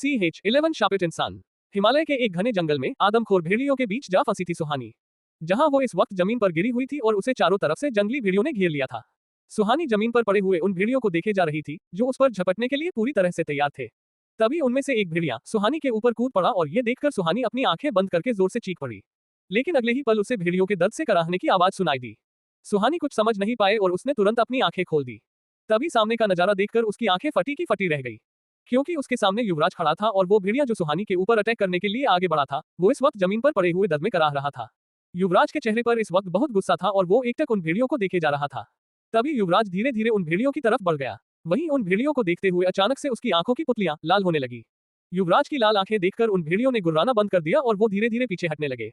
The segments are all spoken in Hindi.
CH11 शापित इंसान। हिमालय के एक घने जंगल में आदमखोर भेड़ियों के बीच जा फंसी थी सुहानी। जहां वो इस वक्त जमीन पर गिरी हुई थी और उसे चारों तरफ से जंगली भेड़ियों ने घेर लिया था। सुहानी जमीन पर पड़े हुए उन भेड़ियों को देखे जा रही थी जो उस पर झपटने के लिए पूरी तरह से तैयार थे। तभी उनमें से एक भेड़िया सुहानी के ऊपर कूद पड़ा और ये देखकर सुहानी अपनी आंखें बंद करके जोर से चीख पड़ी। लेकिन अगले ही पल उसे भेड़ियों के दर्द से कराहने की आवाज सुनाई दी। सुहानी कुछ समझ नहीं पाए और उसने तुरंत अपनी आंखें खोल दी। तभी सामने का नजारा देखकर उसकी आंखें फटी की फटी रह गई, क्योंकि उसके सामने युवराज खड़ा था और वो भेड़िया जो सुहानी के ऊपर अटैक करने के लिए आगे बढ़ा था वो इस वक्त जमीन पर पड़े हुए दर्द में कराह रहा था। युवराज के चेहरे पर इस वक्त बहुत गुस्सा था और वो एकटक उन भेड़ियों को देखे जा रहा था। तभी युवराज धीरे धीरे उन भेड़ियों की तरफ बढ़ गया। वहीं उन भेड़ियों को देखते हुए अचानक से उसकी आंखों की पुतलियां लाल होने लगी। युवराज की लाल आंखें देखकर उन भेड़ियों ने गुर्राना बंद कर दिया और वो धीरे धीरे पीछे हटने लगे।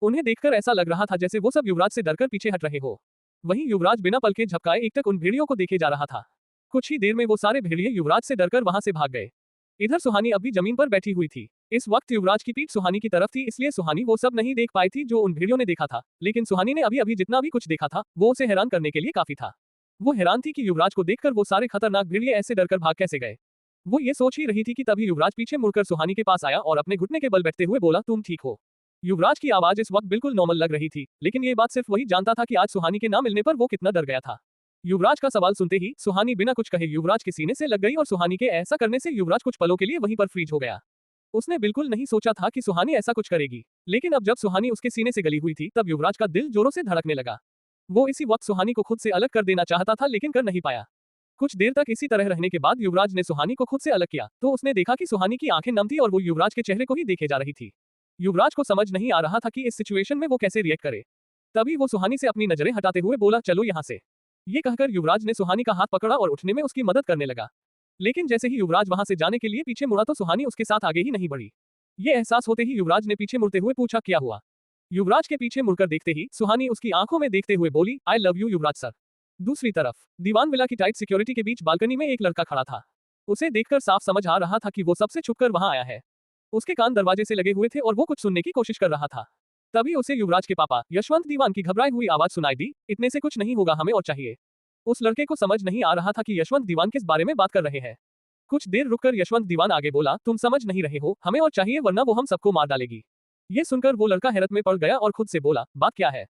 उन्हें देखकर ऐसा लग रहा था जैसे वो सब युवराज से डरकर पीछे हट रहे हो। वहीं युवराज बिना पलके झपकाए एकटक उन भेड़ियों को देखे जा रहा था। कुछ ही देर में वो सारे भेड़िए युवराज से डरकर वहां से भाग गए। इधर सुहानी अभी जमीन पर बैठी हुई थी। इस वक्त युवराज की पीठ सुहानी की तरफ थी, इसलिए सुहानी वो सब नहीं देख पाई थी जो उन भेड़ियों ने देखा था। लेकिन सुहानी ने अभी अभी जितना भी कुछ देखा था वो उसे हैरान करने के लिए काफी था। वो हैरान थी कि युवराज को देखकर वो सारे खतरनाक भेड़िए ऐसे डरकर भाग कैसे गए। वो ये सोच ही रही थी कि तभी युवराज पीछे मुड़कर सुहानी के पास आया और अपने घुटने के बल बैठते हुए बोला, तुम ठीक हो। युवराज की आवाज इस वक्त बिल्कुल नॉर्मल लग रही थी, लेकिन ये बात सिर्फ वही जानता था कि आज सुहानी के ना मिलने पर वो कितना डर गया था। युवराज का सवाल सुनते ही सुहानी बिना कुछ कहे युवराज के सीने से लग गई और सुहानी के ऐसा करने से युवराज कुछ पलों के लिए वहीं पर फ्रीज हो गया। उसने बिल्कुल नहीं सोचा था कि सुहानी ऐसा कुछ करेगी, लेकिन अब जब सुहानी उसके सीने से गली हुई थी तब युवराज का दिल जोरों से धड़कने लगा। वो इसी वक्त सुहानी को खुद से अलग कर देना चाहता था लेकिन कर नहीं पाया। कुछ देर तक इसी तरह रहने के बाद युवराज ने सुहानी को खुद से अलग किया तो उसने देखा कि सुहानी की आंखें नम थी और वो युवराज के चेहरे को ही देखे जा रही थी। युवराज को समझ नहीं आ रहा था कि इस सिचुएशन में वो कैसे रिएक्ट करे। तभी वो सुहानी से अपनी नजरें हटाते हुए बोला, चलो यहाँ से। ये कहकर युवराज ने सुहानी का हाथ पकड़ा और उठने में उसकी मदद करने लगा। लेकिन जैसे ही युवराज वहां से जाने के लिए पीछे मुड़ा तो सुहानी उसके साथ आगे ही नहीं बढ़ी। ये एहसास होते ही युवराज ने पीछे मुड़ते हुए पूछा, क्या हुआ। युवराज के पीछे मुड़कर देखते ही सुहानी उसकी आंखों में देखते हुए बोली, I love you Yuvraj sir. दूसरी तरफ दीवान विला की टाइट सिक्योरिटी के बीच बालकनी में एक लड़का खड़ा था। उसे देखकर साफ समझ आ रहा था कि वो सबसे छुपकर वहां आया है। उसके कान दरवाजे से लगे हुए थे और वो कुछ सुनने की कोशिश कर रहा था। तभी उसे युवराज के पापा यशवंत दीवान की घबराई हुई आवाज सुनाई दी, इतने से कुछ नहीं होगा, हमें और चाहिए। उस लड़के को समझ नहीं आ रहा था कि यशवंत दीवान किस बारे में बात कर रहे हैं। कुछ देर रुककर यशवंत दीवान आगे बोला, तुम समझ नहीं रहे हो, हमें और चाहिए वरना वो हम सबको मार डालेगी। ये सुनकर वो लड़का हैरत में पड़ गया और खुद से बोला, बात क्या है।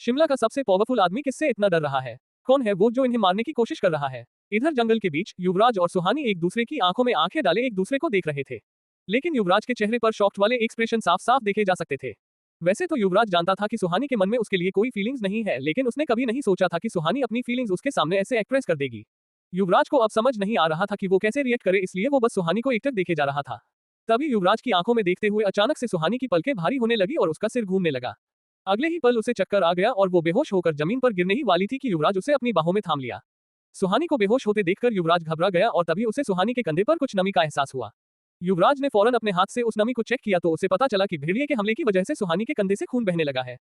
शिमला का सबसे पावरफुल आदमी किससे इतना डर रहा है। कौन है वो जो इन्हें मारने की कोशिश कर रहा है। इधर जंगल के बीच युवराज और सुहानी एक दूसरे की आंखों में आंखें डाले एक दूसरे को देख रहे थे, लेकिन युवराज के चेहरे पर शॉक्ड वाले एक्सप्रेशन साफ साफ देखे जा सकते थे। वैसे तो युवराज जानता था कि सुहानी के मन में उसके लिए कोई फीलिंग्स नहीं है, लेकिन उसने कभी नहीं सोचा था कि सुहानी अपनी फीलिंग्स उसके सामने ऐसे एक्सप्रेस कर देगी। युवराज को अब समझ नहीं आ रहा था कि वो कैसे रिएक्ट करे, इसलिए वो बस सुहानी को एकटक देखे जा रहा था। तभी युवराज की आंखों में देखते हुए अचानक से सुहानी की पलकें भारी होने लगी और उसका सिर घूमने लगा। अगले ही पल उसे चक्कर आ गया और वो बेहोश होकर जमीन पर गिरने ही वाली थी कि युवराज उसे अपनी बाहों में थाम लिया। सुहानी को बेहोश होते देखकर युवराज घबरा गया और तभी उसे सुहानी के कंधे पर कुछ नमी का एहसास हुआ। युवराज ने फौरन अपने हाथ से उस नमी को चेक किया तो उसे पता चला कि भेड़िए के हमले की वजह से सुहानी के कंधे से खून बहने लगा है।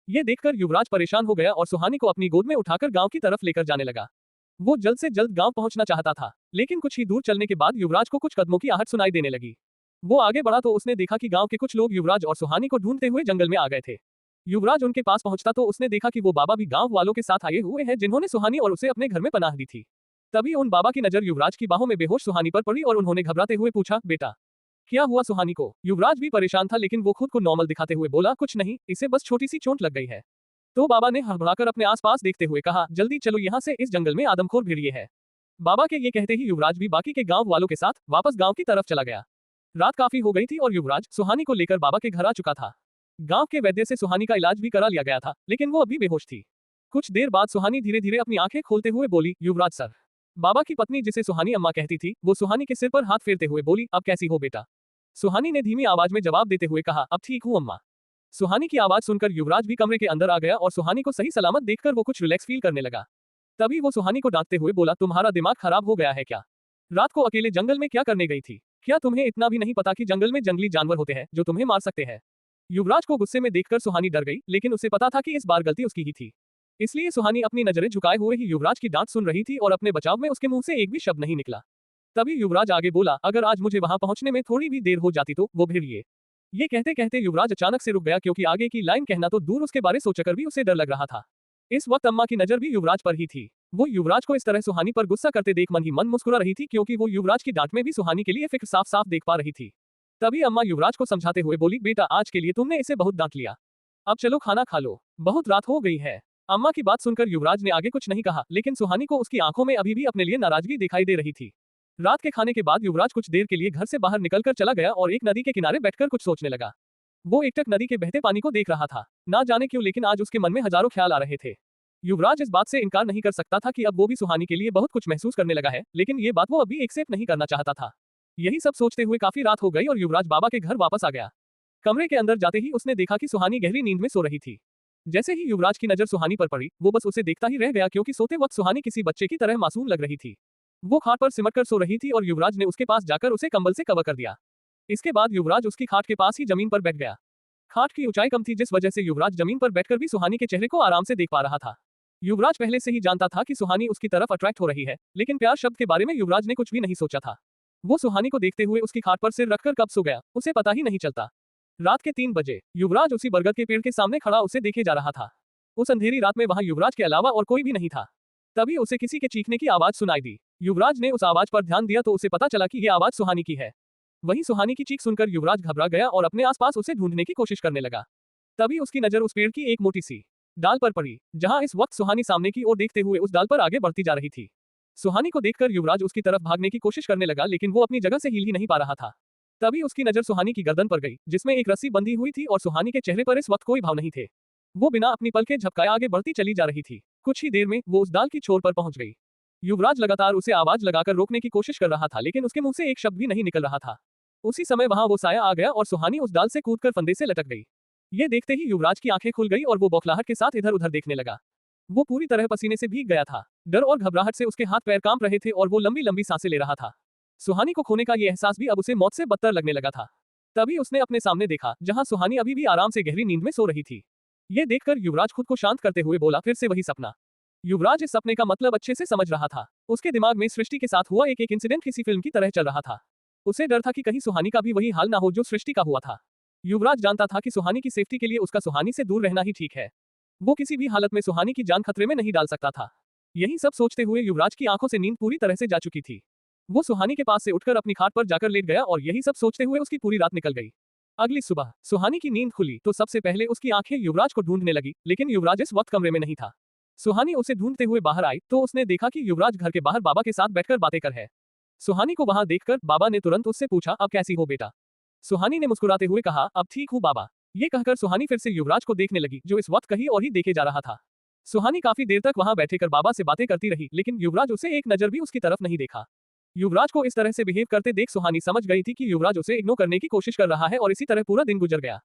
ये देखकर युवराज परेशान हो गया और सुहानी को अपनी गोद में उठाकर गांव की तरफ लेकर जाने लगा। वो जल्द से जल्द गांव पहुंचना चाहता था, लेकिन कुछ ही दूर चलने के बाद युवराज को कुछ कदमों की आहट सुनाई देने लगी। वो आगे बढ़ा तो उसने देखा कि गांव के कुछ लोग युवराज और सुहानी को ढूंढते हुए जंगल में आ गए थे। युवराज उनके पास पहुंचता तो उसने देखा कि वो बाबा भी गांव वालों के साथ आए हुए हैं जिन्होंने सुहानी और उसे अपने घर में पनाह दी थी। तभी उन बाबा की नजर युवराज की बाहों में बेहोश सुहानी पर पड़ी और उन्होंने घबराते हुए पूछा, बेटा क्या हुआ सुहानी को। युवराज भी परेशान था, लेकिन वो खुद को नॉर्मल दिखाते हुए बोला, कुछ नहीं, इसे बस छोटी सी चोट लग गई है। तो बाबा ने हड़बड़ाकर अपने आसपास देखते हुए कहा, जल्दी चलो यहाँ से, इस जंगल में आदमखोर भेड़िए है। बाबा के ये कहते ही युवराज भी बाकी के गांव वालों के साथ वापस गांव की तरफ चला गया। रात काफी हो गई थी और युवराज सुहानी को लेकर बाबा के घर आ चुका था। गांव के वैद्य से सुहानी का इलाज भी करा लिया गया था, लेकिन वो अभी बेहोश थी। कुछ देर बाद सुहानी धीरे धीरे अपनी आंखें खोलते हुए बोली, युवराज सर। बाबा की पत्नी जिसे सुहानी अम्मा कहती थी वो सुहानी के सिर पर हाथ फेरते हुए बोली, अब कैसी हो बेटा। सुहानी ने धीमी आवाज में जवाब देते हुए कहा, अब ठीक हूँ अम्मा। सुहानी की आवाज सुनकर युवराज भी कमरे के अंदर आ गया और सुहानी को सही सलामत देखकर वो कुछ रिलैक्स फील करने लगा। तभी वो सुहानी को डांटते हुए बोला, तुम्हारा दिमाग खराब हो गया है क्या। रात को अकेले जंगल में क्या करने गई थी। क्या तुम्हें इतना भी नहीं पता कि जंगल में जंगली जानवर होते हैं जो तुम्हें मार सकते हैं। युवराज को गुस्से में देखकर सुहानी डर गई, लेकिन उसे पता था कि इस बार गलती उसकी ही थी, इसलिए सुहानी अपनी नजरें झुकाए हुए ही युवराज की डांट सुन रही थी और अपने बचाव में उसके मुंह से एक भी शब्द नहीं निकला। तभी युवराज आगे बोला, अगर आज मुझे वहां पहुंचने में थोड़ी भी देर हो जाती तो वो भेड़िए। ये कहते कहते युवराज अचानक से रुक गया, क्योंकि आगे की लाइन कहना तो दूर उसके बारे सोचकर भी उसे डर लग रहा था। इस वक्त अम्मा की नजर भी युवराज पर ही थी। वो युवराज को इस तरह सुहानी पर गुस्सा करते देख मन ही मन मुस्कुरा रही थी, क्योंकि वो युवराज की डांट में भी सुहानी के लिए फिक्र साफ साफ देख पा रही थी। तभी अम्मा युवराज को समझाते हुए बोली, बेटा आज के लिए तुमने इसे बहुत डांट लिया, अब चलो खाना खा लो, बहुत रात हो गई है। अम्मा की बात सुनकर युवराज ने आगे कुछ नहीं कहा, लेकिन सुहानी को उसकी आंखों में अभी भी अपने लिए नाराजगी दिखाई दे रही थी। रात के खाने के बाद युवराज कुछ देर के लिए घर से बाहर निकलकर चला गया और एक नदी के किनारे बैठकर कुछ सोचने लगा। वो एकटक नदी के बहते पानी को देख रहा था। ना जाने क्यों, लेकिन आज उसके मन में हजारों ख्याल आ रहे थे। युवराज इस बात से इनकार नहीं कर सकता था कि अब वो भी सुहानी के लिए बहुत कुछ महसूस करने लगा है, लेकिन ये बात वो अभी एक्सेप्ट नहीं करना चाहता था। यही सब सोचते हुए काफी रात हो गई और युवराज बाबा के घर वापस आ गया। कमरे के अंदर जाते ही उसने देखा कि सुहानी गहरी नींद में सो रही थी। जैसे ही युवराज की नजर सुहानी पर पड़ी, वो बस उसे देखता ही रह गया, क्योंकि सोते वक्त सुहानी किसी बच्चे की तरह मासूम लग रही थी। वो खाट पर सिमटकर सो रही थी और युवराज ने उसके पास जाकर उसे कंबल से कवर कर दिया। इसके बाद युवराज उसकी खाट के पास ही जमीन पर बैठ गया। खाट की ऊंचाई कम थी, जिस वजह से युवराज जमीन पर बैठकर भी सुहानी के चेहरे को आराम से देख पा रहा था। युवराज पहले से ही जानता था कि सुहानी उसकी तरफ अट्रैक्ट हो रही है, लेकिन प्यार शब्द के बारे में युवराज ने कुछ भी नहीं सोचा था। वो सुहानी को देखते हुए उसकी खाट पर सिर रखकर कब सो गया, उसे पता ही नहीं चलता। रात के 3 बजे युवराज उसी बरगद के पेड़ के सामने खड़ा उसे देखे जा रहा था। उस अंधेरी रात में वहां युवराज के अलावा और कोई भी नहीं था। तभी उसे किसी के चीखने की आवाज सुनाई दी। युवराज ने उस आवाज पर ध्यान दिया तो उसे पता चला कि यह आवाज सुहानी की है। वहीं सुहानी की चीख सुनकर युवराज घबरा गया और अपने आसपास उसे ढूंढने की कोशिश करने लगा। तभी उसकी नजर उस पेड़ की एक मोटी सी डाल पर पड़ी, जहां इस वक्त सुहानी सामने की ओर देखते हुए उस डाल पर आगे बढ़ती जा रही थी। सुहानी को देखकर युवराज उसकी तरफ भागने की कोशिश करने लगा, लेकिन वो अपनी जगह से हिल ही नहीं पा रहा था। तभी उसकी नजर सुहानी की गर्दन पर गई, जिसमें एक रस्सी बंधी हुई थी और सुहानी के चेहरे पर इस वक्त कोई भाव नहीं थे। वो बिना अपनी पलकें झपकाए आगे बढ़ती चली जा रही थी। कुछ ही देर में वो उस डाल की छोर पर पहुंच गई। युवराज लगातार उसे आवाज लगाकर रोकने की कोशिश कर रहा था, लेकिन उसके मुंह से एक शब्द भी नहीं निकल रहा था। उसी समय वहां वो साया आ गया और सुहानी उस डाल से कूदकर फंदे से लटक गई। ये देखते ही युवराज की आंखें खुल गई और वो बौखलाहट के साथ इधर उधर देखने लगा। वो पूरी तरह पसीने से भीग गया था। डर और घबराहट से उसके हाथ पैर कांप रहे थे और वो लंबी लंबी सांसें ले रहा था। सुहानी को खोने का ये एहसास भी अब उसे मौत से बदतर लगने लगा था। तभी उसने अपने सामने देखा, जहां सुहानी अभी भी आराम से गहरी नींद में सो रही थी। ये देखकर युवराज खुद को शांत करते हुए बोला, फिर से वही सपना। युवराज इस सपने का मतलब अच्छे से समझ रहा था। उसके दिमाग में सृष्टि के साथ हुआ एक एक इंसिडेंट किसी फिल्म की तरह चल रहा था। उसे डर था कि कहीं सुहानी का भी वही हाल ना हो जो सृष्टि का हुआ था। युवराज जानता था कि सुहानी की सेफ्टी के लिए उसका सुहानी से दूर रहना ही ठीक है। वो किसी भी हालत में सुहानी की जान खतरे में नहीं डाल सकता था। यही सब सोचते हुए युवराज की आंखों से नींद पूरी तरह से जा चुकी थी। वो सुहानी के पास से उठकर अपनी खाट पर जाकर लेट गया और यही सब सोचते हुए उसकी पूरी रात निकल गई। अगली सुबह सुहानी की नींद खुली तो सबसे पहले उसकी आंखें युवराज को ढूंढने लगी, लेकिन युवराज इस वक्त कमरे में नहीं था। सुहानी उसे ढूंढते हुए बाहर आई तो उसने देखा कि युवराज घर के बाहर बाबा के साथ बैठकर बातें कर है। सुहानी को वहां देखकर बाबा ने तुरंत उससे पूछा, अब कैसी हो बेटा? सुहानी ने मुस्कुराते हुए कहा, अब ठीक हूँ बाबा। ये कहकर सुहानी फिर से युवराज को देखने लगी, जो इस वक्त कहीं और ही देखे जा रहा था। सुहानी काफी देर तक वहां बैठे कर बाबा से बातें करती रही, लेकिन युवराज उसे एक नजर भी उसकी तरफ नहीं देखा। युवराज को इस तरह से बिहेव करते देख सुहानी समझ गई थी कि युवराज उसे इग्नोर करने की कोशिश कर रहा है और इसी तरह पूरा दिन गुजर गया।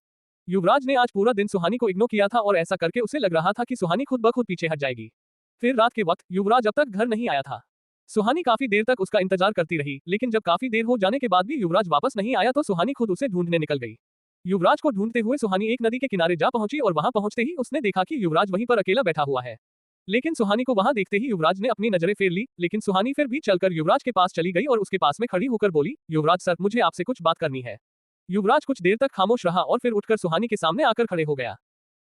युवराज ने आज पूरा दिन सुहानी को इग्नोर किया था और ऐसा करके उसे लग रहा था कि सुहानी खुद ब खुद पीछे हट जाएगी। फिर रात के वक्त युवराज अब तक घर नहीं आया था। सुहानी काफी देर तक उसका इंतजार करती रही, लेकिन जब काफी देर हो जाने के बाद भी युवराज वापस नहीं आया तो सुहानी खुद उसे ढूंढने निकल गई। युवराज को ढूंढते हुए सुहानी एक नदी के किनारे जा पहुंची और वहां पहुंचते ही उसने देखा कि युवराज वहीं पर अकेला बैठा हुआ है। लेकिन सुहानी को वहां देखते ही युवराज ने अपनी नजरें फेर ली, लेकिन सुहानी फिर भी चलकर युवराज के पास चली गई और उसके पास में खड़ी होकर बोली, युवराज सर, मुझे आपसे कुछ बात करनी है। युवराज कुछ देर तक खामोश रहा और फिर उठकर सुहानी के सामने आकर खड़े हो गया।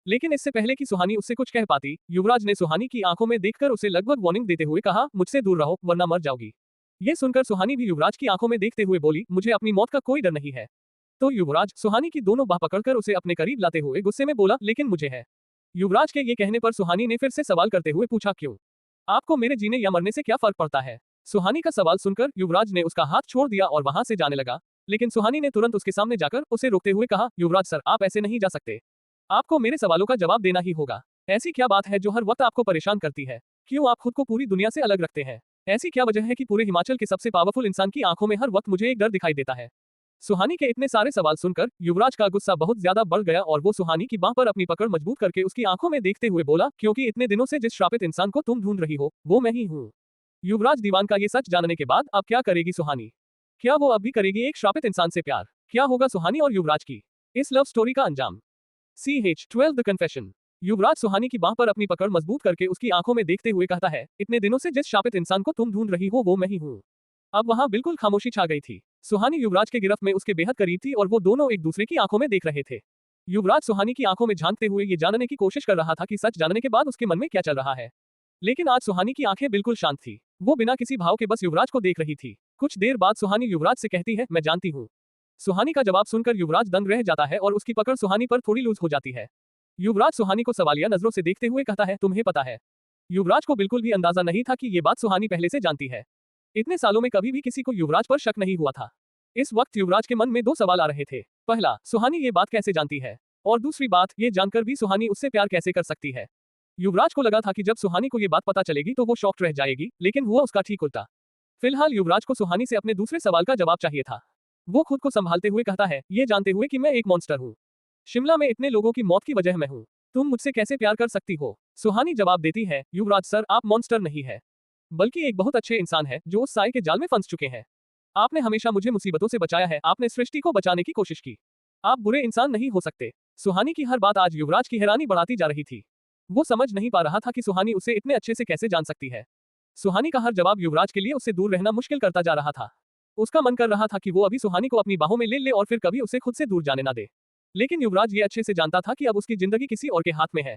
लेकिन इससे पहले कि सुहानी उससे कुछ कह पाती, युवराज ने सुहानी की आंखों में देखकर उसे लगभग वार्निंग देते हुए कहा, मुझसे दूर रहो वरना मर जाओगी। ये सुनकर सुहानी भी युवराज की आंखों में देखते हुए बोली, मुझे अपनी मौत का कोई डर नहीं है। तो युवराज सुहानी की दोनों बाह पकड़कर उसे अपने करीब लाते हुए गुस्से में बोला, लेकिन मुझे है। युवराज के ये कहने पर सुहानी ने फिर से सवाल करते हुए पूछा, क्यों? आपको मेरे जीने या मरने से क्या फर्क पड़ता है? सुहानी का सवाल सुनकर युवराज ने उसका हाथ छोड़ दिया और वहां से जाने लगा, लेकिन सुहानी ने तुरंत उसके सामने जाकर उसे रोकते हुए कहा, युवराज सर, आप ऐसे नहीं जा सकते। आपको मेरे सवालों का जवाब देना ही होगा। ऐसी क्या बात है जो हर वक्त आपको परेशान करती है? क्यों आप खुद को पूरी दुनिया से अलग रखते हैं? ऐसी क्या वजह है कि पूरे हिमाचल के सबसे पावरफुल इंसान की आंखों में हर वक्त मुझे एक डर दिखाई देता है? सुहानी के इतने सारे सवाल सुनकर युवराज का गुस्सा बहुत ज्यादा बढ़ गया और वो सुहानी की बाह पर अपनी पकड़ मजबूत करके उसकी आंखों में देखते हुए बोला, क्योंकि इतने दिनों से जिस श्रापित इंसान को तुम ढूंढ रही हो वो मैं ही हूँ। युवराज दीवान का ये सच जानने के बाद अब क्या करेगी सुहानी? क्या वो अब भी करेगी एक श्रापित इंसान से प्यार? क्या होगा सुहानी और युवराज की इस लव स्टोरी का अंजाम? CH12 the confession. युवराज सुहानी की बाह पर अपनी पकड़ मजबूत करके उसकी आंखों में देखते हुए कहता है, इतने दिनों से जिस शापित इंसान को तुम ढूंढ रही हो वो मैं ही हूँ। अब वहां बिल्कुल खामोशी छा गई थी। सुहानी युवराज के गिरफ्त में उसके बेहद करीब थी और वो दोनों एक दूसरे की आंखों में देख रहे थे। युवराज सुहानी की आंखों में झांकते हुए ये जानने की कोशिश कर रहा था कि सच जानने के बाद उसके मन में क्या चल रहा है। लेकिन आज सुहानी की आंखें बिल्कुल शांत थी। वो बिना किसी भाव के बस युवराज को देख रही थी। कुछ देर बाद सुहानी युवराज से कहती है, मैं जानती हूँ। सुहानी का जवाब सुनकर युवराज दंग रह जाता है और उसकी पकड़ सुहानी पर थोड़ी लूज हो जाती है। युवराज सुहानी को सवालिया नजरों से देखते हुए कहता है, तुम्हें पता है। युवराज को बिल्कुल भी अंदाजा नहीं था कि ये बात सुहानी पहले से जानती है। इतने सालों में कभी भी किसी को युवराज पर शक नहीं हुआ था। इस वक्त युवराज के मन में दो सवाल आ रहे थे। पहला, सुहानी ये बात कैसे जानती है, और दूसरी बात, ये जानकर भी सुहानी उससे प्यार कैसे कर सकती है। युवराज को लगा था कि जब सुहानी को ये बात पता चलेगी तो वो शॉक्ड रह जाएगी, लेकिन हुआ उसका ठीक उल्टा। फिलहाल युवराज को सुहानी से अपने दूसरे सवाल का जवाब चाहिए था। वो खुद को संभालते हुए कहता है, ये जानते हुए कि मैं एक मॉन्स्टर हूँ। शिमला में इतने लोगों की मौत की वजह मैं हूँ। तुम मुझसे कैसे प्यार कर सकती हो। सुहानी जवाब देती है, युवराज सर, आप मॉन्स्टर नहीं है, बल्कि एक बहुत अच्छे इंसान है जो उस साए के जाल में फंस चुके हैं। आपने हमेशा मुझे मुसीबतों से बचाया है, आपने सृष्टि को बचाने की कोशिश की। आप बुरे इंसान नहीं हो सकते। सुहानी की हर बात आज युवराज की हैरानी बढ़ाती जा रही थी। वो समझ नहीं पा रहा था कि सुहानी उसे इतने अच्छे से कैसे जान सकती है। सुहानी का हर जवाब युवराज के लिए उससे दूर रहना मुश्किल करता जा रहा था। उसका मन कर रहा था कि वो अभी सुहानी को अपनी बाहों में ले ले और फिर कभी उसे खुद से दूर जाने ना दे। लेकिन युवराज ये अच्छे से जानता था कि अब उसकी जिंदगी किसी और के हाथ में है।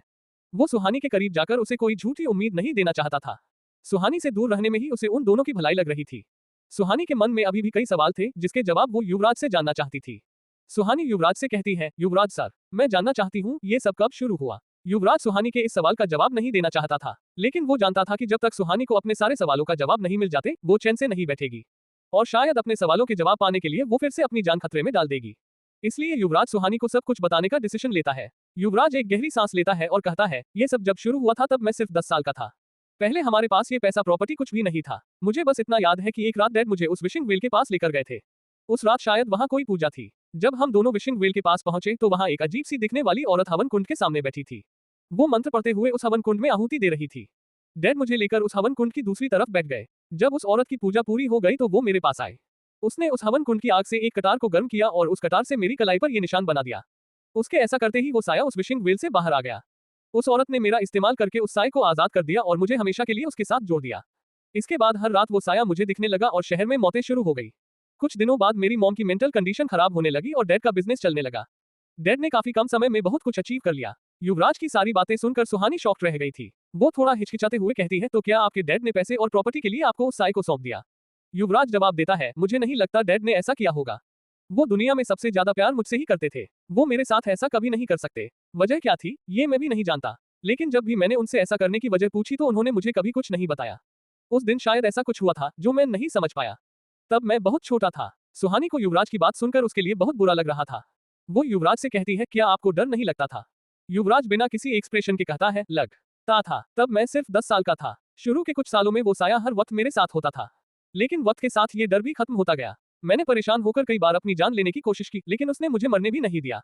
वो सुहानी के करीब जाकर उसे कोई झूठी उम्मीद नहीं देना चाहता था। सुहानी से दूर रहने में ही उसे उन दोनों की भलाई लग रही थी। सुहानी के मन में अभी भी कई सवाल थे जिसके जवाब वो युवराज से जानना चाहती थी। सुहानी युवराज से कहती है, युवराज सर, मैं जानना चाहती हूँ ये सब कब शुरू हुआ। युवराज सुहानी के इस सवाल का जवाब नहीं देना चाहता था, लेकिन वो जानता था कि जब तक सुहानी को अपने सारे सवालों का जवाब नहीं मिल जाते वो चैन से नहीं बैठेगी, और शायद अपने सवालों के जवाब पाने के लिए वो फिर से अपनी जान खतरे में डाल देगी। इसलिए युवराज सुहानी को सब कुछ बताने का डिसीजन लेता है। युवराज एक गहरी सांस लेता है और कहता है, ये सब जब शुरू हुआ था तब मैं सिर्फ 10 साल का था। पहले हमारे पास ये पैसा प्रॉपर्टी कुछ भी नहीं था। मुझे बस इतना याद है कि एक रात डैड मुझे उस विशिंग वेल के पास लेकर गए थे। उस रात शायद वहाँ कोई पूजा थी। जब हम दोनों विशिंग वेल के पास पहुंचे तो वहाँ एक अजीब सी दिखने वाली औरत हवन कुंड के सामने बैठी थी। वो मंत्र पढ़ते हुए उस हवन कुंड में आहुति दे रही थी। डैड मुझे लेकर उस हवन कुंड की दूसरी तरफ बैठ गए। जब उस औरत की पूजा पूरी हो गई तो वो मेरे पास आए। उसने उस हवन कुंड की आग से एक कटार को गर्म किया और उस कटार से मेरी कलाई पर ये निशान बना दिया। उसके ऐसा करते ही वो साया उस विशिंग वेल से बाहर आ गया। उस औरत ने मेरा इस्तेमाल करके उस साए को आजाद कर दिया और मुझे हमेशा के लिए उसके साथ जोड़ दिया। इसके बाद हर रात वो साया मुझे दिखने लगा और शहर में मौतें शुरू हो गई। कुछ दिनों बाद मेरी मॉम की मेंटल कंडीशन खराब होने लगी और डैड का बिजनेस चलने लगा। डैड ने काफी कम समय में बहुत कुछ अचीव कर लिया। युवराज की सारी बातें सुनकर सुहानी शॉक्ड रह गई थी। वो थोड़ा हिचकिचाते हुए कहती है, तो क्या आपके डैड ने पैसे और प्रॉपर्टी के लिए आपको उस साए को सौंप दिया। युवराज जवाब देता है, मुझे नहीं लगता डैड ने ऐसा किया होगा। वो दुनिया में सबसे ज्यादा प्यार मुझसे ही करते थे। वो मेरे साथ ऐसा कभी नहीं कर सकते। वजह क्या थी ये मैं भी नहीं जानता, लेकिन जब भी मैंने उनसे ऐसा करने की वजह पूछी तो उन्होंने मुझे कभी कुछ नहीं बताया। उस दिन शायद ऐसा कुछ हुआ था जो मैं नहीं समझ पाया। तब मैं बहुत छोटा था। सुहानी को युवराज की बात सुनकर उसके लिए बहुत बुरा लग रहा था। वो युवराज से कहती है, क्या आपको डर नहीं लगता था। युवराज बिना किसी एक्सप्रेशन के कहता है, लगता था। तब मैं सिर्फ 10 साल का था। शुरू के कुछ सालों में वो साया हर वक्त मेरे साथ होता था, लेकिन वक्त के साथ ये डर भी खत्म होता गया। मैंने परेशान होकर कई बार अपनी जान लेने की कोशिश की, लेकिन उसने मुझे मरने भी नहीं दिया।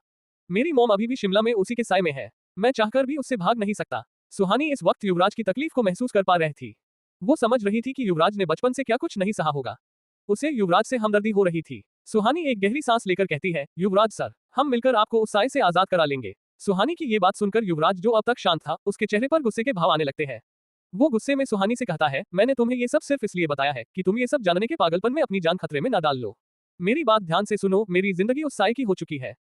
मेरी मॉम अभी भी शिमला में उसी के साए में है। मैं चाहकर भी उससे भाग नहीं सकता। सुहानी इस वक्त युवराज की तकलीफ को महसूस कर पा रही थी। वो समझ रही थी कि युवराज ने बचपन से क्या कुछ नहीं सहा होगा। उसे युवराज से हमदर्दी हो रही थी। सुहानी एक गहरी सांस लेकर कहती है, युवराज सर, हम मिलकर आपको उस साए से आजाद करा लेंगे। सुहानी की ये बात सुनकर युवराज, जो अब तक शांत था, उसके चेहरे पर गुस्से के भाव आने लगते हैं। वो गुस्से में सुहानी से कहता है, मैंने तुम्हें ये सब सिर्फ इसलिए बताया है कि तुम ये सब जानने के पागलपन में अपनी जान खतरे में ना डाल लो। मेरी बात ध्यान से सुनो, मेरी जिंदगी उस साए की हो चुकी है।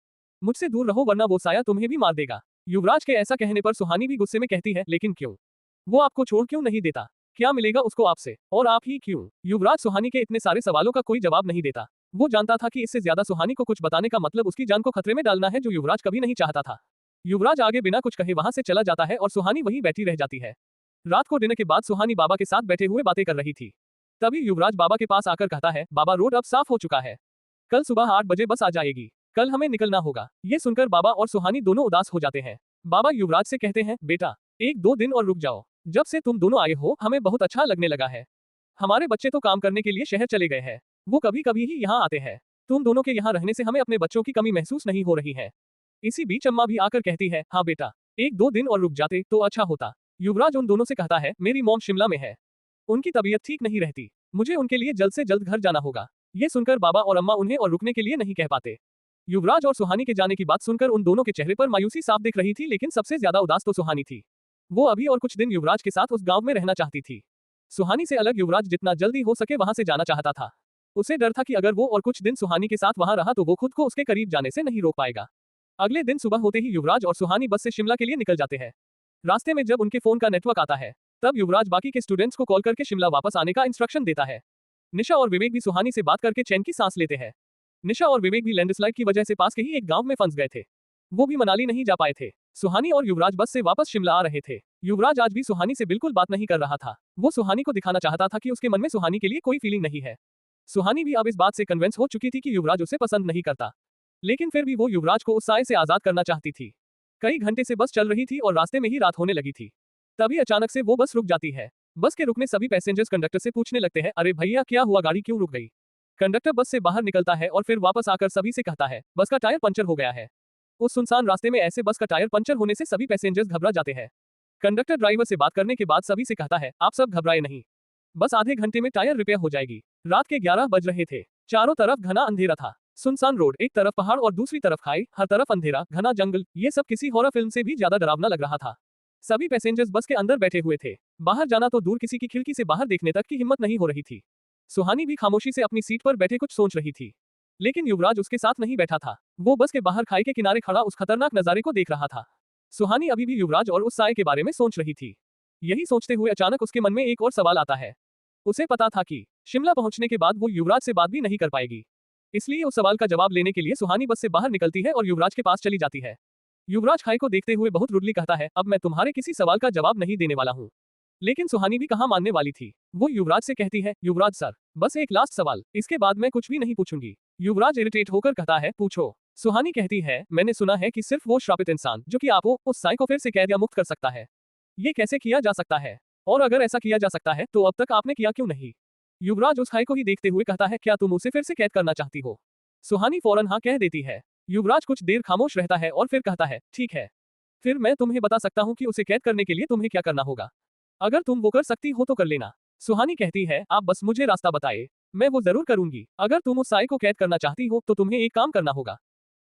मुझसे दूर रहो वरना वो साया तुम्हें भी मार देगा। युवराज के ऐसा कहने पर सुहानी भी गुस्से में कहती है, लेकिन क्यों? वो आपको छोड़ क्यों नहीं देता? क्या मिलेगा उसको आपसे, और आप ही क्यों? युवराज सुहानी के इतने सारे सवालों का कोई जवाब नहीं देता। वो जानता था कि इससे ज्यादा सुहानी को कुछ बताने का मतलब उसकी जान को खतरे में डालना है, जो युवराज कभी नहीं चाहता था। युवराज आगे बिना कुछ कहे वहां से चला जाता है और सुहानी वहीं बैठी रह जाती है। रात को डिनर के बाद सुहानी बाबा के साथ बैठे हुए बातें कर रही थी। तभी युवराज बाबा के पास आकर कहता है, बाबा, रोड अब साफ हो चुका है। कल सुबह 8 बजे बस आ जाएगी। कल हमें निकलना होगा। ये सुनकर बाबा और सुहानी दोनों उदास हो जाते हैं। बाबा युवराज से कहते हैं, बेटा, 1-2 दिन और रुक जाओ। जब से तुम दोनों आए हो हमें बहुत अच्छा लगने लगा है। हमारे बच्चे तो काम करने के लिए शहर चले गए हैं। वो कभी कभी ही यहाँ आते हैं। तुम दोनों के यहाँ रहने से हमें अपने बच्चों की कमी महसूस नहीं हो रही है। इसी बीच अम्मा भी आकर कहती है, हाँ बेटा, 1-2 दिन और रुक जाते तो अच्छा होता। युवराज उन दोनों से कहता है, मेरी मॉम शिमला में है। उनकी तबीयत ठीक नहीं रहती। मुझे उनके लिए जल्द से जल्द घर जाना होगा। ये सुनकर बाबा और अम्मा उन्हें और रुकने के लिए नहीं कह पाते। युवराज और सुहानी के जाने की बात सुनकर उन दोनों के चेहरे पर मायूसी साफ दिख रही थी, लेकिन सबसे ज्यादा उदास तो सुहानी थी। वो अभी और कुछ दिन युवराज के साथ उस गांव में रहना चाहती थी। सुहानी से अलग युवराज जितना जल्दी हो सके वहां से जाना चाहता था। उसे डर था कि अगर वो और कुछ दिन सुहानी के साथ वहां रहा तो वो खुद को उसके करीब जाने से नहीं रोक पाएगा। अगले दिन सुबह होते ही युवराज और सुहानी बस से शिमला के लिए निकल जाते हैं। रास्ते में जब उनके फोन का नेटवर्क आता है तब युवराज बाकी के स्टूडेंट्स को कॉल करके शिमला वापस आने का इंस्ट्रक्शन देता है। निशा और विवेक भी सुहानी से बात करके चैन की सांस लेते हैं। निशा और विवेक भी लैंडस्लाइड की वजह से पास के ही एक गांव में फंस गए थे। वो भी मनाली नहीं जा पाए थे। सुहानी और युवराज बस से वापस शिमला आ रहे थे। युवराज आज भी सुहानी से बिल्कुल बात नहीं कर रहा था। वो सुहानी को दिखाना चाहता था कि उसके मन में सुहानी के लिए कोई फीलिंग नहीं है। सुहानी भी अब इस बात से कन्विंस हो चुकी थी कि युवराज उसे पसंद नहीं करता, लेकिन फिर भी वो युवराज को उस साए से आजाद करना चाहती थी। कई घंटे से बस चल रही थी और रास्ते में ही रात होने लगी थी। तभी अचानक से वो बस रुक जाती है। बस के रुकने सभी पैसेंजर्स कंडक्टर से पूछने लगते हैं, अरे भैया क्या हुआ, गाड़ी क्यों रुक गई। कंडक्टर बस से बाहर निकलता है और फिर वापस आकर सभी से कहता है, बस का टायर पंचर हो गया है। उस सुनसान रास्ते में ऐसे बस का टायर पंचर होने से सभी पैसेंजर्स घबरा जाते हैं। कंडक्टर ड्राइवर से बात करने के बाद सभी से कहता है, आप सब घबराए नहीं, बस आधे घंटे में टायर रिपेयर हो जाएगी। रात के 11 बज रहे थे। चारों तरफ घना अंधेरा था। सुनसान रोड, एक तरफ पहाड़ और दूसरी तरफ खाई, हर तरफ अंधेरा, घना जंगल। ये सब किसी हॉरर फिल्म से भी ज्यादा डरावना लग रहा था। सभी पैसेंजर्स बस के अंदर बैठे हुए थे। बाहर जाना तो दूर, किसी की खिड़की से बाहर देखने तक की हिम्मत नहीं हो रही थी। सुहानी भी खामोशी से अपनी सीट पर बैठे कुछ सोच रही थी, लेकिन युवराज उसके साथ नहीं बैठा था। वो बस के बाहर खाई के किनारे खड़ा उस खतरनाक नजारे को देख रहा था। सुहानी अभी भी युवराज और उस साए के बारे में सोच रही थी। यही सोचते हुए अचानक उसके मन में एक और सवाल आता है। उसे पता था कि शिमला पहुंचने के बाद वो युवराज से बात भी नहीं कर पाएगी, इसलिए उस सवाल का जवाब लेने के लिए सुहानी बस से बाहर निकलती है और युवराज के पास चली जाती है। युवराज खाई को देखते हुए बहुत रुडली कहता है, अब मैं तुम्हारे किसी सवाल का जवाब नहीं देने वाला हूँ। लेकिन सुहानी भी कहाँ मानने वाली थी। वो युवराज से कहती है, युवराज सर, बस एक लास्ट सवाल, इसके बाद मैं कुछ भी नहीं पूछूंगी। युवराज इरिटेट होकर कहता है, पूछो। सुहानी कहती है, मैंने सुना है कि सिर्फ वो श्रापित इंसान जो कि आपको उस साए को फिर से कैद या मुक्त कर सकता है। ये कैसे किया जा सकता है, और अगर ऐसा किया जा सकता है तो अब तक आपने किया क्यों नहीं। युवराज उस खाई को ही देखते हुए कहता है, क्या तुम उसे फिर से कैद करना चाहती हो। सुहानी फौरन हाँ कह देती है। युवराज कुछ देर खामोश रहता है और फिर कहता है, ठीक है, फिर मैं तुम्हें बता सकता हूँ कि उसे कैद करने के लिए तुम्हें क्या करना होगा। अगर तुम वो कर सकती हो तो कर लेना। सुहानी कहती है, आप बस मुझे रास्ता बताए, मैं वो जरूर करूंगी। अगर तुम उस साए को कैद करना चाहती हो तो तुम्हें एक काम करना होगा,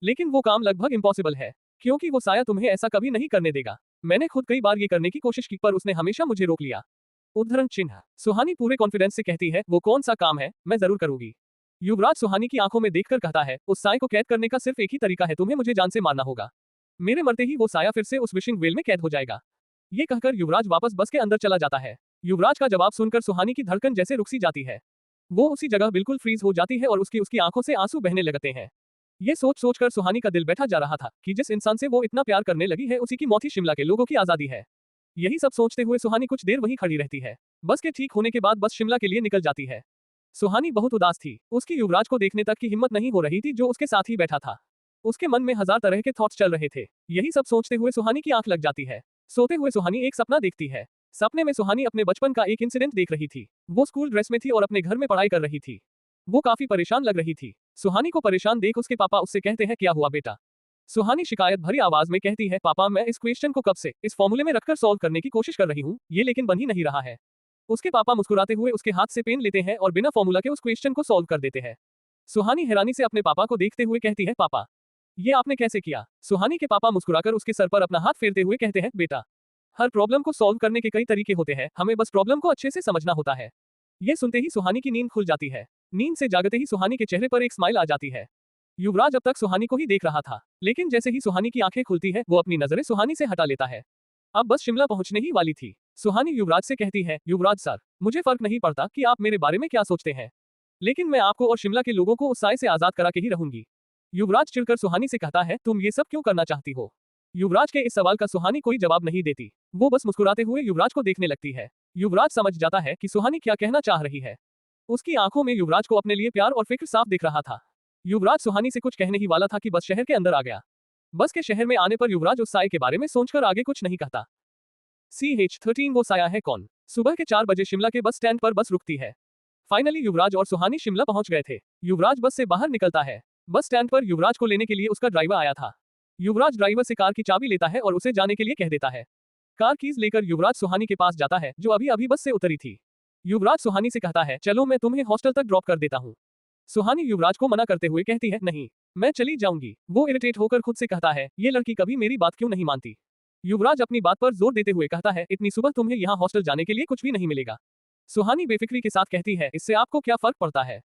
लेकिन वो काम लगभग इम्पॉसिबल है, क्योंकि वो साया तुम्हें ऐसा कभी नहीं करने देगा। मैंने खुद कई बार ये करने की कोशिश की पर उसने हमेशा मुझे रोक लिया। उद्धरण चिन्ह। सुहानी पूरे कॉन्फिडेंस से कहती है, वो कौन सा काम है, मैं जरूर करूंगी। युवराज सुहानी की आंखों में देखकर कहता है, उस साए को कैद करने का सिर्फ एक ही तरीका है, तुम्हें मुझे जान से मारना होगा। मेरे मरते ही वो साया फिर से उस विशिंग वेल में कैद हो जाएगा। ये कहकर युवराज वापस बस के अंदर चला जाता है। युवराज का जवाब सुनकर सुहानी की धड़कन जैसे रुक सी जाती है। वो उसी जगह बिल्कुल फ्रीज हो जाती है और उसकी आंखों से आंसू बहने लगते हैं। ये सोच कर सुहानी का दिल बैठा जा रहा था कि जिस इंसान से वो इतना प्यार करने लगी है उसी की मौत ही शिमला के लोगों की आजादी है। यही सब सोचते हुए सुहानी कुछ देर वहीं खड़ी रहती है। बस के ठीक होने के बाद बस शिमला के लिए निकल जाती है। सुहानी बहुत उदास थी। उसकी युवराज को देखने तक की हिम्मत नहीं हो रही थी जो उसके साथ ही बैठा था। उसके मन में हजार तरह के थॉट्स चल रहे थे। यही सब सोचते हुए सुहानी की आंख लग जाती है। सोते हुए सुहानी एक सपना देखती है। सपने में सुहानी अपने बचपन का एक इंसिडेंट देख रही थी। वो स्कूल ड्रेस में थी और अपने घर में पढ़ाई कर रही थी। वो काफी परेशान लग रही थी। सुहानी को परेशान देख उसके पापा उससे कहते हैं, क्या हुआ बेटा। सुहानी शिकायत भरी आवाज में कहती है, पापा मैं इस क्वेश्चन को कब से इस फॉर्मूले में रखकर सॉल्व करने की कोशिश कर रही हूँ, ये लेकिन बन ही नहीं रहा है। उसके पापा मुस्कुराते हुए उसके हाथ से पेन लेते हैं और बिना फॉर्मूला के उस क्वेश्चन को सॉल्व कर देते हैं। सुहानी हैरानी से अपने पापा को देखते हुए कहती है, पापा ये आपने कैसे किया। सुहानी के पापा मुस्कुराकर उसके सर पर अपना हाथ फेरते हुए कहते हैं, बेटा हर प्रॉब्लम को सॉल्व करने के कई तरीके होते हैं, हमें बस प्रॉब्लम को अच्छे से समझना होता है। ये सुनते ही सुहानी की नींद खुल जाती है। नींद से जागते ही सुहानी के चेहरे पर एक स्माइल आ जाती है। युवराज अब तक सुहानी को ही देख रहा था, लेकिन जैसे ही सुहानी की आंखें खुलती है वो अपनी नजरें सुहानी से हटा लेता है। अब बस शिमला पहुंचने ही वाली थी। सुहानी युवराज से कहती है, युवराज सर मुझे फर्क नहीं पड़ता कि आप मेरे बारे में क्या सोचते हैं, लेकिन मैं आपको और शिमला के लोगों को उस साए से आजाद करा के ही रहूंगी। युवराज चिढ़कर सुहानी से कहता है, तुम ये सब क्यों करना चाहती हो। युवराज के इस सवाल का सुहानी कोई जवाब नहीं देती। वो बस मुस्कुराते हुए युवराज को देखने लगती है। युवराज समझ जाता है कि सुहानी क्या कहना चाह रही है। उसकी आंखों में युवराज को अपने लिए प्यार और फिक्र साफ दिख रहा था। युवराज सुहानी से कुछ कहने ही वाला था कि बस शहर के अंदर आ गया। बस के शहर में आने पर युवराज उस साए के बारे में सोचकर आगे कुछ नहीं कहता। CH13 वो साया है कौन। सुबह के 4 बजे शिमला के बस स्टैंड पर बस रुकती है। फाइनली युवराज और सुहानी शिमला पहुंच गए थे। युवराज बस से बाहर निकलता है। बस स्टैंड पर युवराज को लेने के लिए उसका ड्राइवर आया था। युवराज ड्राइवर से कार की चाबी लेता है और उसे जाने के लिए कह देता है। कार कीज लेकर युवराज सुहानी के पास जाता है जो अभी अभी बस से उतरी थी। युवराज सुहानी से कहता है, चलो मैं तुम्हें हॉस्टल तक ड्रॉप कर देता हूँ। सुहानी युवराज को मना करते हुए कहती है, नहीं मैं चली जाऊंगी। वो इरिटेट होकर खुद से कहता है, ये लड़की कभी मेरी बात क्यों नहीं मानती। युवराज अपनी बात पर जोर देते हुए कहता है, इतनी सुबह तुम्हें यहाँ हॉस्टल जाने के लिए कुछ भी नहीं मिलेगा। सुहानी बेफिक्री के साथ कहती है, इससे आपको क्या फर्क पड़ता है,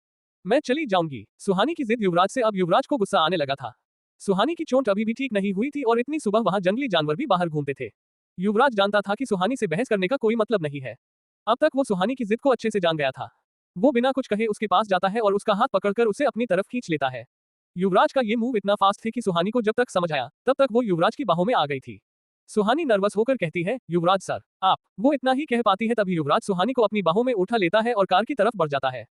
मैं चली जाऊंगी। सुहानी की जिद युवराज से अब युवराज को गुस्सा आने लगा था। सुहानी की चोट अभी भी ठीक नहीं हुई थी और इतनी सुबह वहां जंगली जानवर भी बाहर घूमते थे। युवराज जानता था कि सुहानी से बहस करने का कोई मतलब नहीं है। अब तक वो सुहानी की जिद को अच्छे से जान गया था। वो बिना कुछ कहे उसके पास जाता है और उसका हाथ पकड़कर उसे अपनी तरफ खींच लेता है। युवराज का ये मूव इतना फास्ट थे कि सुहानी को जब तक समझ आया तब तक वो युवराज की बाहों में आ गई थी। सुहानी नर्वस होकर कहती है, युवराज सर, आप। वो इतना ही कह पाती है तभी युवराज सुहानी को अपनी बाहों में उठा लेता है और कार की तरफ बढ़ जाता है।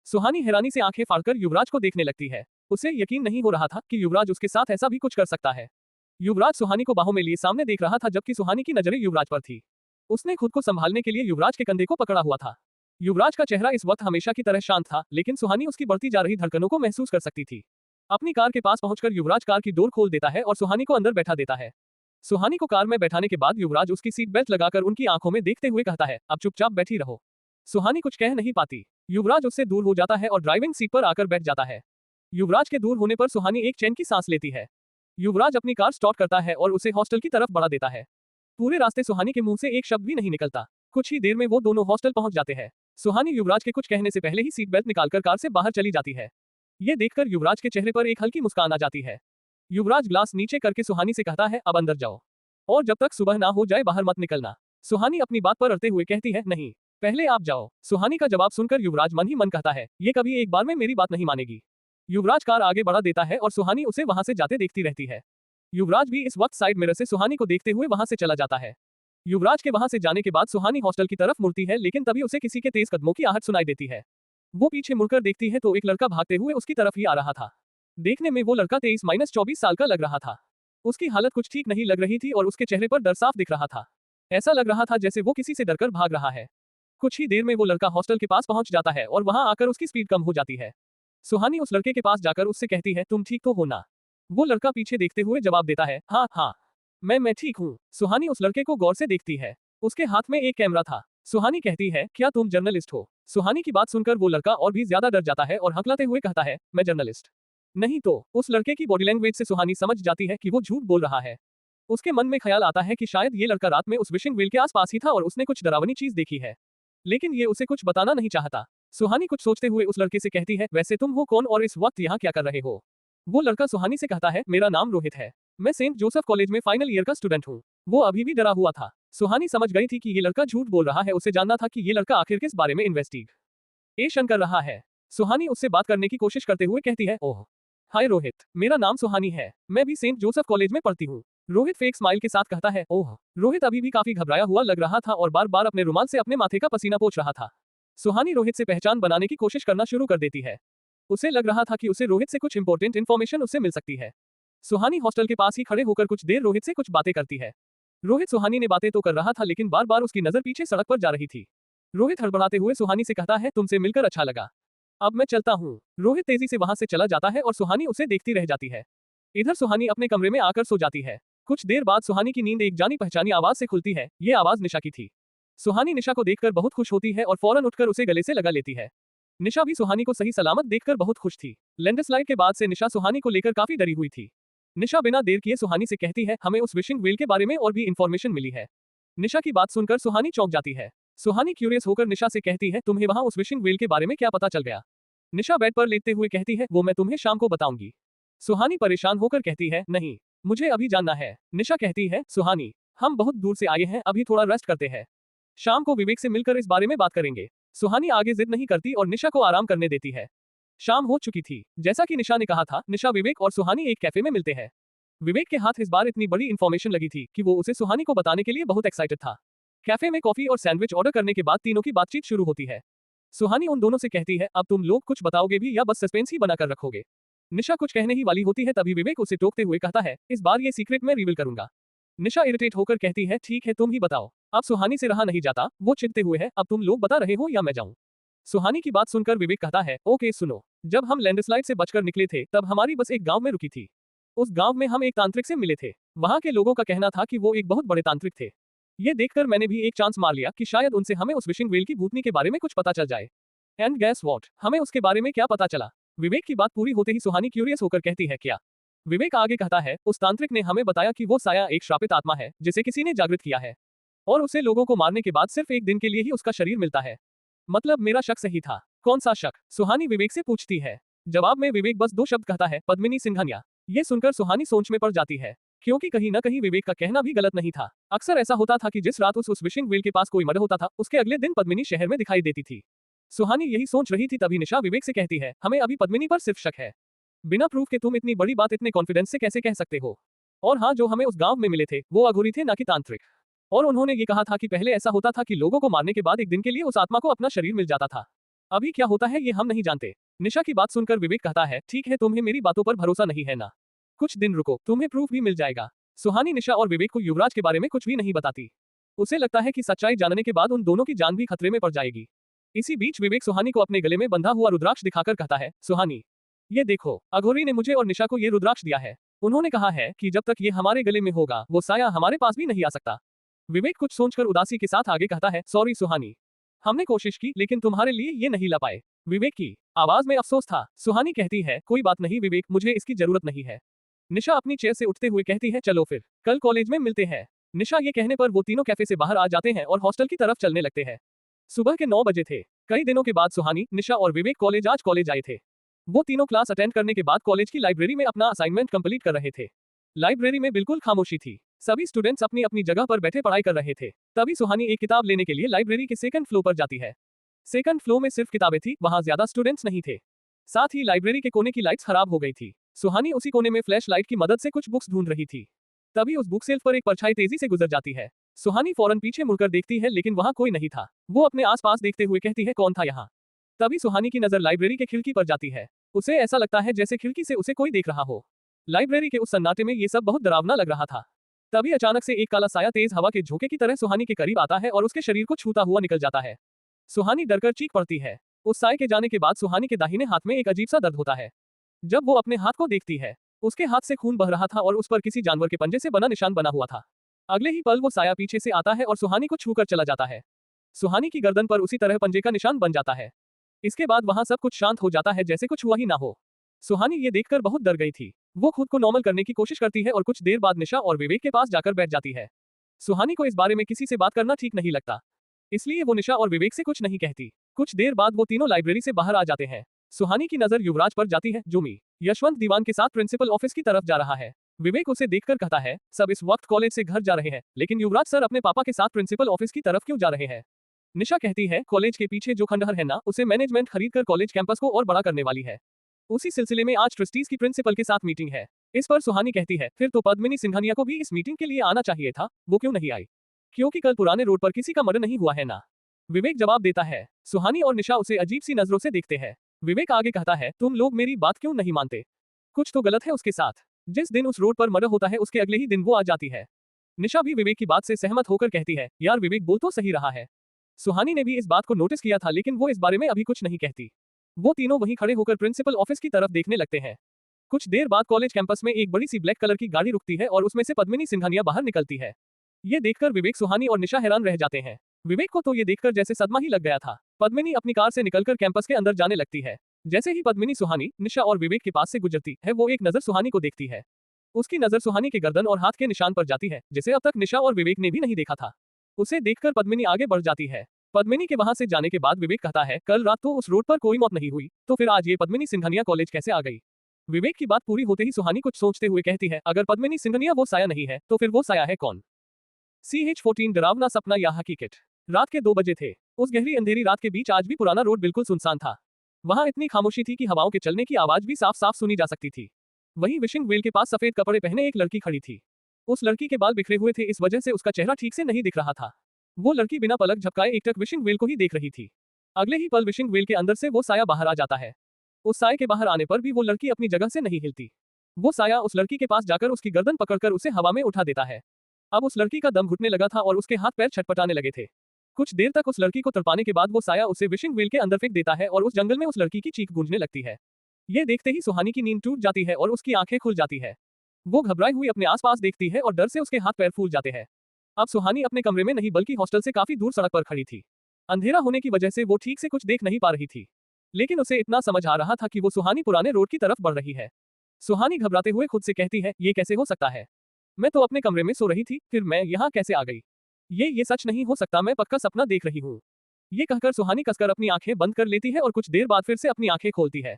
सुहानी हैरानी से आंखें फाड़कर युवराज को देखने लगती है। उसे यकीन नहीं हो रहा था कि युवराज उसके साथ ऐसा भी कुछ कर सकता है। युवराज सुहानी को बाहों में लिए सामने देख रहा था जबकि सुहानी की नजरें युवराज पर थी। उसने खुद को संभालने के लिए युवराज के कंधे को पकड़ा हुआ था। युवराज का चेहरा इस वक्त हमेशा की तरह शांत था, लेकिन सुहानी उसकी बढ़ती जा रही धड़कनों को महसूस कर सकती थी। अपनी कार के पास पहुंचकर युवराज कार की डोर खोल देता है और सुहानी को अंदर बैठा देता है। सुहानी को कार में बैठाने के बाद युवराज उसकी सीट बेल्ट लगाकर उनकी आंखों में देखते हुए कहता है, अब चुपचाप बैठी रहो। सुहानी कुछ कह नहीं पाती। युवराज उससे दूर हो जाता है और ड्राइविंग सीट पर आकर बैठ जाता है। युवराज के दूर होने पर सुहानी एक चैन की सांस लेती है। युवराज अपनी कार स्टार्ट करता है और उसे हॉस्टल की तरफ बढ़ा देता है। पूरे रास्ते सुहानी के मुंह से एक शब्द भी नहीं निकलता। कुछ ही देर में वो दोनों हॉस्टल पहुंच जाते हैं। सुहानी युवराज के कुछ कहने से पहले ही सीट बेल्ट निकालकर कार से बाहर चली जाती है। ये देखकर युवराज के चेहरे पर एक हल्की मुस्कान आ जाती है। युवराज ग्लास नीचे करके सुहानी से कहता है, अब अंदर जाओ और जब तक सुबह ना हो जाए बाहर मत निकलना। सुहानी अपनी बात पर अड़ते हुए कहती है, नहीं, पहले आप जाओ। सुहानी का जवाब सुनकर युवराज मन ही मन कहता है, ये कभी एक बार में मेरी बात नहीं मानेगी। युवराज कार आगे बढ़ा देता है और सुहानी उसे वहां से जाते देखती रहती है। युवराज भी इस वक्त साइड मिरर से सुहानी को देखते हुए वहां से चला जाता है। युवराज के वहां से जाने के बाद सुहानी हॉस्टल की तरफ मुड़ती है, लेकिन तभी उसे किसी के तेज कदमों की आहट सुनाई देती है। वो पीछे मुड़कर देखती है तो एक लड़का भागते हुए उसकी तरफ ही आ रहा था। देखने में वो लड़का 23-24 साल का लग रहा था। उसकी हालत कुछ ठीक नहीं लग रही थी और उसके चेहरे पर डर साफ दिख रहा था। ऐसा लग रहा था जैसे वो किसी से डरकर भाग रहा है। कुछ ही देर में वो लड़का हॉस्टल के पास पहुंच जाता है और वहां आकर उसकी स्पीड कम हो जाती है। सुहानी उस लड़के के पास जाकर उससे कहती है, तुम ठीक तो हो ना? वो लड़का पीछे देखते हुए जवाब देता है, हाँ हाँ, मैं ठीक हूँ। सुहानी उस लड़के को गौर से देखती है। उसके हाथ में एक कैमरा था। सुहानी कहती है, क्या तुम जर्नलिस्ट हो? सुहानी की बात सुनकर वो लड़का और भी ज्यादा डर जाता है और हकलाते हुए कहता है, मैं जर्नलिस्ट नहीं। तो उस लड़के की बॉडी लैंग्वेज से सुहानी समझ जाती है कि वो झूठ बोल रहा है। उसके मन में ख्याल आता है कि शायद ये लड़का रात में उस विशिंग व्हील के आसपास ही था और उसने कुछ डरावनी चीज देखी है, लेकिन ये उसे कुछ बताना नहीं चाहता। सुहानी कुछ सोचते हुए उस लड़के से कहती है, वैसे तुम हो कौन और इस वक्त यहाँ क्या कर रहे हो? वो लड़का सुहानी से कहता है, मेरा नाम रोहित है। मैं सेंट जोसेफ कॉलेज में फाइनल ईयर का स्टूडेंट हूँ। वो अभी भी डरा हुआ था। सुहानी समझ गई थी कि ये लड़का झूठ बोल रहा है। उसे जानना था कि ये लड़का आखिर किस बारे में इन्वेस्टिगेशन कर रहा है। सुहानी उससे बात करने की कोशिश करते हुए कहती है, ओह हाय रोहित, मेरा नाम सुहानी है। मैं भी सेंट जोसेफ कॉलेज में पढ़ती हूँ। रोहित फेक स्माइल के साथ कहता है, ओह। रोहित अभी भी काफी घबराया हुआ लग रहा था और बार बार अपने रुमाल से अपने माथे का पसीना पोंछ रहा था। सुहानी रोहित से पहचान बनाने की कोशिश करना शुरू कर देती है। उसे लग रहा था कि उसे रोहित से कुछ इंपॉर्टेंट इन्फॉर्मेशन उससे मिल सकती है। सुहानी हॉस्टल के पास ही खड़े होकर कुछ देर रोहित से कुछ बातें करती है। रोहित सुहानी ने बातें तो कर रहा था, लेकिन बार बार उसकी नजर पीछे सड़क पर जा रही थी। रोहित हड़बड़ाते हुए सुहानी से कहता है, तुमसे मिलकर अच्छा लगा, अब मैं चलता हूँ। रोहित तेजी से वहां से चला जाता है और सुहानी उसे देखती रह जाती है। इधर सुहानी अपने कमरे में आकर सो जाती है। कुछ देर बाद सुहानी की नींद एक जानी पहचानी आवाज से खुलती है। ये आवाज निशा की थी। सुहानी निशा को देखकर बहुत खुश होती है और फौरन उठकर उसे गले से लगा लेती है। निशा भी सुहानी को सही सलामत देखकर बहुत खुश थी। लैंडस्लाइड के बाद से निशा सुहानी को लेकर काफी डरी हुई थी। निशा बिना देर किए सुहानी से कहती है, हमें उस विशिंग व्हील के बारे में और भी इंफॉर्मेशन मिली है। निशा की बात सुनकर सुहानी चौंक जाती है। सुहानी क्यूरियस होकर निशा से कहती है, तुम्हें वहां उस विशिंग व्हील के बारे में क्या पता चल गया? निशा बेड पर लेटते हुए कहती है, वो मैं तुम्हें शाम को बताऊंगी। सुहानी परेशान होकर कहती है, नहीं, मुझे अभी जानना है। निशा कहती है, सुहानी, हम बहुत दूर से आए हैं, अभी थोड़ा रेस्ट करते हैं। शाम को विवेक से मिलकर इस बारे में बात करेंगे। सुहानी आगे जिद नहीं करती और निशा को आराम करने देती है। शाम हो चुकी थी। जैसा कि निशा ने कहा था, निशा, विवेक और सुहानी एक कैफे में मिलते हैं। विवेक के हाथ इस बार इतनी बड़ी इंफॉर्मेशन लगी थी कि वो उसे सुहानी को बताने के लिए बहुत एक्साइटेड था। कैफे में कॉफी और सैंडविच ऑर्डर करने के बाद तीनों की बातचीत शुरू होती है। सुहानी उन दोनों से कहती है, अब तुम लोग कुछ बताओगे भी या बस सस्पेंस ही बनाकर रखोगे? निशा कुछ कहने ही वाली होती है, तभी विवेक उसे टोकते हुए कहता है, इस बार ये सीक्रेट मैं रिवील करूंगा। निशा इरिटेट होकर कहती है, ठीक है, तुम ही बताओ। अब सुहानी से रहा नहीं जाता। वो चिढ़ते हुए है, अब तुम लोग बता रहे हो या मैं जाऊं? सुहानी की बात सुनकर विवेक कहता है, ओके सुनो, जब हम लैंडस्लाइड से बचकर निकले थे तब हमारी बस एक गांव में रुकी थी। उस गांव में हम एक तांत्रिक से मिले थे। वहां के लोगों का कहना था कि वो एक बहुत बड़े तांत्रिक थे। ये देखकर मैंने भी एक चांस मार लिया कि शायद उनसे हमें उस विशिंग व्हील की भूतनी के बारे में कुछ पता चल जाए। एंड गैस व्हाट, हमें उसके बारे में क्या पता चला? विवेक की बात पूरी होते ही सुहानी क्यूरियस होकर कहती है, क्या? विवेक आगे कहता है, उस तांत्रिक ने हमें बताया कि वो साया एक श्रापित आत्मा है जिसे किसी ने जागृत किया है और उसे लोगों को मारने के बाद सिर्फ एक दिन के लिए ही उसका शरीर मिलता है। मतलब मेरा शक सही था। कौन सा शक? सुहानी विवेक से पूछती है। जवाब में विवेक बस 2 शब्द कहता है, पद्मिनी सिंघानिया। ये सुनकर सुहानी सोच में पड़ जाती है। क्योंकि कहीं न कहीं विवेक का कहना भी गलत नहीं था। अक्सर ऐसा होता था कि जिस रात उस विशिंग वेल के पास कोई मर्डर होता था, उसके अगले दिन पद्मिनी शहर में दिखाई देती थी। सुहानी यही सोच रही थी तभी निशा विवेक से कहती है, हमें अभी पद्मिनी पर सिर्फ शक है। बिना प्रूफ के तुम इतनी बड़ी बात इतने कॉन्फिडेंस से कैसे कह सकते हो? और हाँ, जो हमें उस गांव में मिले थे, वो अघोरी थे ना कि तांत्रिक। और उन्होंने ये कहा था कि पहले ऐसा होता था कि लोगों को मारने के बाद एक दिन के लिए उस आत्मा को अपना शरीर मिल जाता था। अभी क्या होता है ये हम नहीं जानते। निशा की बात सुनकर विवेक कहता है, ठीक है, तुम्हें मेरी बातों पर भरोसा नहीं है ना? कुछ दिन रुको, तुम्हें प्रूफ भी मिल जाएगा। सुहानी निशा और विवेक को युवराज के बारे में कुछ भी नहीं बताती। उसे लगता है कि सच्चाई जानने के बाद उन दोनों की जान भी खतरे में पड़ जाएगी। इसी बीच विवेक सुहानी को अपने गले में बंधा हुआ रुद्राक्ष दिखाकर कहता है, सुहानी, ये देखो, अघोरी ने मुझे और निशा को ये रुद्राक्ष दिया है। उन्होंने कहा है कि जब तक ये हमारे गले में होगा, वो साया हमारे पास भी नहीं आ सकता। विवेक कुछ सोचकर उदासी के साथ आगे कहता है, सॉरी सुहानी, हमने कोशिश की लेकिन तुम्हारे लिए ये नहीं ला पाए। विवेक की आवाज में अफसोस था। सुहानी कहती है, कोई बात नहीं विवेक, मुझे इसकी जरूरत नहीं है। निशा अपनी चेयर से उठते हुए कहती है, चलो फिर कल कॉलेज में मिलते हैं। निशा ये कहने पर वो तीनों कैफे से बाहर आ जाते हैं और हॉस्टल की तरफ चलने लगते हैं। सुबह के 9 बजे थे। कई दिनों के बाद सुहानी, निशा और विवेक आज कॉलेज आए थे। वो तीनों क्लास अटेंड करने के बाद कॉलेज की लाइब्रेरी में अपना असाइनमेंट कंप्लीट कर रहे थे। लाइब्रेरी में बिल्कुल खामोशी थी। सभी स्टूडेंट्स अपनी अपनी जगह पर बैठे पढ़ाई कर रहे थे। तभी सुहानी एक किताब लेने के लिए लाइब्रेरी के सेकंड फ्लोर पर जाती है। सेकंड फ्लोर में सिर्फ किताबें थी, वहां ज्यादा स्टूडेंट्स नहीं थे। साथ ही लाइब्रेरी के कोने की लाइट्स खराब हो गई थी। सुहानी उसी कोने में फ्लैश लाइट की मदद से कुछ बुक्स ढूंढ रही थी। तभी उस बुक सेल्फ पर एक परछाई तेजी से गुजर जाती है। सुहानी फौरन पीछे मुड़कर देखती है लेकिन वहां कोई नहीं था। वो अपने आसपास देखते हुए कहती है, कौन था यहाँ? तभी सुहानी की नजर लाइब्रेरी के खिड़की पर जाती है। उसे ऐसा लगता है जैसे खिड़की से उसे कोई देख रहा हो। लाइब्रेरी के उस सन्नाटे में ये सब बहुत डरावना लग रहा था। तभी अचानक से एक काला साया तेज हवा के झोंके की तरह सुहानी के करीब आता है और उसके शरीर को छूता हुआ निकल जाता है। सुहानी डरकर चीख पड़ती है। उस साए के जाने के बाद सुहानी के दाहिने हाथ में एक अजीब सा दर्द होता है। जब वो अपने हाथ को देखती है, उसके हाथ से खून बह रहा था और उस पर किसी जानवर के पंजे से बना निशान बना हुआ था। अगले ही पल वो साया पीछे से आता है और सुहानी को छूकर चला जाता है। सुहानी की गर्दन पर उसी तरह पंजे का निशान बन जाता है। इसके बाद वहां सब कुछ शांत हो जाता है, जैसे कुछ हुआ ही ना हो। सुहानी ये देखकर बहुत डर गई थी। वो खुद को नॉर्मल करने की कोशिश करती है और कुछ देर बाद निशा और विवेक के पास जाकर बैठ जाती है। सुहानी को इस बारे में किसी से बात करना ठीक नहीं लगता, इसलिए वो निशा और विवेक से कुछ नहीं कहती। कुछ देर बाद वो तीनों लाइब्रेरी से बाहर आ जाते हैं। सुहानी की नजर युवराज पर जाती है, जो मी यशवंत दीवान के साथ प्रिंसिपल ऑफिस की तरफ जा रहा है। विवेक उसे देखकर कहता है, सब इस वक्त कॉलेज से घर जा रहे हैं, लेकिन युवराज सर अपने पापा के साथ प्रिंसिपल ऑफिस की तरफ क्यों जा रहे हैं? निशा कहती है, कॉलेज के पीछे जो खंडहर है ना, उसे मैनेजमेंट खरीदकर कॉलेज कैंपस को और बड़ा करने वाली है। उसी सिलसिले में आज ट्रस्टीज की प्रिंसिपल के साथ मीटिंग है। इस पर सुहानी कहती है, फिर तो पद्मिनी सिंघानिया को भी इस मीटिंग के लिए आना चाहिए था, वो क्यों नहीं आई? क्योंकि कल पुराने रोड पर किसी का मर्डर नहीं हुआ है ना? विवेक जवाब देता है। सुहानी और निशा उसे अजीब सी नजरों से देखते हैं। विवेक आगे कहता है, तुम लोग मेरी बात क्यों नहीं मानते? कुछ तो गलत है उसके साथ। जिस दिन उस रोड पर मर्डर होता है उसके अगले ही दिन वो आ जाती है। निशा भी विवेक की बात से सहमत होकर कहती है, यार विवेक बोल तो सही रहा है। सुहानी ने भी इस बात को नोटिस किया था, लेकिन वो इस बारे में अभी कुछ नहीं कहती। वो तीनों वहीं खड़े होकर प्रिंसिपल ऑफिस की तरफ देखने लगते हैं। कुछ देर बाद कॉलेज कैंपस में एक बड़ी सी ब्लैक कलर की गाड़ी रुकती है और उसमें से पद्मिनी सिंघानिया बाहर निकलती है। ये देखकर विवेक, सुहानी और निशा हैरान रह जाते हैं। विवेक को तो ये देखकर जैसे सदमा ही लग गया था। पद्मिनी अपनी कार से निकलकर कैंपस के अंदर जाने लगती है। जैसे ही पद्मिनी सुहानी, निशा और विवेक के पास से गुजरती है, वो एक नजर सुहानी को देखती है। उसकी नजर सुहानी के गर्दन और हाथ के निशान पर जाती है, जिसे अब तक निशा और विवेक ने भी नहीं देखा था। उसे देखकर पद्मिनी आगे बढ़ जाती है। पद्मिनी के वहां से जाने के बाद विवेक कहता है, कल रात तो उस रोड पर कोई मौत नहीं हुई, तो फिर आज ये पद्मिनी सिंघानिया कॉलेज कैसे आ गई? विवेक की बात पूरी होते ही सुहानी कुछ सोचते हुए कहती है, अगर पद्मिनी सिंघानिया वो साया नहीं है, तो फिर वो साया है कौन? CH-14 डरावना सपना या हकीकत। रात के 2 बजे थे। उस गहरी अंधेरी रात के बीच आज भी पुराना रोड बिल्कुल सुनसान था। वहां इतनी खामोशी थी कि हवाओं के चलने की आवाज भी साफ साफ सुनी जा सकती थी। वहीं विशिंग वेल के पास सफेद कपड़े पहने एक लड़की खड़ी थी। उस लड़की के बाल बिखरे हुए थे, इस वजह से उसका चेहरा ठीक से नहीं दिख रहा था। वो लड़की बिना पलक झपकाए एकटक विशिंग वेल को ही देख रही थी। अगले ही पल विशिंग वेल के अंदर से वो साया बाहर आ जाता है। उस साये के बाहर आने पर भी वो लड़की अपनी जगह से नहीं हिलती। वो साया उस लड़की के पास जाकर उसकी गर्दन पकड़कर उसे हवा में उठा देता है। अब उस लड़की का दम घुटने लगा था और उसके हाथ पैर छटपटाने लगे थे। कुछ देर तक उस लड़की को तड़पाने के बाद वो साया उसे विशिंग वेल के अंदर फेंक देता है और उस जंगल में उस लड़की की चीख गूंजने लगती है। ये देखते ही सुहानी की नींद टूट जाती है और उसकी आंखें खुल जाती है। वो घबराई हुई अपने आसपास देखती है और डर से उसके हाथ पैर फूल जाते हैं। अब सुहानी अपने कमरे में नहीं बल्कि हॉस्टल से काफी दूर सड़क पर खड़ी थी। अंधेरा होने की वजह से वो ठीक से कुछ देख नहीं पा रही थी, लेकिन उसे इतना समझ आ रहा था कि वो सुहानी पुराने रोड की तरफ बढ़ रही है। सुहानी घबराते हुए खुद से कहती है, ये कैसे हो सकता है? मैं तो अपने कमरे में सो रही थी, फिर मैं यहाँ कैसे आ गई? ये सच नहीं हो सकता, मैं पक्का सपना देख रही हूँ। ये कहकर सुहानी कसकर अपनी आंखें बंद कर लेती है और कुछ देर बाद फिर से अपनी आंखें खोलती है।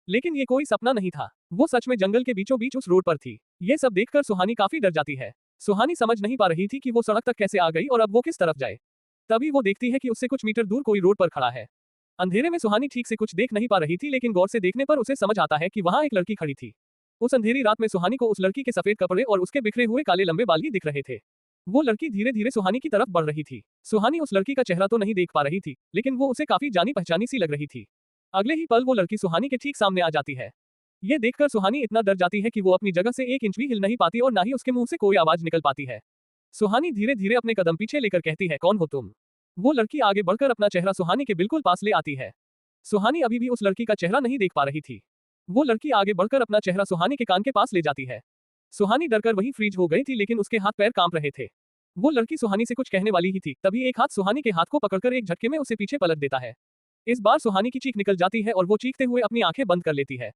लेकिन ये कोई सपना नहीं था, वो सच में जंगल के बीचों बीच उस रोड पर थी। ये सब देखकर सुहानी काफी डर जाती है। सुहानी समझ नहीं पा रही थी कि वो सड़क तक कैसे आ गई और अब वो किस तरफ जाए। तभी वो देखती है कि उससे कुछ मीटर दूर कोई रोड पर खड़ा है। अंधेरे में सुहानी ठीक से कुछ देख नहीं पा रही थी, लेकिन गौर से देखने पर उसे समझ आता है कि वहां एक लड़की खड़ी थी। उस अंधेरी रात में सुहानी को उस लड़की के सफेद कपड़े और उसके बिखरे हुए काले लंबे बाल ही दिख रहे थे। वो लड़की धीरे धीरे सुहानी की तरफ बढ़ रही थी। सुहानी उस लड़की का चेहरा तो नहीं देख पा रही थी, लेकिन वो उसे काफी जानी पहचानी सी लग रही थी। अगले ही पल वो लड़की सुहानी के ठीक सामने आ जाती है। ये देखकर सुहानी इतना डर जाती है कि वो अपनी जगह से 1 इंच भी हिल नहीं पाती और ना ही उसके मुंह से कोई आवाज निकल पाती है। सुहानी धीरे धीरे अपने कदम पीछे लेकर कहती है, कौन हो तुम? वो लड़की आगे बढ़कर अपना चेहरा सुहानी के बिल्कुल पास ले आती है। सुहानी अभी भी उस लड़की का चेहरा नहीं देख पा रही थी। वो लड़की आगे बढ़कर अपना चेहरा सुहानी के कान के पास ले जाती है। सुहानी डरकर वहीं फ्रीज हो गई थी, लेकिन उसके हाथ पैर कांप रहे थे। वो लड़की सुहानी से कुछ कहने वाली ही थी, तभी एक हाथ सुहानी के हाथ को पकड़कर एक झटके में उसे पीछे पलट देता है। इस बार सुहानी की चीख निकल जाती है और वो चीखते हुए अपनी आंखें बंद कर लेती है।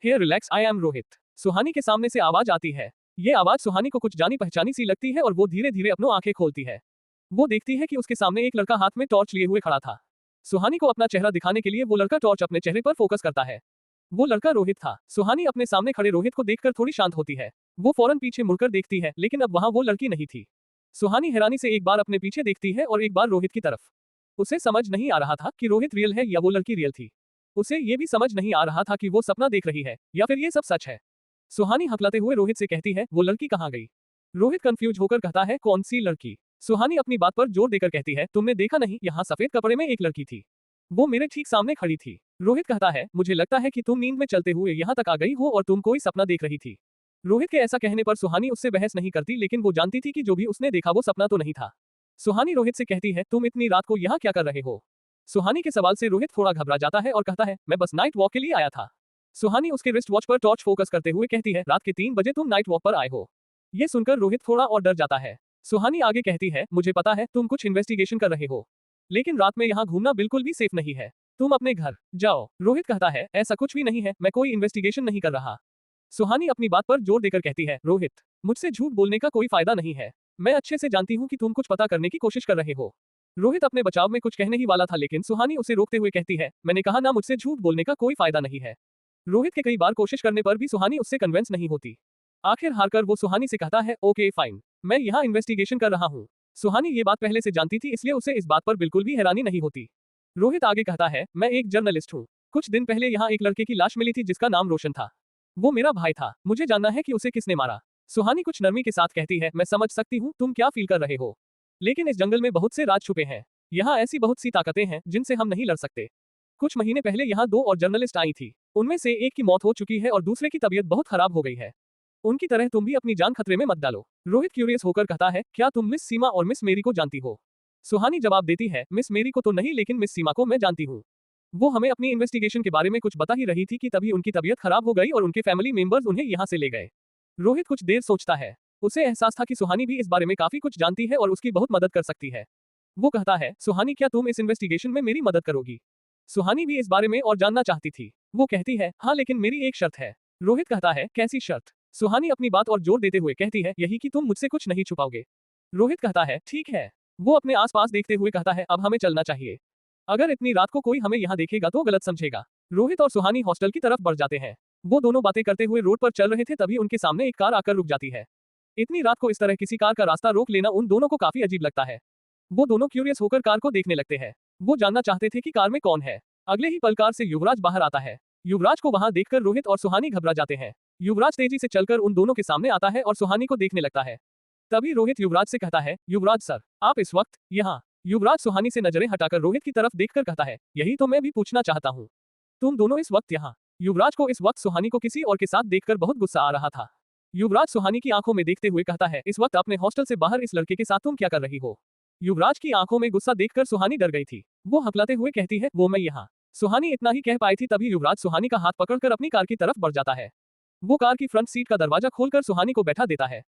Here relax, I am Rohit. Suhani के सामने से आवाज आती है। ये आवाज सुहानी को कुछ जानी पहचानी सी लगती है और वो धीरे धीरे अपनी आंखें खोलती है। वो देखती है कि उसके सामने एक लड़का हाथ में टॉर्च लिए हुए खड़ा था। सुहानी को अपना चेहरा दिखाने के लिए वो लड़का टॉर्च अपने चेहरे पर फोकस करता है। वो लड़का रोहित था। सुहानी अपने सामने खड़े रोहित को देखकर थोड़ी शांत होती है। वो फौरन पीछे मुड़कर देखती है, लेकिन अब वहां वो लड़की नहीं थी। सुहानी हैरानी से एक बार अपने पीछे देखती है और एक बार रोहित की तरफ। उसे समझ नहीं आ रहा था कि रोहित रियल है या वो लड़की रियल थी। उसे ये भी समझ नहीं आ रहा था कि वो सपना देख रही है या फिर ये सब सच है। सुहानी हकलाते हुए रोहित से कहती है, वो लड़की कहाँ गई? रोहित कंफ्यूज होकर कहता है, कौन सी लड़की? सुहानी अपनी बात पर जोर देकर कहती है, तुमने देखा नहीं, यहाँ सफेद कपड़े में एक लड़की थी। वो मेरे ठीक सामने खड़ी थी। रोहित कहता है, मुझे लगता है कि तुम नींद में चलते हुए यहाँ तक आ गई हो और तुम कोई सपना देख रही थी। रोहित के ऐसा कहने पर सुहानी उससे बहस नहीं करती, लेकिन वो जानती थी कि जो भी उसने देखा वो सपना तो नहीं था। सुहानी रोहित से कहती है, तुम इतनी रात को यहाँ क्या कर रहे हो? सुहानी के सवाल से रोहित थोड़ा घबरा जाता है और कहता है, मैं बस नाइट वॉक के लिए आया था। सुहानी उसके रिस्ट वॉच पर टॉर्च फोकस करते हुए कहती है, रात के 3 बजे तुम नाइट वॉक पर आए हो? ये सुनकर रोहित थोड़ा और डर जाता है। सुहानी आगे कहती है, मुझे पता है तुम कुछ इन्वेस्टिगेशन कर रहे हो, लेकिन रात में यहाँ घूमना बिल्कुल भी सेफ नहीं है। तुम अपने घर जाओ। रोहित कहता है, ऐसा कुछ भी नहीं है, मैं कोई इन्वेस्टिगेशन नहीं कर रहा। सुहानी अपनी बात पर जोर देकर कहती है, रोहित, मुझसे झूठ बोलने का कोई फायदा नहीं है। मैं अच्छे से जानती हूँ कि तुम कुछ पता करने की कोशिश कर रहे हो। रोहित अपने बचाव में कुछ कहने ही वाला था, लेकिन सुहानी उसे रोकते हुए कहती है, मैंने कहा ना, मुझसे झूठ बोलने का कोई फायदा नहीं है। रोहित के कई बार कोशिश करने पर भी सुहानी उससे कन्विंस नहीं होती। आखिर हारकर वो सुहानी से कहता है, ओके फाइन, मैं यहाँ इन्वेस्टिगेशन कर रहा हूँ। सुहानी ये बात पहले से जानती थी, इसलिए उसे इस बात पर बिल्कुल भी हैरानी नहीं होती। रोहित आगे कहता है, मैं एक जर्नलिस्ट हूँ। कुछ दिन पहले यहाँ एक लड़के की लाश मिली थी जिसका नाम रोशन था। वो मेरा भाई था। मुझे जानना है कि उसे किसने मारा। सुहानी कुछ नरमी के साथ कहती है, मैं समझ सकती हूँ तुम क्या फील कर रहे हो, लेकिन इस जंगल में बहुत से राज छुपे हैं। यहाँ ऐसी बहुत सी ताकतें हैं जिनसे हम नहीं लड़ सकते। कुछ महीने पहले यहाँ 2 और जर्नलिस्ट आई थी। उनमें से एक की मौत हो चुकी है और दूसरे की तबीयत बहुत खराब हो गई है। उनकी तरह तुम भी अपनी जान खतरे में मत डालो। रोहित क्यूरियस होकर कहता है, क्या तुम मिस सीमा और मिस मेरी को जानती हो? सुहानी जवाब देती है, मिस मेरी को तो नहीं, लेकिन मिस सीमा को मैं जानती हूँ। वो हमें अपनी इन्वेस्टिगेशन के बारे में कुछ बता ही रही थी कि तभी उनकी तबीयत खराब हो गई और उनके फैमिली मेंबर्स उन्हें यहाँ से ले गए। रोहित कुछ देर सोचता है। उसे एहसास था कि सुहानी भी इस बारे में काफी कुछ जानती है और उसकी बहुत मदद कर सकती है। वो कहता है, सुहानी, क्या तुम इस इन्वेस्टिगेशन में मेरी मदद करोगी? सुहानी भी इस बारे में और जानना चाहती थी। वो कहती है, हाँ, लेकिन मेरी एक शर्त है। रोहित कहता है, कैसी शर्त? सुहानी अपनी बात और जोर देते हुए कहती है, यही कि तुम मुझसे कुछ नहीं छुपाओगे। रोहित कहता है, ठीक है। वो अपने आसपास देखते हुए कहता है, अब हमें चलना चाहिए। अगर इतनी रात को कोई हमें यहाँ देखेगा तो गलत समझेगा। रोहित और सुहानी हॉस्टल की तरफ बढ़ जाते हैं। वो दोनों बातें करते हुए रोड पर चल रहे थे, तभी उनके सामने एक कार आकर रुक जाती है। इतनी रात को इस तरह किसी कार का रास्ता रोक लेना उन दोनों को काफी अजीब लगता है। वो दोनों क्यूरियस होकर कार को देखने लगते हैं। वो जानना चाहते थे कि कार में कौन है। अगले ही पल कार से युवराज बाहर आता है। युवराज को वहां देखकर रोहित और सुहानी घबरा जाते हैं। युवराज तेजी से चलकर उन दोनों के सामने आता है और सुहानी को देखने लगता है। तभी रोहित युवराज से कहता है, युवराज सर, आप इस वक्त यहाँ? युवराज सुहानी से नजरें हटाकर रोहित की तरफ देखकर कहता है, यही तो मैं भी पूछना चाहता हूँ, तुम दोनों इस वक्त यहाँ? युवराज को इस वक्त सुहानी को किसी और के साथ देखकर बहुत गुस्सा आ रहा था। युवराज सुहानी की आंखों में देखते हुए कहता है, इस वक्त अपने हॉस्टल से बाहर इस लड़के के साथ तुम क्या कर रही हो? युवराज की आंखों में गुस्सा देखकर सुहानी डर गई थी। वो हकलाते हुए कहती है, वो मैं यहाँ। सुहानी इतना ही कह पाई थी, तभी युवराज सुहानी का हाथ पकड़कर अपनी कार की तरफ बढ़ जाता है। वो कार की फ्रंट सीट का दरवाजा खोलकर सुहानी को बैठा देता है।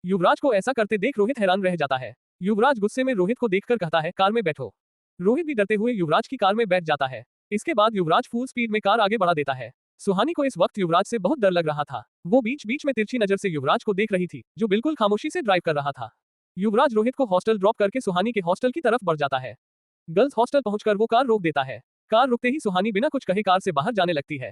युवराज को ऐसा करते देख रोहित हैरान रह जाता है। युवराज गुस्से में रोहित को देखकर कहता है, कार में बैठो। रोहित भी डरते हुए युवराज की कार में बैठ जाता है। इसके बाद युवराज फुल स्पीड में कार आगे बढ़ा देता है। सुहानी को इस वक्त युवराज से बहुत डर लग रहा था। वो बीच बीच में तिरछी नजर से युवराज को देख रही थी, जो बिल्कुल खामोशी से ड्राइव कर रहा था। युवराज रोहित को हॉस्टल ड्रॉप करके सुहानी के हॉस्टल की तरफ बढ़ जाता है। गर्ल्स हॉस्टल पहुंचकर वो कार रोक देता है। कार रुकते ही सुहानी बिना कुछ कहे कार से बाहर जाने लगती है।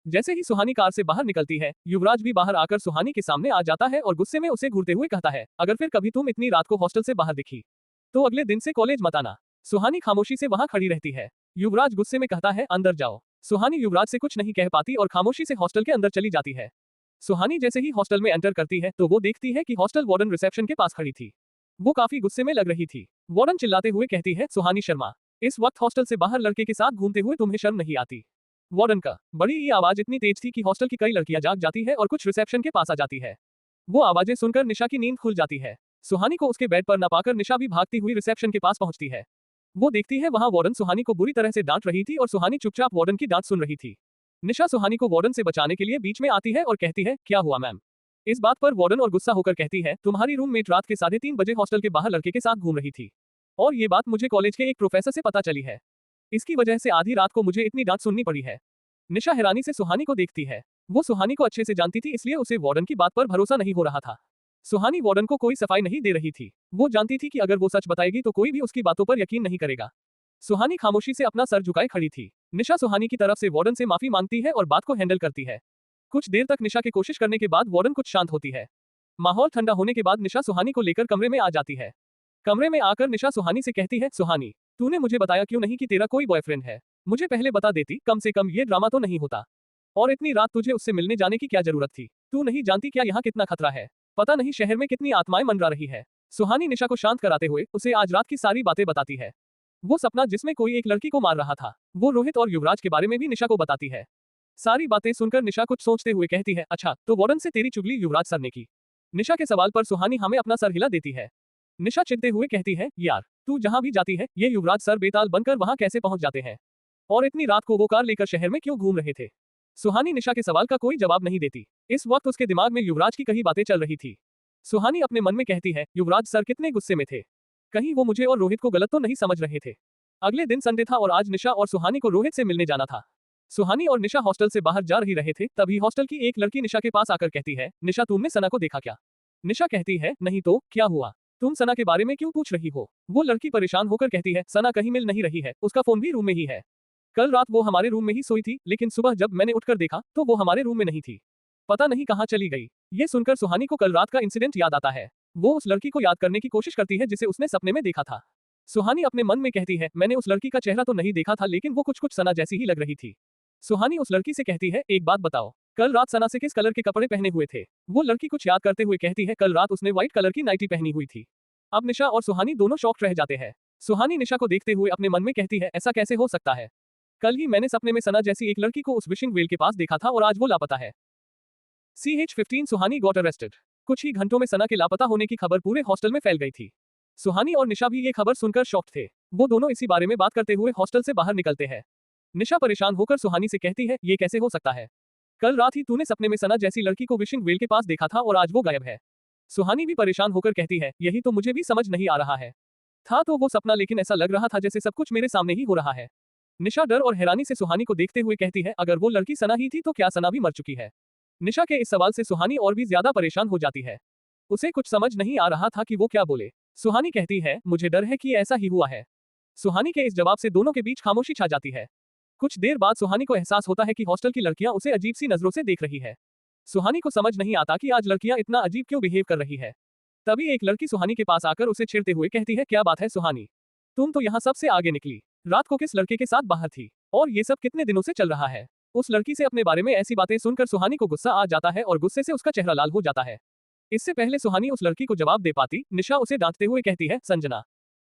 जैसे ही सुहानी कार से बाहर निकलती है, युवराज भी बाहर आकर सुहानी के सामने आ जाता है और गुस्से में उसे घूरते हुए कहता है, अगर फिर कभी तुम इतनी रात को हॉस्टल से बाहर दिखी तो अगले दिन से कॉलेज मत आना। सुहानी खामोशी से वहां खड़ी रहती है। युवराज गुस्से में कहता है, अंदर जाओ। सुहानी युवराज से कुछ नहीं कह पाती और खामोशी से हॉस्टल के अंदर चली जाती है। सुहानी जैसे ही हॉस्टल में एंटर करती है तो वो देखती है कि हॉस्टल वार्डन रिसेप्शन के पास खड़ी थी। वो काफी गुस्से में लग रही थी। वार्डन चिल्लाते हुए कहती है, सुहानी शर्मा, इस वक्त हॉस्टल से बाहर लड़के के साथ घूमते हुए तुम्हें शर्म नहीं आती? वार्डन का बड़ी ये आवाज इतनी तेज थी कि हॉस्टल की कई लड़कियां जाग जाती है और कुछ रिसेप्शन के पास आ जाती है। वो आवाजें सुनकर निशा की नींद खुल जाती है। सुहानी को उसके बेड पर न पाकर निशा भी भागती हुई रिसेप्शन के पास पहुंचती है। वो देखती है वहां वार्डन सुहानी को बुरी तरह से डांट रही थी और सुहानी चुपचाप वार्डन की डांट सुन रही थी। निशा सुहानी को वार्डन से बचाने के लिए बीच में आती है और कहती है, क्या हुआ मैम? इस बात पर वार्डन और गुस्सा होकर कहती है, तुम्हारी रूममेट रात के 3:30 बजे हॉस्टल के बाहर लड़के के साथ घूम रही थी और ये बात मुझे कॉलेज के एक प्रोफेसर से पता चली है। इसकी वजह से आधी रात को मुझे इतनी डांट सुननी पड़ी है। निशा हैरानी से सुहानी को देखती है। वो सुहानी को अच्छे से जानती थी, इसलिए उसे वार्डन की बात पर भरोसा नहीं हो रहा था। सुहानी वार्डन को कोई सफाई नहीं दे रही थी। वो जानती थी कि अगर वो सच बताएगी तो कोई भी उसकी बातों पर यकीन नहीं करेगा। सुहानी खामोशी से अपना सर झुकाए खड़ी थी। निशा सुहानी की तरफ से वार्डन से माफी मांगती है और बात को हैंडल करती है। कुछ देर तक निशा की कोशिश करने के बाद वार्डन कुछ शांत होती है। माहौल ठंडा होने के बाद निशा सुहानी को लेकर कमरे में आ जाती है। कमरे में आकर निशा सुहानी से कहती है, सुहानी, तूने मुझे बताया क्यों नहीं कि तेरा कोई बॉयफ्रेंड है? मुझे पहले बता देती, कम से कम ये ड्रामा तो नहीं होता। और इतनी रात तुझे उससे मिलने जाने की क्या जरूरत थी? तू नहीं जानती क्या यहाँ कितना खतरा है? पता नहीं शहर में कितनी आत्माएं मंडरा रही है। सुहानी निशा को शांत कराते हुए उसे आज रात की सारी बातें बताती है। वो सपना जिसमें कोई एक लड़की को मार रहा था, वो रोहित और युवराज के बारे में भी निशा को बताती है। सारी बातें सुनकर निशा कुछ सोचते हुए कहती है, अच्छा तो वार्डन से तेरी चुगली युवराज सर ने की? निशा के सवाल पर सुहानी हमें अपना सर हिला देती है। निशा चिढ़ते हुए कहती है, यार तू जहां भी जाती है ये युवराज सर बेताल बनकर वहां कैसे पहुंच जाते हैं? और इतनी रात को वो कार लेकर शहर में क्यों घूम रहे थे? सुहानी निशा के सवाल का कोई जवाब नहीं देती। इस वक्त उसके दिमाग में युवराज की कई बातें चल रही थी। सुहानी अपने मन में कहती है, युवराज सर कितने गुस्से में थे। कहीं वो मुझे और रोहित को गलत तो नहीं समझ रहे थे। अगले दिन संडे था और आज निशा और सुहानी को रोहित से मिलने जाना था। सुहानी और निशा हॉस्टल से बाहर जा रहे थे, तभी हॉस्टल की एक लड़की निशा के पास आकर कहती है, निशा तुमने सना को देखा क्या? निशा कहती है, नहीं तो क्या हुआ? तुम सना के बारे में क्यों पूछ रही हो? वो लड़की परेशान होकर कहती है, सना कहीं मिल नहीं रही है, उसका फोन भी रूम में ही है। कल रात वो हमारे रूम में ही सोई थी, लेकिन सुबह जब मैंने उठकर देखा तो वो हमारे रूम में नहीं थी। पता नहीं कहाँ चली गई। ये सुनकर सुहानी को कल रात का इंसिडेंट याद आता है। वो उस लड़की को याद करने की कोशिश करती है जिसे उसने सपने में देखा था। सुहानी अपने मन में कहती है, मैंने उस लड़की का चेहरा तो नहीं देखा था, लेकिन वो कुछ सना जैसी ही लग रही थी। सुहानी उस लड़की से कहती है, एक बात बताओ, कल रात सना से किस कलर के कपड़े पहने हुए थे? वो लड़की कुछ याद करते हुए कहती है, कल रात उसने व्हाइट कलर की नाइटी पहनी हुई थी। अब निशा और सुहानी दोनों शॉक्ड रह जाते हैं। सुहानी निशा को देखते हुए अपने मन में कहती है, ऐसा कैसे हो सकता है? कल ही मैंने सपने में सना जैसी एक लड़की को उस विशिंग वेल के पास देखा था और आज वो लापता है। CH-15 सुहानी गॉट अरेस्टेड। कुछ ही घंटों में सना के लापता होने की खबर पूरे हॉस्टल में फैल गई थी। सुहानी और निशा भी ये खबर सुनकर शॉक्ड थे। वो दोनों इसी बारे में बात करते हुए हॉस्टल से बाहर निकलते हैं। निशा परेशान होकर सुहानी से कहती है, ये कैसे हो सकता है? कल रात ही तूने सपने में सना जैसी लड़की को विशिंग वेल के पास देखा था और आज वो गायब है। सुहानी भी परेशान होकर कहती है, यही तो मुझे भी समझ नहीं आ रहा है। था तो वो सपना, लेकिन ऐसा लग रहा था जैसे सब कुछ मेरे सामने ही हो रहा है। निशा डर और हैरानी से सुहानी को देखते हुए कहती है, अगर वो लड़की सना ही थी तो क्या सना भी मर चुकी है? निशा के इस सवाल से सुहानी और भी ज्यादा परेशान हो जाती है। उसे कुछ समझ नहीं आ रहा था कि वो क्या बोले। सुहानी कहती है, मुझे डर है कि ऐसा ही हुआ है। सुहानी के इस जवाब से दोनों के बीच खामोशी छा जाती है। कुछ देर बाद सुहानी को एहसास होता है कि हॉस्टल की लड़कियां उसे अजीब सी नजरों से देख रही है। सुहानी को समझ नहीं आता कि आज लड़कियां इतना अजीब क्यों बिहेव कर रही है। तभी एक लड़की सुहानी के पास आकर उसे छेड़ते हुए कहती है, क्या बात है सुहानी, तुम तो यहाँ सबसे आगे निकली। रात को किस लड़के के साथ बाहर थी और ये सब कितने दिनों से चल रहा है? उस लड़की से अपने बारे में ऐसी बातें सुनकर सुहानी को गुस्सा आ जाता है और गुस्से से उसका चेहरा लाल हो जाता है। इससे पहले सुहानी उस लड़की को जवाब दे पाती, निशा उसे डांटते हुए कहती है, संजना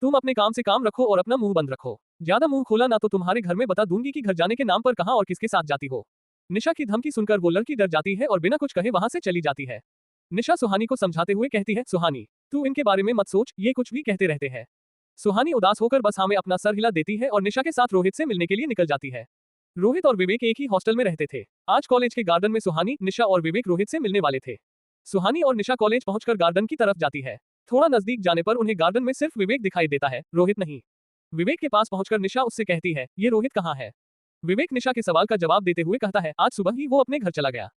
तुम अपने काम से काम रखो और अपना मुंह बंद रखो। ज्यादा मुंह खोला ना तो तुम्हारे घर में बता दूंगी कि घर जाने के नाम पर कहां और किसके साथ जाती हो। निशा की धमकी सुनकर वो लड़की डर जाती है और बिना कुछ कहे वहां से चली जाती है। निशा सुहानी को समझाते हुए कहती है, सुहानी तू इनके बारे में मत सोच, ये कुछ भी कहते रहते हैं। सुहानी उदास होकर बस हमें अपना सर हिला देती है और निशा के साथ रोहित से मिलने के लिए निकल जाती है। रोहित और विवेक एक ही हॉस्टल में रहते थे। आज कॉलेज के गार्डन में सुहानी, निशा और विवेक रोहित से मिलने वाले थे। सुहानी और निशा कॉलेज पहुंचकर गार्डन की तरफ जाती है। थोड़ा नजदीक जाने पर उन्हें गार्डन में सिर्फ विवेक दिखाई देता है, रोहित नहीं। विवेक के पास पहुंचकर निशा उससे कहती है, ये रोहित कहाँ है? विवेक निशा के सवाल का जवाब देते हुए कहता है, आज सुबह ही वो अपने घर चला गया।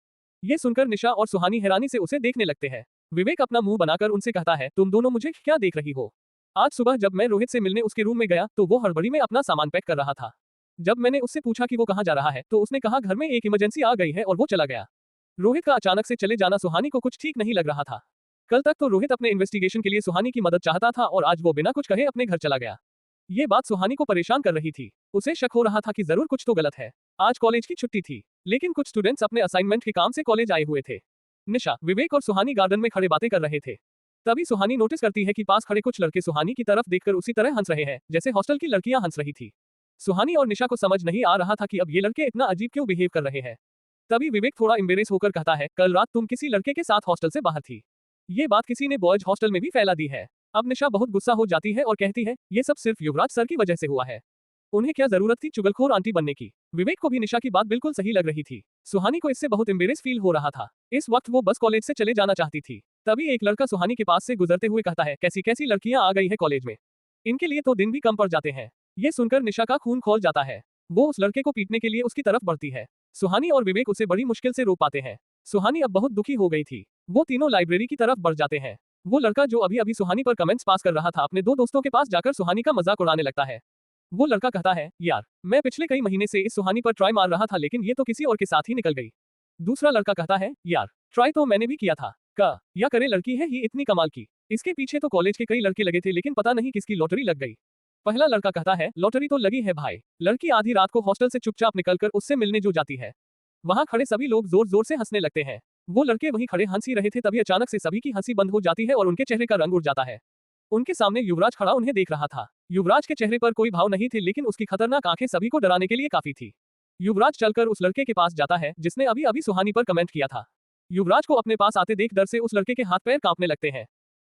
ये सुनकर निशा और सुहानी हैरानी से उसे देखने लगते हैं। विवेक अपना मुंह बनाकर उनसे कहता है, तुम दोनों मुझे क्या देख रही हो? आज सुबह जब मैं रोहित से मिलने उसके रूम में गया तो वो हड़बड़ी में अपना सामान पैक कर रहा था। जब मैंने उससे पूछा कि वो कहाँ जा रहा है तो उसने कहा घर में एक इमरजेंसी आ गई है और वो चला गया। रोहित का अचानक से चले जाना सुहानी को कुछ ठीक नहीं लग रहा था। कल तक तो रोहित अपने इन्वेस्टिगेशन के लिए सुहानी की मदद चाहता था और आज वो बिना कुछ कहे अपने घर चला गया। ये बात सुहानी को परेशान कर रही थी। उसे शक हो रहा था कि जरूर कुछ तो गलत है। आज कॉलेज की छुट्टी थी, लेकिन कुछ स्टूडेंट्स अपने असाइनमेंट के काम से कॉलेज आए हुए थे। निशा, विवेक और सुहानी गार्डन में खड़े बातें कर रहे थे। तभी सुहानी नोटिस करती है कि पास खड़े कुछ लड़के सुहानी की तरफ देखकर उसी तरह हंस रहे हैं जैसे हॉस्टल की लड़कियां हंस रही थी। सुहानी और निशा को समझ नहीं आ रहा था कि अब ये लड़के इतना अजीब क्यों बिहेव कर रहे हैं। तभी विवेक थोड़ा एम्बेरेस होकर कहता है, कल रात तुम किसी लड़के के साथ हॉस्टल से बाहर थी। ये बात किसी ने बॉयज हॉस्टल में भी फैला दी है। अब निशा बहुत गुस्सा हो जाती है और कहती है, ये सब सिर्फ युवराज सर की वजह से हुआ है। उन्हें क्या जरूरत थी चुगलखोर आंटी बनने की। विवेक को भी निशा की बात बिल्कुल सही लग रही थी। सुहानी को इससे बहुत एम्बेरेस फील हो रहा था। इस वक्त वो बस कॉलेज से चले जाना चाहती थी। तभी एक लड़का सुहानी के पास से गुजरते हुए कहता है, कैसी कैसी लड़कियां आ गई है कॉलेज में, इनके लिए तो दिन भी कम पड़ जाते हैं। ये सुनकर निशा का खून खौल जाता है। वो उस लड़के को पीटने के लिए उसकी तरफ बढ़ती है। सुहानी और विवेक उसे बड़ी मुश्किल से रोक पाते हैं। सुहानी अब बहुत दुखी हो गई थी। वो तीनों लाइब्रेरी की तरफ बढ़ जाते हैं। वो लड़का जो अभी अभी सुहानी पर कमेंट्स पास कर रहा था अपने दो दोस्तों के पास जाकर सुहानी का मजाक उड़ाने लगता है। वो लड़का कहता है, यार मैं पिछले कई महीने से इस सुहानी पर ट्राई मार रहा था लेकिन ये तो किसी और के साथ ही निकल गई। दूसरा लड़का कहता है, यार ट्राई तो मैंने भी किया था, या करे लड़की है ही इतनी कमाल की, इसके पीछे तो कॉलेज के कई लड़के लगे थे लेकिन पता नहीं किसकी लॉटरी लग गई। पहला लड़का कहता है, लॉटरी तो लगी है भाई, लड़की आधी रात को हॉस्टल से चुपचाप निकलकर उससे मिलने जो जाती है। वहां खड़े सभी लोग जोर जोर से हंसने लगते हैं। वो लड़के वहीं खड़े हंस ही रहे थे तभी अचानक से सभी की हंसी बंद हो जाती है और उनके चेहरे का रंग उड़ जाता है। उनके सामने युवराज खड़ा उन्हें देख रहा था। युवराज के चेहरे पर कोई भाव नहीं थे लेकिन उसकी खतरनाक आंखें सभी को डराने के लिए काफी थी। युवराज चलकर उस लड़के के पास जाता है जिसने अभी अभी सुहानी पर कमेंट किया था। युवराज को अपने पास आते देख डर से उस लड़के के हाथ पैर कांपने लगते हैं।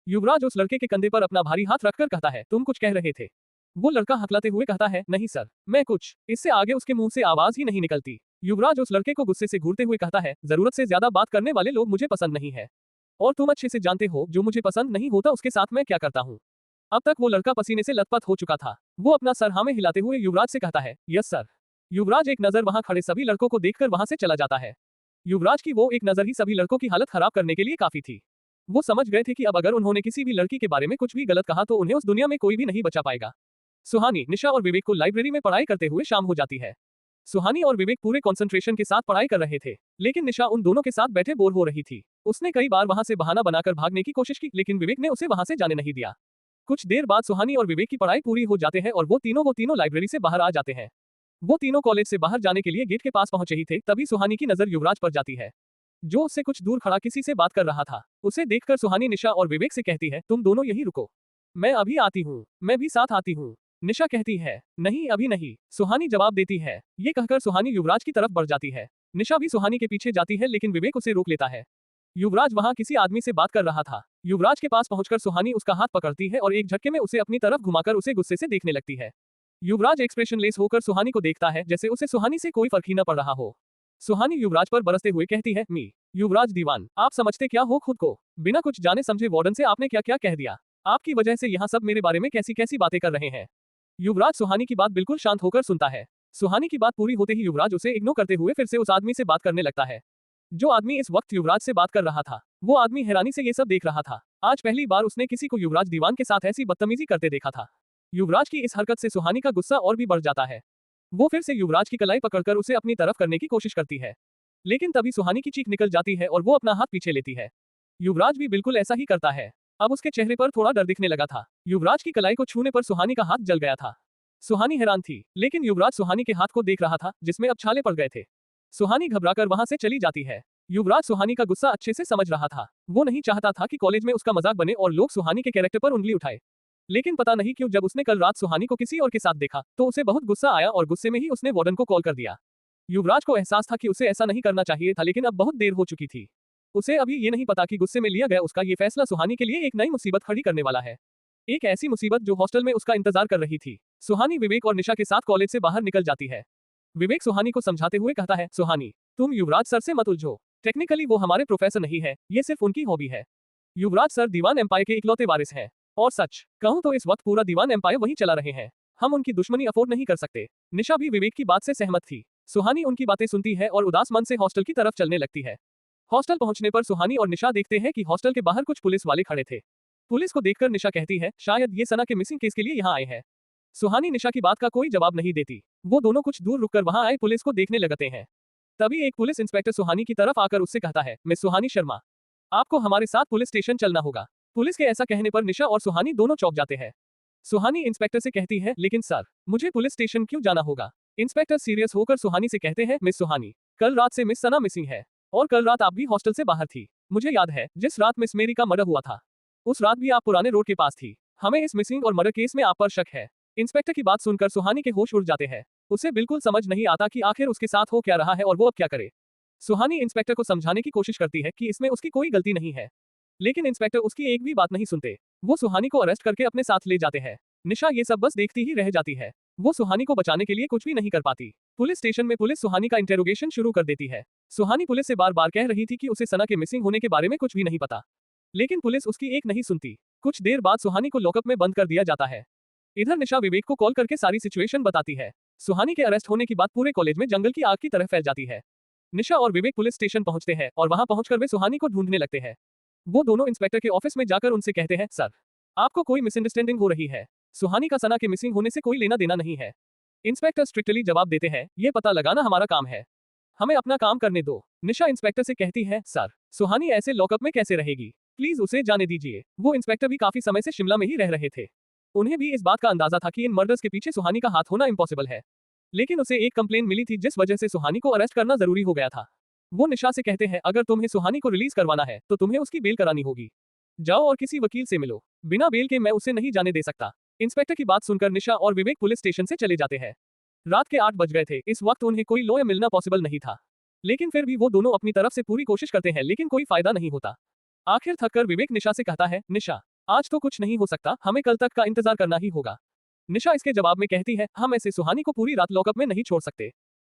युवराज उस लड़के के कंधे पर अपना भारी हाथ रखकर कहता है, तुम कुछ कह रहे थे। वो लड़का हकलाते हुए कहता है, नहीं सर, मैं कुछ। इससे आगे उसके मुंह से आवाज ही नहीं निकलती। युवराज उस लड़के को गुस्से से घूरते हुए कहता है, जरूरत से ज्यादा बात करने वाले लोग मुझे पसंद नहीं है और तुम अच्छे से जानते हो जो मुझे पसंद नहीं होता उसके साथ मैं क्या करता हूँ। अब तक वो लड़का पसीने से लथपथ हो चुका था। वो अपना सर हाँ में हिलाते हुए युवराज से कहता है, यस सर। युवराज एक नजर वहां खड़े सभी लड़कों को देखकर वहां से चला जाता है। युवराज की वो एक नजर ही सभी लड़कों की हालत खराब करने के लिए काफी थी। वो समझ गए थे कि अब अगर उन्होंने किसी भी लड़की के बारे में कुछ भी गलत कहा तो उन्हें उस दुनिया में कोई भी नहीं बचा पाएगा। सुहानी, निशा और विवेक को लाइब्रेरी में पढ़ाई करते हुए शाम हो जाती है। सुहानी और विवेक पूरे कंसंट्रेशन के साथ पढ़ाई कर रहे थे लेकिन निशा उन दोनों के साथ बैठे बोर हो रही थी। उसने कई बार वहां से बहाना बनाकर भागने की कोशिश की लेकिन विवेक ने उसे वहां से जाने नहीं दिया। कुछ देर बाद सुहानी और विवेक की पढ़ाई पूरी हो जाते हैं और वो तीनों लाइब्रेरी से बाहर आ जाते हैं। वो तीनों कॉलेज से बाहर जाने के लिए गेट के पास पहुंचे ही थे तभी सुहानी की नजर युवराज पर जाती है जो उससे कुछ दूर खड़ा किसी से बात कर रहा था। उसे देखकर सुहानी निशा और विवेक से कहती है, तुम दोनों यहीं रुको, मैं अभी आती हूँ। मैं भी साथ आती हूँ। निशा कहती है, नहीं अभी नहीं। सुहानी जवाब देती है। ये कहकर सुहानी युवराज की तरफ बढ़ जाती है। निशा भी सुहानी के पीछे जाती है लेकिन विवेक उसे रोक लेता है। युवराज वहां किसी आदमी से बात कर रहा था। युवराज के पास पहुंचकर सुहानी उसका हाथ पकड़ती है और एक झटके में उसे अपनी तरफ घुमाकर उसे गुस्से से देखने लगती है। युवराज एक्सप्रेशनलेस होकर सुहानी को देखता है जैसे उसे सुहानी से कोई फर्क ही न पड़ रहा हो। सुहानी युवराज पर बरसते हुए कहती है, मी युवराज दीवान, आप समझते क्या हो खुद को? बिना कुछ जाने समझे वार्डन से आपने क्या क्या कह दिया। आपकी वजह से यहाँ सब मेरे बारे में कैसी कैसी बातें कर रहे हैं। युवराज सुहानी की बात बिल्कुल शांत होकर सुनता है। सुहानी की बात पूरी होते ही युवराज उसे इग्नोर करते हुए फिर से उस आदमी से बात करने लगता है। जो आदमी इस वक्त युवराज से बात कर रहा था वो आदमी हैरानी से ये सब देख रहा था। आज पहली बार उसने किसी को युवराज दीवान के साथ ऐसी बदतमीजी करते देखा था। युवराज की इस हरकत से सुहानी का गुस्सा और भी बढ़ जाता है। वो फिर से युवराज की कलाई पकड़कर उसे अपनी तरफ करने की कोशिश करती है लेकिन तभी सुहानी की चीख निकल जाती है और वो अपना हाथ पीछे लेती है। युवराज भी बिल्कुल ऐसा ही करता है। अब उसके चेहरे पर थोड़ा डर दिखने लगा था। युवराज की कलाई को छूने पर सुहानी का हाथ जल गया था। सुहानी हैरान थी लेकिन युवराज सुहानी के हाथ को देख रहा था जिसमें अब छाले पड़ गए थे। सुहानी घबराकर वहां से चली जाती है। युवराज सुहानी का गुस्सा अच्छे से समझ रहा था। वो नहीं चाहता था कि कॉलेज में उसका मजाक बने और लोग सुहानी के कैरेक्टर पर उंगली उठाए। लेकिन पता नहीं क्यों जब उसने कल रात सुहानी को किसी और के साथ देखा तो उसे बहुत गुस्सा आया और गुस्से में ही उसने वार्डन को कॉल कर दिया। युवराज को एहसास था कि उसे ऐसा नहीं करना चाहिए था लेकिन अब बहुत देर हो चुकी थी। उसे अभी ये नहीं पता कि गुस्से में लिया गया उसका ये फैसला सुहानी के लिए एक नई मुसीबत खड़ी करने वाला है। एक ऐसी मुसीबत जो हॉस्टल में उसका इंतजार कर रही थी। सुहानी विवेक और निशा के साथ कॉलेज से बाहर निकल जाती है। विवेक सुहानी को समझाते हुए कहता है, सुहानी तुम युवराज सर से मत उलझो। टेक्निकली वो हमारे प्रोफेसर नहीं है, ये सिर्फ उनकी हॉबी है। युवराज सर दीवान एम्पायर के इकलौते वारिस हैं और सच कहूं तो इस वक्त पूरा दीवान एम्पायर वही चला रहे हैं। हम उनकी दुश्मनी अफोर्ड नहीं कर सकते। निशा भी विवेक की बात से सहमत थी। सुहानी उनकी बातें सुनती है और उदास मन से हॉस्टल की तरफ चलने लगती है। हॉस्टल पहुंचने पर सुहानी और निशा देखते हैं कि हॉस्टल के बाहर कुछ पुलिस वाले खड़े थे। पुलिस को देखकर निशा कहती है, शायद ये सना के मिसिंग केस के लिए यहाँ आए हैं। सुहानी निशा की बात का कोई जवाब नहीं देती। वो दोनों कुछ दूर रुककर वहां आए पुलिस को देखने लगते हैं। तभी एक पुलिस इंस्पेक्टर सुहानी की तरफ आकर उससे कहता है, मिस सुहानी शर्मा, आपको हमारे साथ पुलिस स्टेशन चलना होगा। पुलिस के ऐसा कहने पर निशा और सुहानी दोनों चौंक जाते हैं। सुहानी इंस्पेक्टर से कहती है, लेकिन सर, मुझे पुलिस स्टेशन क्यों जाना होगा? इंस्पेक्टर सीरियस होकर सुहानी से कहते हैं, मिस सुहानी, कल रात से मिस सना मिसिंग है और कल रात आप भी हॉस्टल से बाहर थी। मुझे याद है जिस रात मिस मेरी का मर्डर हुआ था, उस रात भी आप पुराने रोड के पास थी। हमें इस मिसिंग और मर्डर केस में आप पर शक है। इंस्पेक्टर की बात सुनकर सुहानी के होश उड़ जाते हैं। उसे बिल्कुल समझ नहीं आता कि आखिर उसके साथ हो क्या रहा है और वो अब क्या करे। सुहानी इंस्पेक्टर को समझाने की कोशिश करती है कि इसमें उसकी कोई गलती नहीं है, लेकिन इंस्पेक्टर उसकी एक भी बात नहीं सुनते। वो सुहानी को अरेस्ट करके अपने साथ ले जाते हैं। निशा ये सब बस देखती ही रह जाती है। वो सुहानी को बचाने के लिए कुछ भी नहीं कर पाती। पुलिस स्टेशन में पुलिस सुहानी का इंटेरोगेशन शुरू कर देती है। सुहानी पुलिस से बार बार कह रही थी कि उसे सना के मिसिंग होने के बारे में कुछ भी नहीं पता, लेकिन पुलिस उसकी एक नहीं सुनती। कुछ देर बाद सुहानी को लॉकअप में बंद कर दिया जाता है। इधर निशा विवेक को कॉल करके सारी सिचुएशन बताती है। सुहानी के अरेस्ट होने की बात पूरे कॉलेज में जंगल की आग की तरह फैल जाती है। निशा और विवेक पुलिस स्टेशन पहुंचते हैं और वहां पहुंचकर वे सुहानी को ढूंढने लगते हैं। वो दोनों इंस्पेक्टर के ऑफिस में जाकर उनसे कहते हैं, सर, आपको कोई मिसअंडरस्टैंडिंग हो रही है। सुहानी का सना के मिसिंग होने से कोई लेना देना नहीं है। इंस्पेक्टर स्ट्रिक्टली जवाब देते हैं, ये पता लगाना हमारा काम है, हमें अपना काम करने दो। निशा इंस्पेक्टर से कहती है, सर, सुहानी ऐसे लॉकअप में कैसे रहेगी? प्लीज उसे जाने दीजिए। वो इंस्पेक्टर भी काफी समय से शिमला में ही रह रहे थे। उन्हें भी इस बात का अंदाजा था कि इन मर्डर्स के पीछे सुहानी का हाथ होना इम्पॉसिबल है, लेकिन उसे एक कंप्लेन मिली थी जिस वजह से सुहानी को अरेस्ट करना जरूरी हो गया था। वो निशा से कहते हैं, अगर तुम्हें सुहानी को रिलीज करवाना है तो तुम्हें उसकी बेल करानी होगी। जाओ और किसी वकील से मिलो, बिना बेल के मैं उसे नहीं जाने दे सकता। इंस्पेक्टर की बात सुनकर निशा और विवेक पुलिस स्टेशन से चले जाते हैं। रात के 8 बज गए थे। इस वक्त उन्हें कोई लॉयर मिलना पॉसिबल नहीं था, लेकिन फिर भी वो दोनों अपनी तरफ से पूरी कोशिश करते हैं, लेकिन कोई फायदा नहीं होता। आखिर थककर विवेक निशा से कहता है, निशा, आज तो कुछ नहीं हो सकता, हमें कल तक का इंतजार करना ही होगा। निशा इसके जवाब में कहती है, हम ऐसे सुहानी को पूरी रात लॉकअप में नहीं छोड़ सकते।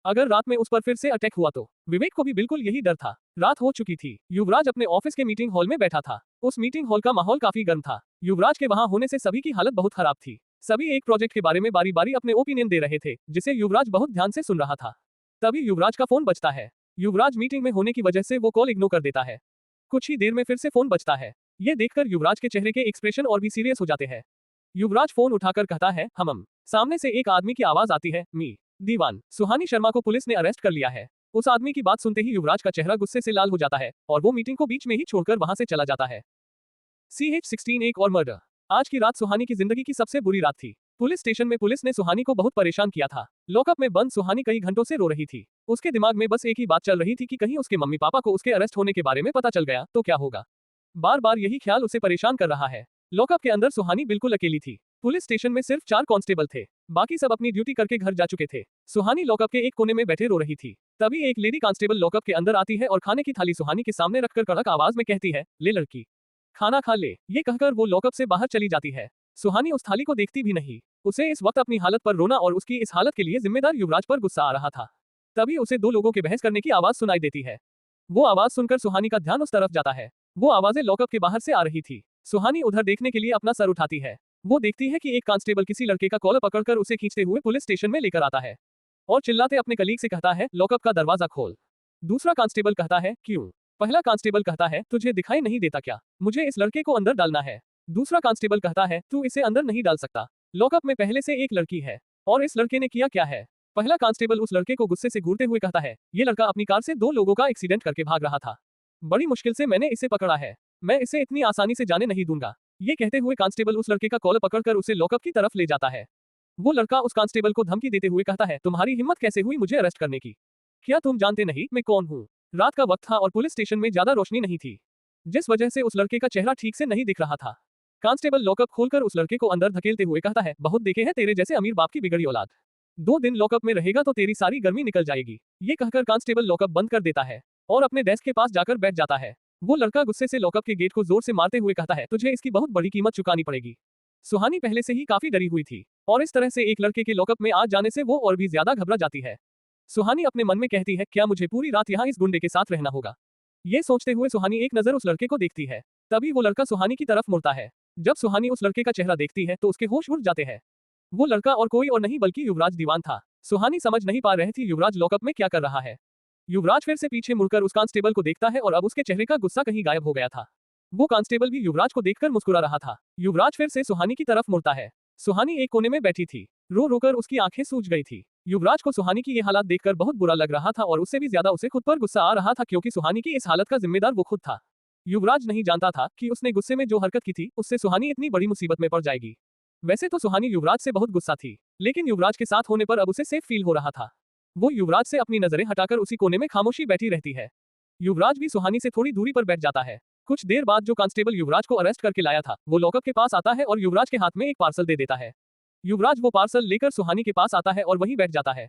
अगर रात में उस पर फिर से अटैक हुआ तो। विवेक को भी बिल्कुल यही डर था। रात हो चुकी थी। युवराज अपने ऑफिस के मीटिंग हॉल में बैठा था। उस मीटिंग हॉल का माहौल काफी गर्म था। युवराज के वहां होने से सभी की हालत बहुत खराब थी। सभी एक प्रोजेक्ट के बारे में बारी बारी अपने ओपिनियन दे रहे थे, जिसे युवराज बहुत ध्यान से सुन रहा था। तभी युवराज का फोन बजता है। युवराज मीटिंग में होने की वजह से वो कॉल इग्नोर कर देता है। कुछ ही देर में फिर से फोन बजता है। ये देखकर युवराज के चेहरे के एक्सप्रेशन और भी सीरियस हो जाते हैं। युवराज फोन उठाकर कहता है, हम। सामने से एक आदमी की आवाज आती है, मी दीवान, सुहानी शर्मा को पुलिस ने अरेस्ट कर लिया है। उस आदमी की बात सुनते ही युवराज का चेहरा गुस्से से लाल हो जाता है और वो मीटिंग को बीच में ही छोड़कर वहां से चला जाता है। CH-16 एक और मर्डर। आज की रात सुहानी की जिंदगी की सबसे बुरी रात थी। पुलिस स्टेशन में पुलिस ने सुहानी को बहुत परेशान किया था। लॉकअप में बंद सुहानी कई घंटों से रो रही थी। उसके दिमाग में बस एक ही बात चल रही थी कि कहीं उसके मम्मी पापा को उसके अरेस्ट होने के बारे में पता चल गया तो क्या होगा। बार बार यही ख्याल उसे परेशान कर रहा है। लॉकअप के अंदर सुहानी बिल्कुल अकेली थी। पुलिस स्टेशन में सिर्फ 4 कांस्टेबल थे, बाकी सब अपनी ड्यूटी करके घर जा चुके थे। सुहानी लॉकअप के एक कोने में बैठे रो रही थी। तभी एक लेडी कांस्टेबल लॉकअप के अंदर आती है और खाने की थाली सुहानी के सामने रखकर कड़क आवाज में कहती है, ले लड़की, खाना खा ले। ये कहकर वो लॉकअप से बाहर चली जाती है। सुहानी उस थाली को देखती भी नहीं। उसे इस वक्त अपनी हालत पर रोना और उसकी इस हालत के लिए जिम्मेदार युवराज पर गुस्सा आ रहा था। तभी उसे 2 लोगों के बहस करने की आवाज सुनाई देती है। वो आवाज सुनकर सुहानी का ध्यान उस तरफ जाता है। वो आवाजें लॉकअप के बाहर से आ रही थी। सुहानी उधर देखने के लिए अपना सर उठाती है। वो देखती है कि एक कांस्टेबल किसी लड़के का कॉलर पकड़कर उसे खींचते हुए पुलिस स्टेशन में लेकर आता है और चिल्लाते अपने कलीग से कहता है, लॉकअप का दरवाजा खोल। दूसरा कांस्टेबल कहता है, क्यों? पहला कांस्टेबल कहता है, तुझे दिखाई नहीं देता क्या? मुझे इस लड़के को अंदर डालना है। दूसरा कांस्टेबल कहता है, तू इसे अंदर नहीं डाल सकता। लॉकअप में पहले से एक लड़की है और इस लड़के ने किया क्या है? पहला कांस्टेबल उस लड़के को गुस्से से घूरते हुए कहता है, ये लड़का अपनी कार से 2 लोगों का एक्सीडेंट करके भाग रहा था। बड़ी मुश्किल से मैंने इसे पकड़ा है। मैं इसे इतनी आसानी से जाने नहीं दूंगा। ये कहते हुए कांस्टेबल उस लड़के का कॉलर पकड़कर उसे लॉकअप की तरफ ले जाता है। वो लड़का उस कांस्टेबल को धमकी देते हुए कहता है, तुम्हारी हिम्मत कैसे हुई मुझे अरेस्ट करने की? क्या तुम जानते नहीं मैं कौन हूँ? रात का वक्त था और पुलिस स्टेशन में ज्यादा रोशनी नहीं थी, जिस वजह से उस लड़के का चेहरा ठीक से नहीं दिख रहा था। कांस्टेबल लॉकअप खोलकर उस लड़के को अंदर धकेलते हुए कहता है, बहुत देखे हैं तेरे जैसे अमीर बाप की बिगड़ी औलाद। 2 दिन लॉकअप में रहेगा तो तेरी सारी गर्मी निकल जाएगी। ये कहकर कांस्टेबल लॉकअप बंद कर देता है और अपने डेस्क के पास जाकर बैठ जाता है। वो लड़का गुस्से से लॉकअप के गेट को जोर से मारते हुए कहता है, तुझे इसकी बहुत बड़ी कीमत चुकानी पड़ेगी। सुहानी पहले से ही काफी डरी हुई थी और इस तरह से एक लड़के के लॉकअप में आ जाने से वो और भी ज्यादा घबरा जाती है। सुहानी अपने मन में कहती है, क्या मुझे पूरी रात यहाँ इस गुंडे के साथ रहना होगा? ये सोचते हुए सुहानी एक नजर उस लड़के को देखती है। तभी वो लड़का सुहानी की तरफ मुड़ता है। जब सुहानी उस लड़के का चेहरा देखती है तो उसके होश उड़ जाते हैं। वो लड़का और कोई और नहीं बल्कि युवराज दीवान था। सुहानी समझ नहीं पा रही थी युवराज लॉकअप में क्या कर रहा है। युवराज फिर से पीछे मुड़कर उस कांस्टेबल को देखता है और अब उसके चेहरे का गुस्सा कहीं गायब हो गया था। वो कांस्टेबल भी युवराज को देखकर मुस्कुरा रहा था। युवराज फिर से सुहानी की तरफ मुड़ता है। सुहानी एक कोने में बैठी थी। रो रोकर उसकी आंखें सूज गई थी। युवराज को सुहानी की ये हालत देखकर बहुत बुरा लग रहा था और उससे भी ज्यादा उसे खुद पर गुस्सा आ रहा था, क्योंकि सुहानी की इस हालत का जिम्मेदार वो खुद था। युवराज नहीं जानता था कि उसने गुस्से में जो हरकत की थी उससे सुहानी इतनी बड़ी मुसीबत में पड़ जाएगी। वैसे तो सुहानी युवराज से बहुत गुस्सा थी, लेकिन युवराज के साथ होने पर अब उसे सेफ फील हो रहा था। वो युवराज से अपनी नजरें हटाकर उसी कोने में खामोशी बैठी रहती है। युवराज भी सुहानी से थोड़ी दूरी पर बैठ जाता है। कुछ देर बाद जो कांस्टेबल युवराज को अरेस्ट करके लाया था वो लॉकअप के पास आता है और युवराज के हाथ में एक पार्सल दे देता है। युवराज वो पार्सल लेकर सुहानी के पास आता है और वहीं बैठ जाता है।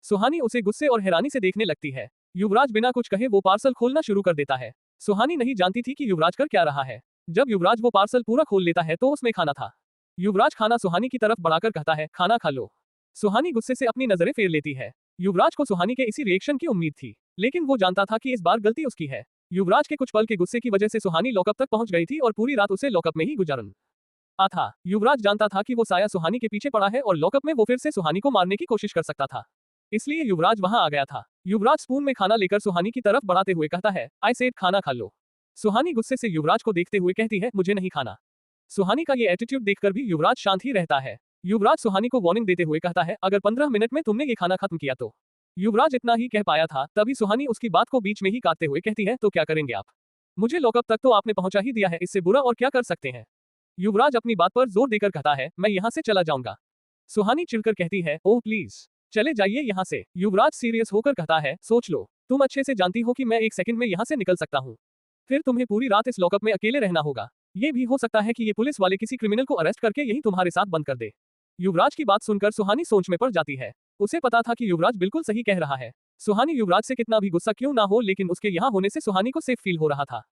सुहानी उसे गुस्से और हैरानी से देखने लगती है। युवराज बिना कुछ कहे वो पार्सल खोलना शुरू कर देता है। सुहानी नहीं जानती थी कि युवराज कर क्या रहा है। जब युवराज वो पार्सल पूरा खोल लेता है तो उसमें खाना था। युवराज खाना सुहानी की तरफ बढ़ाकर कहता है, खाना खा लो। सुहानी गुस्से से अपनी नजरें फेर लेती है। युवराज को सुहानी के इसी रिएक्शन की उम्मीद थी, लेकिन वो जानता था कि इस बार गलती उसकी है। युवराज के कुछ पल के गुस्से की वजह से सुहानी लॉकअप तक पहुंच गई थी और पूरी रात उसे लॉकअप में ही गुजारना था। युवराज जानता था कि वो साया सुहानी के पीछे पड़ा है और लॉकअप में वो फिर से सुहानी को मारने की कोशिश कर सकता था, इसलिए युवराज वहां आ गया था। युवराज स्पून में खाना लेकर सुहानी की तरफ बढ़ाते हुए कहता है, आई सेड खाना खा लो। सुहानी गुस्से से युवराज को देखते हुए कहती है, मुझे नहीं खाना। सुहानी का ये एटीट्यूड देखकर भी युवराज शांत ही रहता है। युवराज सुहानी को वार्निंग देते हुए कहता है, अगर 15 मिनट में तुमने ये खाना खत्म किया तो। युवराज इतना ही कह पाया था, तभी सुहानी उसकी बात को बीच में ही काटते हुए कहती है, तो क्या करेंगे आप? मुझे लॉकअप तक तो आपने पहुंचा ही दिया है, इससे बुरा और क्या कर सकते हैं? युवराज अपनी बात पर जोर देकर कहता है, मैं यहाँ से चला जाऊंगा। सुहानी चिढ़कर कहती है, ओह प्लीज चले जाइए यहाँ से। युवराज सीरियस होकर कहता है, सोच लो, तुम अच्छे से जानती हो कि मैं 1 सेकंड में यहाँ से निकल सकता हूँ। फिर तुम्हें पूरी रात इस लॉकअप में अकेले रहना होगा। ये भी हो सकता है कि ये पुलिस वाले किसी क्रिमिनल को अरेस्ट करके यही तुम्हारे साथ बंद कर दे। युवराज की बात सुनकर सुहानी सोच में पड़ जाती है। उसे पता था कि युवराज बिल्कुल सही कह रहा है। सुहानी युवराज से कितना भी गुस्सा क्यों ना हो, लेकिन उसके यहाँ होने से सुहानी को सेफ फील हो रहा था।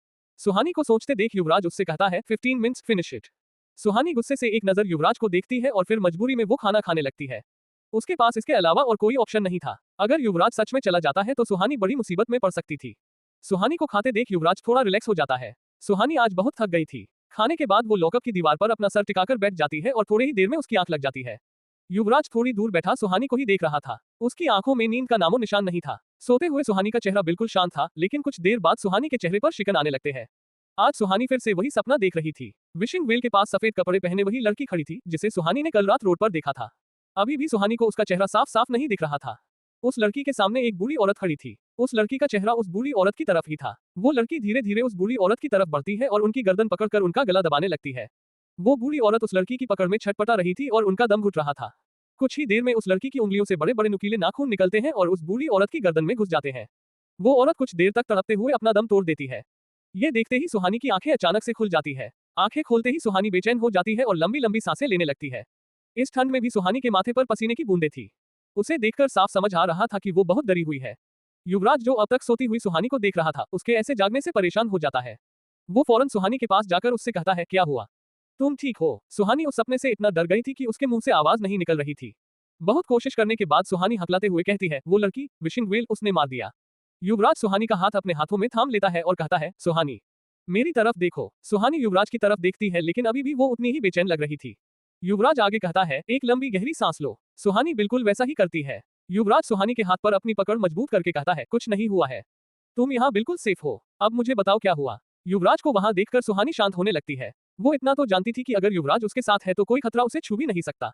सुहानी को सोचते देख युवराज उससे कहता है, 15 मिनट्स फिनिश इट। सुहानी गुस्से से एक नजर युवराज को देखती है और फिर मजबूरी में वो खाना खाने लगती है। उसके पास इसके अलावा और कोई ऑप्शन नहीं था। अगर युवराज सच में चला जाता है तो सुहानी बड़ी मुसीबत में पड़ सकती थी। सुहानी को खाते देख युवराज थोड़ा रिलैक्स हो जाता है। सुहानी आज बहुत थक गई थी। खाने के बाद वो लॉकअप की दीवार पर अपना सर टिकाकर बैठ जाती है और थोड़ी ही देर में उसकी आंख लग जाती है। युवराज थोड़ी दूर बैठा सुहानी को ही देख रहा था। उसकी आंखों में नींद का नामो निशान नहीं था। सोते हुए सुहानी का चेहरा बिल्कुल शांत था, लेकिन कुछ देर बाद सुहानी के चेहरे पर शिकन आने लगते हैं। आज सुहानी फिर से वही सपना देख रही थी। विशिंग वेल के पास सफेद कपड़े पहने वही लड़की खड़ी थी जिसे सुहानी ने कल रात रोड पर देखा था। अभी भी सुहानी को उसका चेहरा साफ साफ नहीं दिख रहा था। उस लड़की के सामने एक बूढ़ी औरत खड़ी थी। उस लड़की का चेहरा उस बूढ़ी औरत की तरफ ही था। वो लड़की धीरे धीरे उस बूढ़ी औरत की तरफ बढ़ती है और उनकी गर्दन पकड़कर उनका गला दबाने लगती है। वो बूढ़ी औरत उस लड़की की पकड़ में छटपटा रही थी और उनका दम घुट रहा था। कुछ ही देर में उस लड़की की उंगलियों से बड़े बड़े नुकीले नाखून निकलते हैं और उस बूढ़ी औरत की गर्दन में घुस जाते हैं। वो औरत कुछ देर तक तड़पते हुए अपना दम तोड़ देती है। ये देखते ही सुहानी की आंखें अचानक से खुल जाती है। आंखें खोलते ही सुहानी बेचैन हो जाती है और लंबी लंबी सांसें लेने लगती है। इस ठंड में भी सुहानी के माथे पर पसीने की बूंदें थी। उसे देखकर साफ समझ आ रहा था कि वो बहुत डरी हुई है। युवराज जो अब तक सोती हुई सुहानी को देख रहा था, उसके ऐसे जागने से परेशान हो जाता है। वो फौरन सुहानी के पास जाकर उससे कहता है, क्या हुआ? तुम ठीक हो? सुहानी उस सपने से इतना डर गई थी कि उसके मुंह से आवाज नहीं निकल रही थी। बहुत कोशिश करने के बाद सुहानी हकलाते हुए कहती है, वो लड़की विशिंग वेल उसने मार दिया। युवराज सुहानी का हाथ अपने हाथों में थाम लेता है और कहता है, सुहानी मेरी तरफ देखो। सुहानी युवराज की तरफ देखती है, लेकिन अभी भी वो उतनी ही बेचैन लग रही थी। युवराज आगे कहता है, एक लंबी गहरी सांस लो। सुहानी बिल्कुल वैसा ही करती है। युवराज सुहानी के हाथ पर अपनी पकड़ मजबूत करके कहता है, कुछ नहीं हुआ है, तुम यहाँ बिल्कुल सेफ हो। अब मुझे बताओ क्या हुआ? युवराज को वहां देखकर सुहानी शांत होने लगती है। वो इतना तो जानती थी कि अगर युवराज उसके साथ है तो कोई खतरा उसे छू भी नहीं सकता।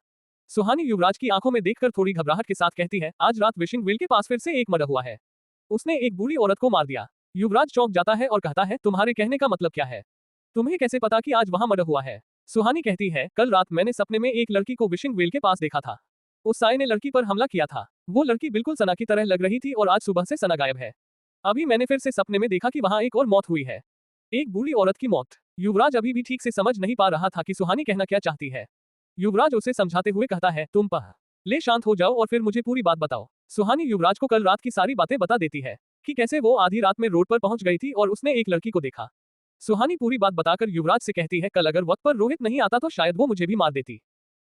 सुहानी युवराज की आंखों में देखकर थोड़ी घबराहट के साथ कहती है, आज रात विशिंग वेल के पास फिर से एक मर्डर हुआ है। उसने एक बूढ़ी औरत को मार दिया। युवराज चौंक जाता है और कहता है, तुम्हारे कहने का मतलब क्या है? तुम्हें कैसे पता कि आज वहां मर्डर हुआ है? सुहानी कहती है, कल रात मैंने सपने में एक लड़की को विशिंग वेल के पास देखा था। उस साये ने लड़की पर हमला किया था। वो लड़की बिल्कुल सना की तरह लग रही थी और आज सुबह से सना गायब है। अभी मैंने फिर से सपने में देखा कि वहां एक और मौत हुई है, एक बूढ़ी औरत की मौत। युवराज अभी भी ठीक से समझ नहीं पा रहा था कि सुहानी कहना क्या चाहती है। युवराज उसे समझाते हुए कहता है, तुम पहले शांत हो जाओ और फिर मुझे पूरी बात बताओ। सुहानी युवराज को कल रात की सारी बातें बता देती है कि कैसे वो आधी रात में रोड पर पहुंच गई थी और उसने एक लड़की को देखा। सुहानी पूरी बात बताकर युवराज से कहती है, कल अगर वक्त पर रोहित नहीं आता तो शायद वो मुझे भी मार देती।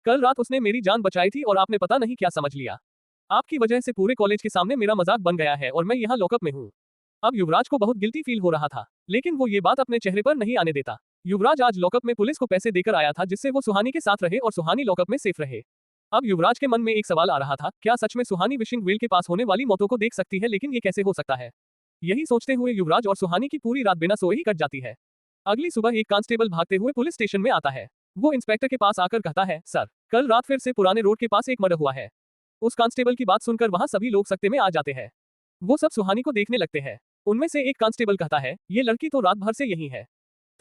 कल रात उसने मेरी जान बचाई थी और आपने पता नहीं क्या समझ लिया। आपकी वजह से पूरे कॉलेज के सामने मेरा मजाक बन गया है और मैं यहाँ लॉकअप में हूँ। अब युवराज को बहुत गिल्टी फील हो रहा था, लेकिन वो ये बात अपने चेहरे पर नहीं आने देता। युवराज आज लॉकअप में पुलिस को पैसे देकर आया था जिससे वो सुहानी के साथ रहे और सुहानी लॉकअप में सेफ रहे। अब युवराज के मन में एक सवाल आ रहा था, क्या सच में सुहानी विशिंग वेल के पास होने वाली मौतों को देख सकती है? लेकिन ये कैसे हो सकता है? यही सोचते हुए युवराज और सुहानी की पूरी रात बिना सोए ही कट जाती है। अगली सुबह एक कांस्टेबल भागते हुए पुलिस स्टेशन में आता है। वो इंस्पेक्टर के पास आकर कहता है, सर, कल रात फिर से पुराने रोड के पास एक मर्डर हुआ है। उस कांस्टेबल की बात सुनकर वहां सभी लोग सकते में आ जाते हैं। वो सब सुहानी को देखने लगते हैं। उनमें से एक कांस्टेबल कहता है, ये लड़की तो रात भर से यही है।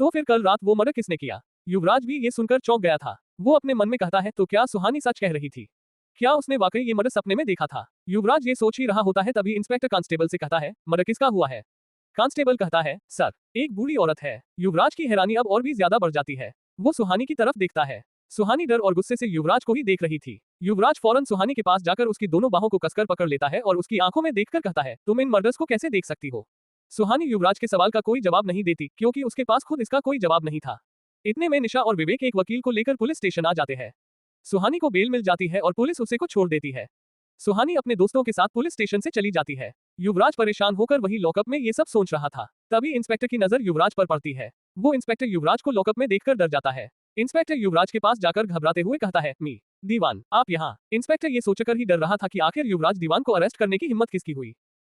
तो फिर कल रात वो मर्डर किसने किया? युवराज भी ये सुनकर चौंक गया था। वो अपने मन में कहता है, तो क्या सुहानी सच कह रही थी? क्या उसने वाकई ये मर्डर सपने में देखा था? युवराज ये सोच ही रहा होता है तभी इंस्पेक्टर कांस्टेबल से कहता है, मर्डर किसका हुआ है? कांस्टेबल कहता है, सर, एक बूढ़ी औरत है। युवराज की हैरानी अब और भी ज्यादा बढ़ जाती है। वो सुहानी की तरफ देखता है। सुहानी डर और गुस्से से युवराज को ही देख रही थी। युवराज फौरन सुहानी के पास जाकर उसकी दोनों बाहों को कसकर पकड़ लेता है और उसकी आंखों में देखकर कहता है, तुम इन मर्डर्स को कैसे देख सकती हो? सुहानी युवराज के सवाल का कोई जवाब नहीं देती क्योंकि उसके पास खुद इसका कोई जवाब नहीं था। इतने में निशा और विवेक एक वकील को लेकर पुलिस स्टेशन आ जाते हैं। सुहानी को बेल मिल जाती है और पुलिस उसे को छोड़ देती है। सुहानी अपने दोस्तों के साथ पुलिस स्टेशन से चली जाती है। युवराज परेशान होकर वही लॉकअप में ये सब सोच रहा था। तभी इंस्पेक्टर की नजर युवराज पर पड़ती है। वो इंस्पेक्टर युवराज को लॉकअप में देखकर डर जाता है। इंस्पेक्टर युवराज के पास जाकर घबराते हुए कहता है, मी दीवान, आप यहाँ। इंस्पेक्टर ये सोचकर ही डर रहा था कि आखिर युवराज दीवान को अरेस्ट करने की हिम्मत किसकी हुई,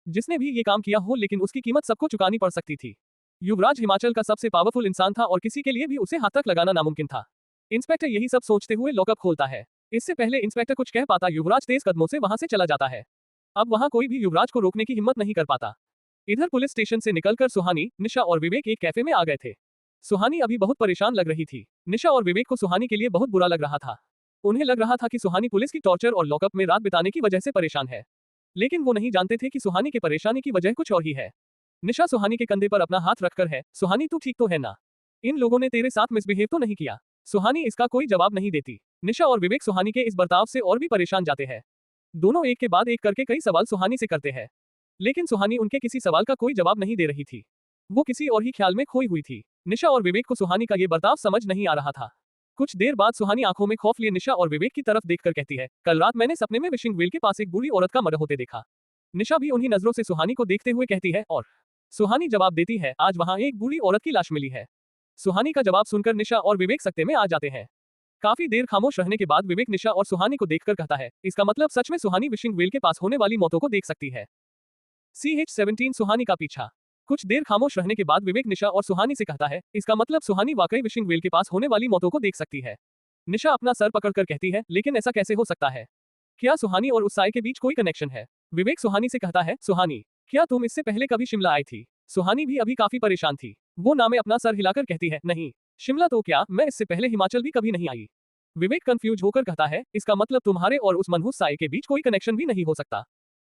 जिसने भी ये काम किया हो, लेकिन उसकी कीमत सबको चुकानी पड़ सकती थी। युवराज हिमाचल का सबसे पावरफुल इंसान था और किसी के लिए भी उसे हाथ तक लगाना नामुमकिन था। इंस्पेक्टर यही सब सोचते हुए लॉकअप खोलता है। इससे पहले इंस्पेक्टर कुछ कह पाता, युवराज तेज कदमों से वहां से चला जाता है। अब वहां कोई भी युवराज को रोकने की हिम्मत नहीं कर पाता। इधर पुलिस स्टेशन से निकलकर सुहानी, निशा और विवेक एक कैफे में आ गए थे। सुहानी अभी बहुत परेशान लग रही थी। निशा और विवेक को सुहानी के लिए बहुत बुरा लग रहा था। उन्हें लग रहा था कि सुहानी पुलिस की टॉर्चर और लॉकअप में रात बिताने की वजह से परेशान है, लेकिन वो नहीं जानते थे कि सुहानी की परेशानी की वजह कुछ और ही है। निशा सुहानी के कंधे पर अपना हाथ रखकर है, सुहानी तू ठीक तो है ना? इन लोगों ने तेरे साथ मिसबिहेव तो नहीं किया? सुहानी इसका कोई जवाब नहीं देती। निशा और विवेक सुहानी के इस बर्ताव से और भी परेशान जाते हैं। दोनों एक के बाद एक करके कई सवाल सुहानी से करते हैं, लेकिन सुहानी उनके किसी सवाल का कोई जवाब नहीं दे रही थी। वो किसी और ही ख्याल में खोई हुई थी। निशा और विवेक को सुहानी का ये बर्ताव समझ नहीं आ रहा था। कुछ देर बाद सुहानी आंखों में खौफ लिए निशा और विवेक की तरफ देखकर कहती है, कल रात मैंने सपने में विशिंग व्हील के पास एक बूढ़ी औरत का मर्डर होते देखा। निशा भी उन्हीं नजरों से सुहानी को देखते हुए कहती है, और सुहानी जवाब देती है, आज वहां एक बूढ़ी औरत की लाश मिली है। सुहानी का जवाब सुनकर निशा और विवेक सकते में आ जाते हैं। काफी देर खामोश रहने के बाद विवेक निशा और सुहानी को देखकर कहता है, इसका मतलब सच में सुहानी विशिंग व्हील के पास होने वाली मौतों को देख सकती है। CH-17 सुहानी का पीछा। कुछ देर खामोश रहने के बाद विवेक निशा और सुहानी से कहता है, इसका मतलब सुहानी वाकई विशिंग व्हील के पास होने वाली मौतों को देख सकती है। निशा अपना सर पकड़कर कहती है, लेकिन ऐसा कैसे हो सकता है? क्या सुहानी और उस साय के बीच कोई कनेक्शन है? विवेक सुहानी से कहता है, सुहानी, क्या तुम इससे पहले कभी शिमला आई थी? सुहानी भी अभी काफी परेशान थी। वो नामे अपना सर हिलाकर कहती है, नहीं, शिमला तो क्या, मैं इससे पहले हिमाचल भी कभी नहीं आई। विवेक कंफ्यूज होकर कहता है, इसका मतलब तुम्हारे और उस मनहूस साय के बीच कोई कनेक्शन भी नहीं हो सकता।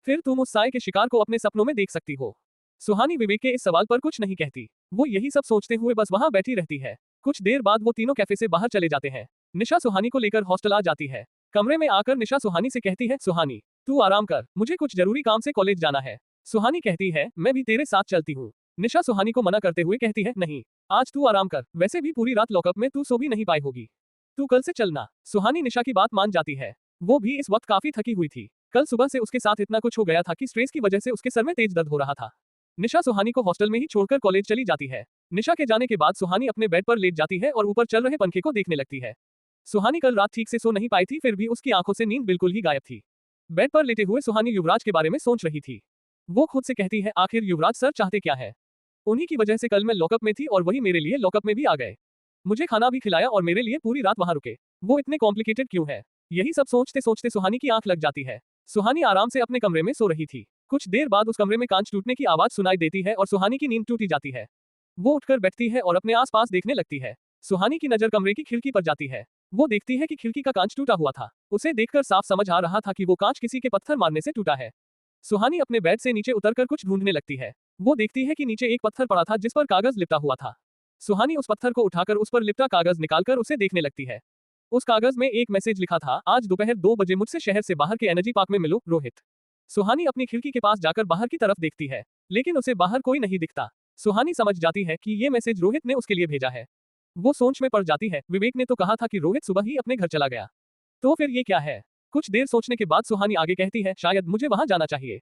फिर तुम उस साय के शिकार को अपने सपनों में देख सकती हो। सुहानी विवेक के इस सवाल पर कुछ नहीं कहती। वो यही सब सोचते हुए बस वहां बैठी रहती है। कुछ देर बाद वो तीनों कैफे से बाहर चले जाते हैं। निशा सुहानी को लेकर हॉस्टल आ जाती है। कमरे में आकर निशा सुहानी से कहती है, सुहानी, तू आराम कर, मुझे कुछ जरूरी काम से कॉलेज जाना है। सुहानी कहती है, मैं भी तेरे साथ चलती हूँ। निशा सुहानी को मना करते हुए कहती है, नहीं, आज तू आराम कर, वैसे भी पूरी रात लॉकअप में तू सो भी नहीं पाई होगी, तू कल से चलना। सुहानी निशा की बात मान जाती है। वो भी इस वक्त काफी थकी हुई थी। कल सुबह से उसके साथ इतना कुछ हो गया था कि स्ट्रेस की वजह से उसके सर में तेज दर्द हो रहा था। निशा सुहानी को हॉस्टल में ही छोड़कर कॉलेज चली जाती है। निशा के जाने के बाद सुहानी अपने बेड पर लेट जाती है और ऊपर चल रहे पंखे को देखने लगती है। सुहानी कल रात ठीक से सो नहीं पाई थी, फिर भी उसकी आंखों से नींद बिल्कुल ही गायब थी। बेड पर लेटे हुए सुहानी युवराज के बारे में सोच रही थी। वो खुद से कहती है, आखिर युवराज सर चाहते क्या है? उन्हीं की वजह से कल मैं लॉकअप में थी और वही मेरे लिए लॉकअप में भी आ गए। मुझे खाना भी खिलाया और मेरे लिए पूरी रात वहां रुके। वो इतने कॉम्प्लिकेटेड क्यों है? यही सब सोचते सोचते सुहानी की आंख लग जाती है। सुहानी आराम से अपने कमरे में सो रही थी। कुछ देर बाद उस कमरे में कांच टूटने की आवाज सुनाई देती है और सुहानी की नींद टूटी जाती है। वो उठकर बैठती है और अपने आसपास देखने लगती है। सुहानी की नजर कमरे की खिड़की पर जाती है। वो देखती है कि खिड़की का कांच टूटा हुआ था। उसे देखकर साफ समझ आ रहा था कि वो कांच किसी के पत्थर मारने से टूटा है। सुहानी अपने बेड से नीचे उतरकर कुछ ढूंढने लगती है। वो देखती है कि नीचे एक पत्थर पड़ा था जिस पर कागज लिपटा हुआ था। सुहानी उस पत्थर को उठाकर उस पर लिपटा कागज निकालकर उसे देखने लगती है। उस कागज में एक मैसेज लिखा था, आज दोपहर 2 बजे मुझसे शहर से बाहर के एनर्जी पार्क में मिलो, रोहित। सुहानी अपनी खिड़की के पास जाकर बाहर की तरफ देखती है, लेकिन उसे बाहर कोई नहीं दिखता। सुहानी समझ जाती है कि ये मैसेज रोहित ने उसके लिए भेजा है। वो सोच में पड़ जाती है, विवेक ने तो कहा था कि रोहित सुबह ही अपने घर चला गया, तो फिर ये क्या है? कुछ देर सोचने के बाद सुहानी आगे कहती है, शायद मुझे वहां जाना चाहिए।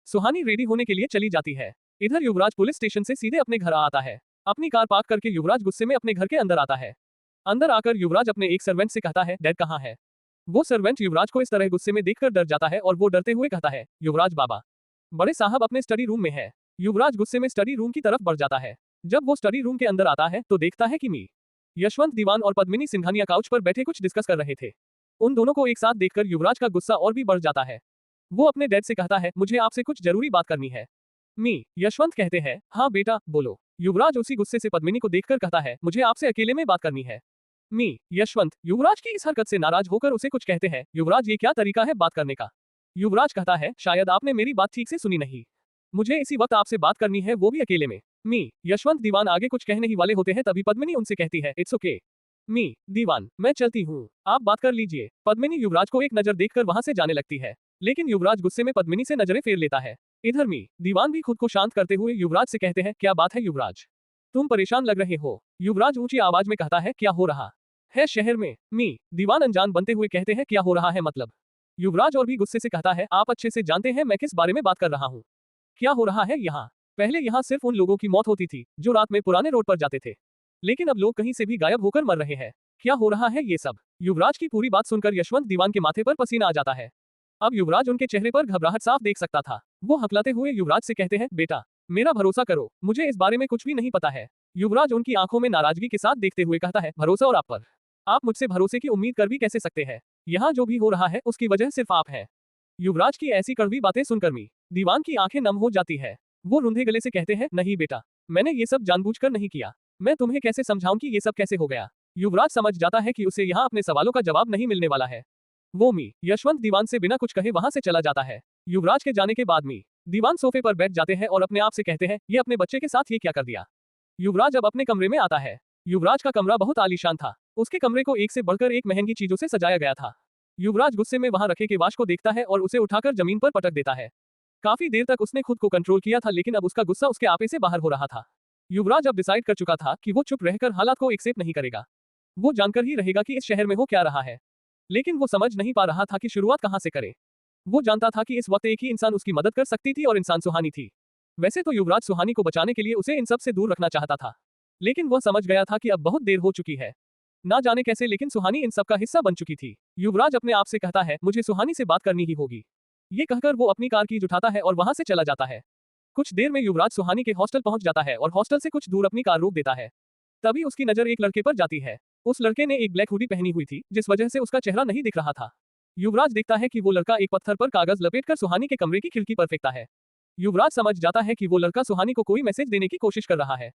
सुहानी रेडी होने के लिए चली जाती है। इधर युवराज पुलिस स्टेशन से सीधे अपने घर आता है। अपनी कार पार्क करके युवराज गुस्से में अपने घर के अंदर आता है। अंदर आकर युवराज अपने एक सर्वेंट से कहता है, डैड कहाँ है? वो सर्वेंट युवराज को इस तरह गुस्से में देखकर डर जाता है और वो डरते हुए कहता है, युवराज बाबा, बड़े साहब अपने स्टडी रूम में है। युवराज गुस्से में स्टडी रूम की तरफ बढ़ जाता है। जब वो स्टडी रूम के अंदर आता है तो देखता है कि मी यशवंत दीवान और पद्मिनी सिंघानिया काउच पर बैठे कुछ डिस्कस कर रहे थे। उन दोनों को एक साथ देखकर युवराज का गुस्सा और भी बढ़ जाता है। वो अपने डैड से कहता है, मुझे आपसे कुछ जरूरी बात करनी है। मी, यशवंत कहते हैं, हाँ बेटा, बोलो। युवराज उसी गुस्से से पद्मिनी को देखकर कहता है, मुझे आपसे अकेले में बात करनी है। मी, यशवंत युवराज की इस हरकत से नाराज होकर उसे कुछ कहते हैं, युवराज ये क्या तरीका है बात करने का। युवराज कहता है, शायद आपने मेरी बात ठीक से सुनी नहीं। मुझे इसी वक्त आपसे बात करनी है, वो भी अकेले में। मी, यशवंत दीवान आगे कुछ कहने ही वाले होते हैं तभी पद्मिनी उनसे कहती है, इट्स ओके। मी, दीवान, मैं चलती हूँ, आप बात कर लीजिए। पद्मिनी युवराज को एक नजर देखकर वहां से जाने लगती है, लेकिन युवराज गुस्से में पद्मिनी से नजरें फेर लेता है। इधर मी, दीवान भी खुद को शांत करते हुए युवराज से कहते हैं, क्या बात है युवराज, तुम परेशान लग रहे हो। युवराज ऊंची आवाज में कहता है, क्या हो रहा है शहर में। मी, दीवान अनजान बनते हुए कहते हैं, क्या हो रहा है मतलब। युवराज और भी गुस्से से कहता है, आप अच्छे से जानते हैं मैं किस बारे में बात कर रहा हूँ। क्या हो रहा है यहाँ। पहले यहाँ सिर्फ उन लोगों की मौत होती थी जो रात में पुराने रोड पर जाते थे, लेकिन अब लोग कहीं से भी गायब होकर मर रहे हैं। क्या हो रहा है ये सब। युवराज की पूरी बात सुनकर यशवंत दीवान के माथे पर पसीना आ जाता है। अब युवराज उनके चेहरे पर घबराहट साफ देख सकता था। वो हकलाते हुए युवराज से कहते हैं, बेटा, मेरा भरोसा करो, मुझे इस बारे में कुछ भी नहीं पता है। युवराज उनकी आंखों में नाराजगी के साथ देखते हुए कहता है, भरोसा और आप पर। आप मुझसे भरोसे की उम्मीद कर भी कैसे सकते हैं। यहाँ जो भी हो रहा है उसकी वजह सिर्फ आप है। युवराज की ऐसी कड़वी बातें सुनकर मी, दीवान की आंखें नम हो जाती है। वो रुंधे गले से कहते हैं, नहीं बेटा, मैंने ये सब जानबूझकर नहीं किया। मैं तुम्हें कैसे समझाऊं कि ये सब कैसे हो गया। युवराज समझ जाता है कि उसे यहाँ अपने सवालों का जवाब नहीं मिलने वाला है। वो मी, यशवंत दीवान से बिना कुछ कहे वहां से चला जाता है। युवराज के जाने के बाद मी, दीवान सोफे पर बैठ जाते हैं और अपने आप से कहते हैं, ये अपने बच्चे के साथ ये क्या कर दिया। युवराज अब अपने कमरे में आता है। युवराज का कमरा बहुत आलीशान था। उसके कमरे को एक से बढ़कर एक महंगी चीजों से सजाया गया था। युवराज गुस्से में वहां रखे के वाश को देखता है और उसे उठाकर जमीन पर पटक देता है। काफी देर तक उसने खुद को कंट्रोल किया था, लेकिन अब उसका गुस्सा उसके आपे से बाहर हो रहा था। युवराज अब डिसाइड कर चुका था कि वो चुप रहकर हालात को एक्सेप्ट नहीं करेगा। वो जानकर ही रहेगा कि इस शहर में हो क्या रहा है, लेकिन वो समझ नहीं पा रहा था कि शुरुआत कहां से करे। वो जानता था कि इस वक्त एक ही इंसान उसकी मदद कर सकती थी और इंसान सुहानी थी। वैसे तो युवराज सुहानी को बचाने के लिए उसे इन सब से दूर रखना चाहता था, लेकिन वह समझ गया था कि अब बहुत देर हो चुकी है। ना जाने कैसे, लेकिन सुहानी इन सब का हिस्सा बन चुकी थी। युवराज अपने आप से कहता है, मुझे सुहानी से बात करनी ही होगी। ये कहकर वो अपनी कार कीज उठाता है और वहां से चला जाता है। कुछ देर में युवराज सुहानी के हॉस्टल पहुंच जाता है और हॉस्टल से कुछ दूर अपनी कार रोक देता है। तभी उसकी नजर एक लड़के पर जाती है। उस लड़के ने एक ब्लैक हुडी पहनी हुई थी, जिस वजह से उसका चेहरा नहीं दिख रहा था। युवराज देखता है कि वो लड़का एक पत्थर पर कागज लपेटकर सुहानी के कमरे की खिड़की पर फेंकता है। युवराज समझ जाता है कि वो लड़का सुहानी को कोई मैसेज देने की कोशिश कर रहा है।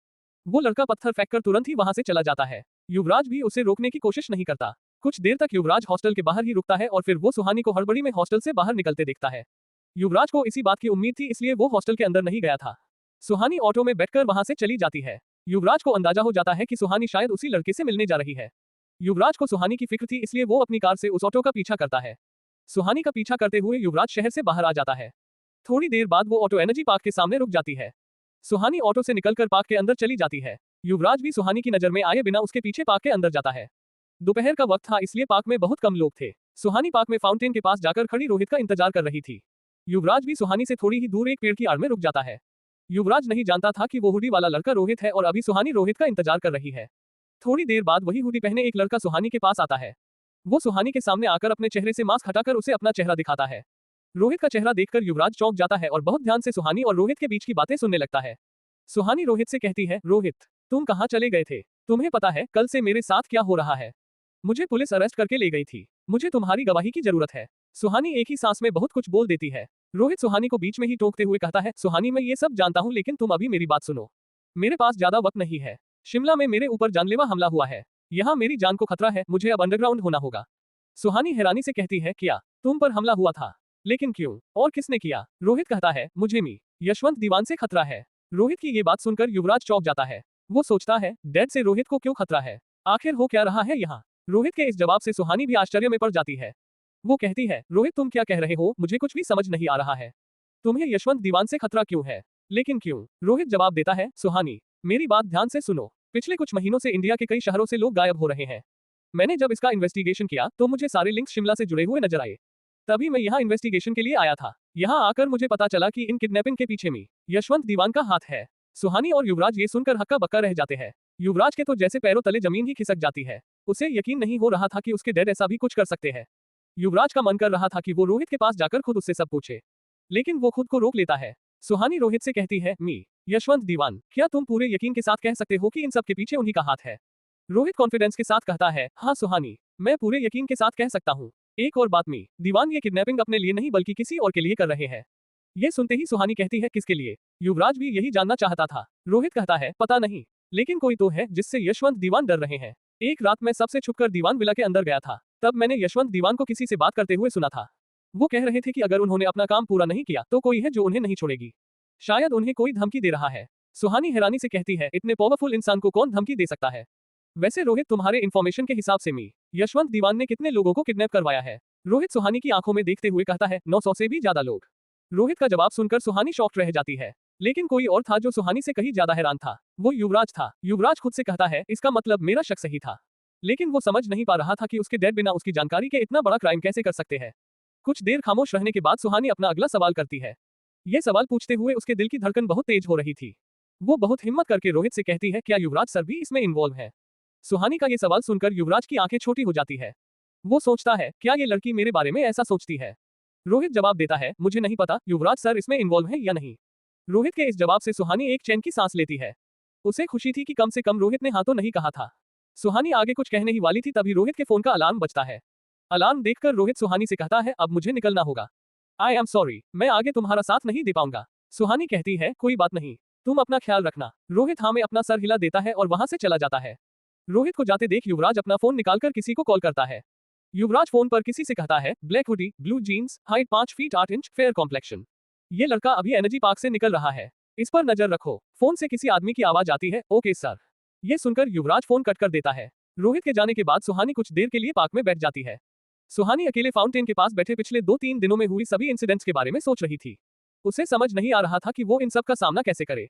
वो लड़का पत्थर फेंककर तुरंत ही वहां से चला जाता है। युवराज भी उसे रोकने की कोशिश नहीं करता। कुछ देर तक युवराज हॉस्टल के बाहर ही रुकता है और फिर वो सुहानी को हड़बड़ी में हॉस्टल से बाहर निकलते देखता है। युवराज को इसी बात की उम्मीद थी, इसलिए वो हॉस्टल के अंदर नहीं गया था। सुहानी ऑटो में बैठकर वहां से चली जाती है। युवराज को अंदाजा हो जाता है कि सुहानी शायद उसी लड़के से मिलने जा रही है। युवराज को सुहानी की फिक्र थी, इसलिए वो अपनी कार से उस ऑटो का पीछा करता है। सुहानी का पीछा करते हुए युवराज शहर से बाहर आ जाता है। थोड़ी देर बाद वो ऑटो एनर्जी पार्क के सामने रुक जाती है। सुहानी ऑटो से निकलकर पार्क के अंदर चली जाती है। युवराज भी सुहानी की नजर में आए बिना उसके पीछे पार्क के अंदर जाता है। दोपहर का वक्त था, इसलिए पार्क में बहुत कम लोग थे। सुहानी पार्क में फाउंटेन के पास जाकर खड़ी रोहित का इंतजार कर रही थी। युवराज भी सुहानी से थोड़ी ही दूर एक पेड़ की आड़ में रुक जाता है। युवराज नहीं जानता था कि वो हुडी वाला लड़का रोहित है और अभी सुहानी रोहित का इंतजार कर रही है। थोड़ी देर बाद वही हुडी पहने एक लड़का सुहानी के पास आता है। वो सुहानी के सामने आकर अपने चेहरे से मास्क हटाकर उसे अपना चेहरा दिखाता है। रोहित का चेहरा देखकर युवराज चौंक जाता है और बहुत ध्यान से सुहानी और रोहित के बीच की बातें सुनने लगता है। सुहानी रोहित से कहती है, रोहित, तुम कहाँ चले गए थे? तुम्हें पता है कल से मेरे साथ क्या हो रहा है? मुझे पुलिस अरेस्ट करके ले गई थी। मुझे तुम्हारी गवाही की जरूरत है। सुहानी एक ही सांस में बहुत कुछ बोल देती है। रोहित सुहानी को बीच में ही टोकते हुए कहता है, सुहानी, मैं ये सब जानता हूँ, लेकिन तुम अभी मेरी बात सुनो। मेरे पास ज्यादा वक्त नहीं है। शिमला में मेरे ऊपर जानलेवा हमला हुआ है। यहाँ मेरी जान को खतरा है, मुझे अब अंडरग्राउंड होना होगा। सुहानी हैरानी से कहती है, क्या तुम पर हमला हुआ था? लेकिन क्यों और किसने किया? रोहित कहता है, मुझे मी, यशवंत दीवान से खतरा है। रोहित की ये बात सुनकर युवराज चौंक जाता है। वो सोचता है, डैड से रोहित को क्यों खतरा है? आखिर हो क्या रहा है यहाँ? रोहित के इस जवाब से सुहानी भी आश्चर्य में पड़ जाती है। वो कहती है, रोहित, तुम क्या कह रहे हो? मुझे कुछ भी समझ नहीं आ रहा है। तुम्हें यशवंत दीवान से खतरा क्यों है? लेकिन क्यों? रोहित जवाब देता है, सुहानी, मेरी बात ध्यान से सुनो। पिछले कुछ महीनों से इंडिया के कई शहरों से लोग गायब हो रहे हैं। मैंने जब इसका इन्वेस्टिगेशन किया तो मुझे सारे लिंक्स शिमला से जुड़े हुए नजर आए। तभी मैं यहाँ इन्वेस्टिगेशन के लिए आया था। यहाँ आकर मुझे पता चला कि इन किडनैपिंग के पीछे मी, यशवंत दीवान का हाथ है। सुहानी और युवराज ये सुनकर हक्का बक्का रह जाते हैं। युवराज के तो जैसे पैरों तले जमीन ही खिसक जाती है। उसे यकीन नहीं हो रहा था कि उसके डैड ऐसा भी कुछ कर सकते हैं। युवराज का मन कर रहा था कि वो रोहित के पास जाकर खुद उससे सब पूछे, लेकिन वो खुद को रोक लेता है। सुहानी रोहित से कहती है, मी, यशवंत दीवान, क्या तुम पूरे यकीन के साथ कह सकते हो कि इन सब के पीछे उन्हीं का हाथ है? रोहित कॉन्फिडेंस के साथ कहता है, हाँ सुहानी, मैं पूरे यकीन के साथ कह सकता हूँ। एक और बात मी, दीवान ये किडनैपिंग अपने लिए नहीं बल्कि किसी और के लिए कर रहे हैं। ये सुनते ही सुहानी कहती है, किसके लिए? युवराज भी यही जानना चाहता था। रोहित कहता है, पता नहीं, लेकिन कोई तो है जिससे यशवंत दीवान डर रहे हैं। एक रात मैं सबसे छुपकर दीवान विला के अंदर गया था, तब मैंने यशवंत दीवान को किसी से बात करते हुए सुना था। वो कह रहे थे कि अगर उन्होंने अपना काम पूरा नहीं किया तो कोई है जो उन्हें नहीं छोड़ेगी। शायद उन्हें कोई धमकी दे रहा है। सुहानी हैरानी से कहती है, इतने पावरफुल इंसान को कौन धमकी दे सकता है? वैसे रोहित, तुम्हारे इन्फॉर्मेशन के हिसाब से मी, यशवंत दीवान ने कितने लोगों को किडनैप करवाया है? रोहित सुहानी की आंखों में देखते हुए कहता है, 900 से भी ज्यादा लोग। रोहित का जवाब सुनकर सुहानी शॉक्ड रह जाती है। लेकिन कोई और था जो सुहानी से कहीं ज्यादा हैरान था। वो युवराज था। युवराज खुद से कहता है, इसका मतलब मेरा शक सही था। लेकिन वो समझ नहीं पा रहा था कि उसके डैड बिना उसकी जानकारी के इतना बड़ा क्राइम कैसे कर सकते हैं। कुछ देर खामोश रहने के बाद सुहानी अपना अगला सवाल करती है। ये सवाल पूछते हुए उसके दिल की धड़कन बहुत तेज हो रही थी। वो बहुत हिम्मत करके रोहित से कहती है, क्या युवराज सर भी इसमें इन्वॉल्व है? सुहानी का ये सवाल सुनकर युवराज की आंखें छोटी हो जाती है। वो सोचता है, क्या ये लड़की मेरे बारे में ऐसा सोचती है? रोहित जवाब देता है, मुझे नहीं पता युवराज सर इसमें इन्वॉल्व है या नहीं। रोहित के इस जवाब से सुहानी एक चैन की सांस लेती है। उसे खुशी थी कि कम से कम रोहित ने हाँ तो नहीं कहा था। सुहानी आगे कुछ कहने ही वाली थी, तभी रोहित के फोन का अलार्म बजता है। अलार्म देखकर रोहित सुहानी से कहता है, अब मुझे निकलना होगा। आई एम सॉरी, मैं आगे तुम्हारा साथ नहीं दे पाऊंगा। सुहानी कहती है, कोई बात नहीं, तुम अपना ख्याल रखना। रोहित हाँ में अपना सर हिला देता है और वहां से चला जाता है। रोहित को जाते देख युवराज अपना फोन निकालकर किसी को कॉल करता है। युवराज फोन पर किसी से कहता है, black hoodie, blue jeans, height 5 feet 8 inch, fair complexion. ये लड़का अभी एनर्जी पार्क से निकल रहा है, इस पर नजर रखो। फोन से किसी आदमी की आवाज आती है, ओके सर। ये सुनकर युवराज फोन कट कर देता है। रोहित के जाने के बाद सुहानी कुछ देर के लिए पार्क में बैठ जाती है। सुहानी अकेले फाउंटेन के पास बैठे पिछले 2-3 दिनों में हुई सभी इंसिडेंट्स के बारे में सोच रही थी। उसे समझ नहीं आ रहा था कि वो इन सब का सामना कैसे करे।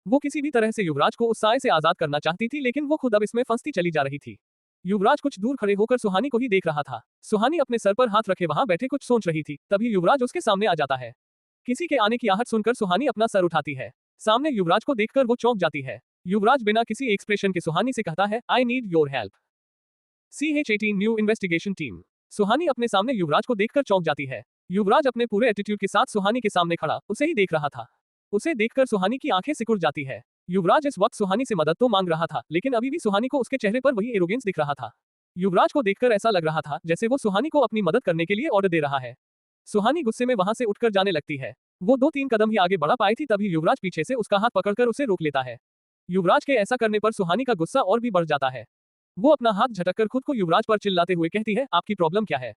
वो किसी भी तरह से युवराज को उस साए से आजाद करना चाहती थी, लेकिन वो खुद अब इसमें फंसती चली जा रही थी। युवराज कुछ दूर खड़े होकर सुहानी को ही देख रहा था। सुहानी अपने सर पर हाथ रखे वहां बैठे कुछ सोच रही थी, तभी युवराज उसके सामने आ जाता है। किसी के आने की आहट सुनकर सुहानी अपना सर उठाती है। सामने युवराज को देखकर वो चौंक जाती है। युवराज बिना किसी एक्सप्रेशन के सुहानी से कहता है, I need your help. CH-18 new investigation team. Suhani अपने सामने युवराज को देखकर चौंक जाती है। युवराज अपने पूरे एटीट्यूड के साथ सुहानी के सामने खड़ा उसे ही देख रहा था। उसे देखकर सुहानी की आंखें सिकुड़ जाती है। युवराज इस वक्त सुहानी से मदद तो मांग रहा था, लेकिन अभी भी सुहानी को उसके चेहरे पर वही एरोगेंस दिख रहा था। युवराज को देखकर ऐसा लग रहा था जैसे वो सुहानी को अपनी मदद करने के लिए ऑर्डर दे रहा है। सुहानी गुस्से में वहां से उठकर जाने लगती है। वो 2-3 कदम ही आगे बढ़ा पाई थी, तभी युवराज पीछे से उसका हाथ पकड़कर उसे रोक लेता है। युवराज के ऐसा करने पर सुहानी का गुस्सा और भी बढ़ जाता है। वो अपना हाथ झटककर खुद को युवराज पर चिल्लाते हुए कहती है, आपकी प्रॉब्लम क्या है?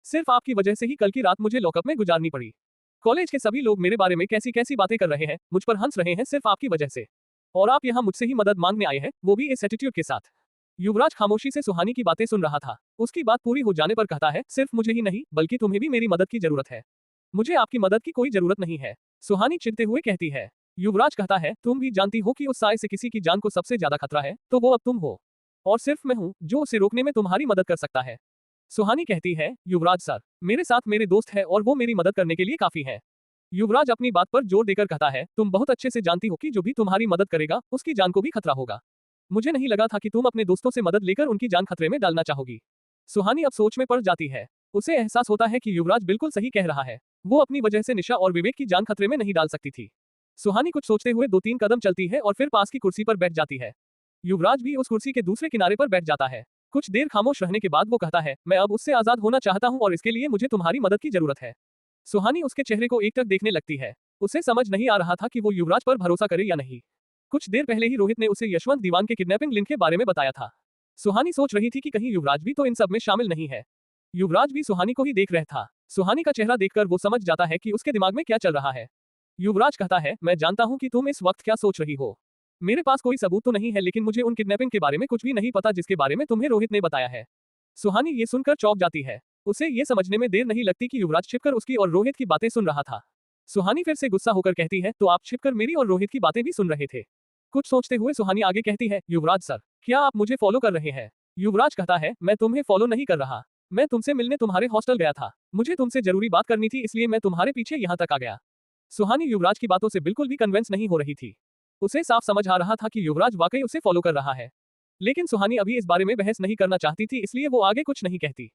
सिर्फ आपकी वजह से ही कल की रात मुझे लॉकअप में गुजारनी पड़ी। कॉलेज के सभी लोग मेरे बारे में कैसी कैसी बातें कर रहे हैं, मुझ पर हंस रहे हैं सिर्फ आपकी वजह से। और आप यहाँ मुझसे ही मदद मांगने आए हैं, वो भी इस एटीट्यूड के साथ। युवराज खामोशी से सुहानी की बातें सुन रहा था। उसकी बात पूरी हो जाने पर कहता है, सिर्फ मुझे ही नहीं बल्कि तुम्हें भी मेरी मदद की जरूरत है। मुझे आपकी मदद की कोई जरूरत नहीं है। सुहानी चिढ़ते हुए कहती है। युवराज कहता है, तुम भी जानती हो कि उस साए से किसी की जान को सबसे ज्यादा खतरा है, तो वो अब तुम हो। और सिर्फ मैं हूँ जो उसे रोकने में तुम्हारी मदद कर सकता है। सुहानी कहती है, युवराज सर, मेरे साथ मेरे दोस्त है और वो मेरी मदद करने के लिए काफी है। युवराज अपनी बात पर जोर देकर कहता है, तुम बहुत अच्छे से जानती हो कि जो भी तुम्हारी मदद करेगा उसकी जान को भी खतरा होगा। मुझे नहीं लगा था कि तुम अपने दोस्तों से मदद लेकर उनकी जान खतरे में डालना चाहोगी। सुहानी अब सोच में पड़ जाती है। उसे एहसास होता है कि युवराज बिल्कुल सही कह रहा है। वो अपनी वजह से निशा और विवेक की जान खतरे में नहीं डाल सकती थी। सुहानी कुछ सोचते हुए 2-3 कदम चलती है और फिर पास की कुर्सी पर बैठ जाती है। युवराज भी उस कुर्सी के दूसरे किनारे पर बैठ जाता है। कुछ देर खामोश रहने के बाद वो कहता है, मैं अब उससे आजाद होना चाहता हूँ और इसके लिए मुझे तुम्हारी मदद की जरूरत है। सुहानी उसके चेहरे को एकटक देखने लगती है। उसे समझ नहीं आ रहा था कि वो युवराज पर भरोसा करे या नहीं। कुछ देर पहले ही रोहित ने उसे यशवंत दीवान के किडनैपिंग लिंक के बारे में बताया था। सुहानी सोच रही थी कि कहीं युवराज भी तो इन सब में शामिल नहीं है। युवराज भी सुहानी को ही देख रहा था। सुहानी का चेहरा देखकर वो समझ जाता है कि उसके दिमाग में क्या चल रहा है। युवराज कहता है, मैं जानता हूं कि तुम इस वक्त क्या सोच रही हो। मेरे पास कोई सबूत तो नहीं है, लेकिन मुझे उन किडनैपिंग के बारे में कुछ भी नहीं पता जिसके बारे में तुम्हें रोहित ने बताया है। सुहानी ये सुनकर चौंक जाती है। उसे ये समझने में देर नहीं लगती कि युवराज छिपकर उसकी और रोहित की बातें सुन रहा था। सुहानी फिर से गुस्सा होकर कहती है, तो आप छिपकर मेरी और रोहित की बातें भी सुन रहे थे? कुछ सोचते हुए सुहानी आगे कहती है, युवराज सर, क्या आप मुझे फॉलो कर रहे हैं? युवराज कहता है, मैं तुम्हें फॉलो नहीं कर रहा। मैं तुमसे मिलने तुम्हारे हॉस्टल गया था। मुझे तुमसे जरूरी बात करनी थी, इसलिए मैं तुम्हारे पीछे यहाँ तक आ गया। सुहानी युवराज की बातों से बिल्कुल भी कन्विंस नहीं हो रही थी। उसे साफ समझ आ रहा था कि युवराज वाकई उसे फॉलो कर रहा है, लेकिन सुहानी अभी इस बारे में बहस नहीं करना चाहती थी, इसलिए वो आगे कुछ नहीं कहती।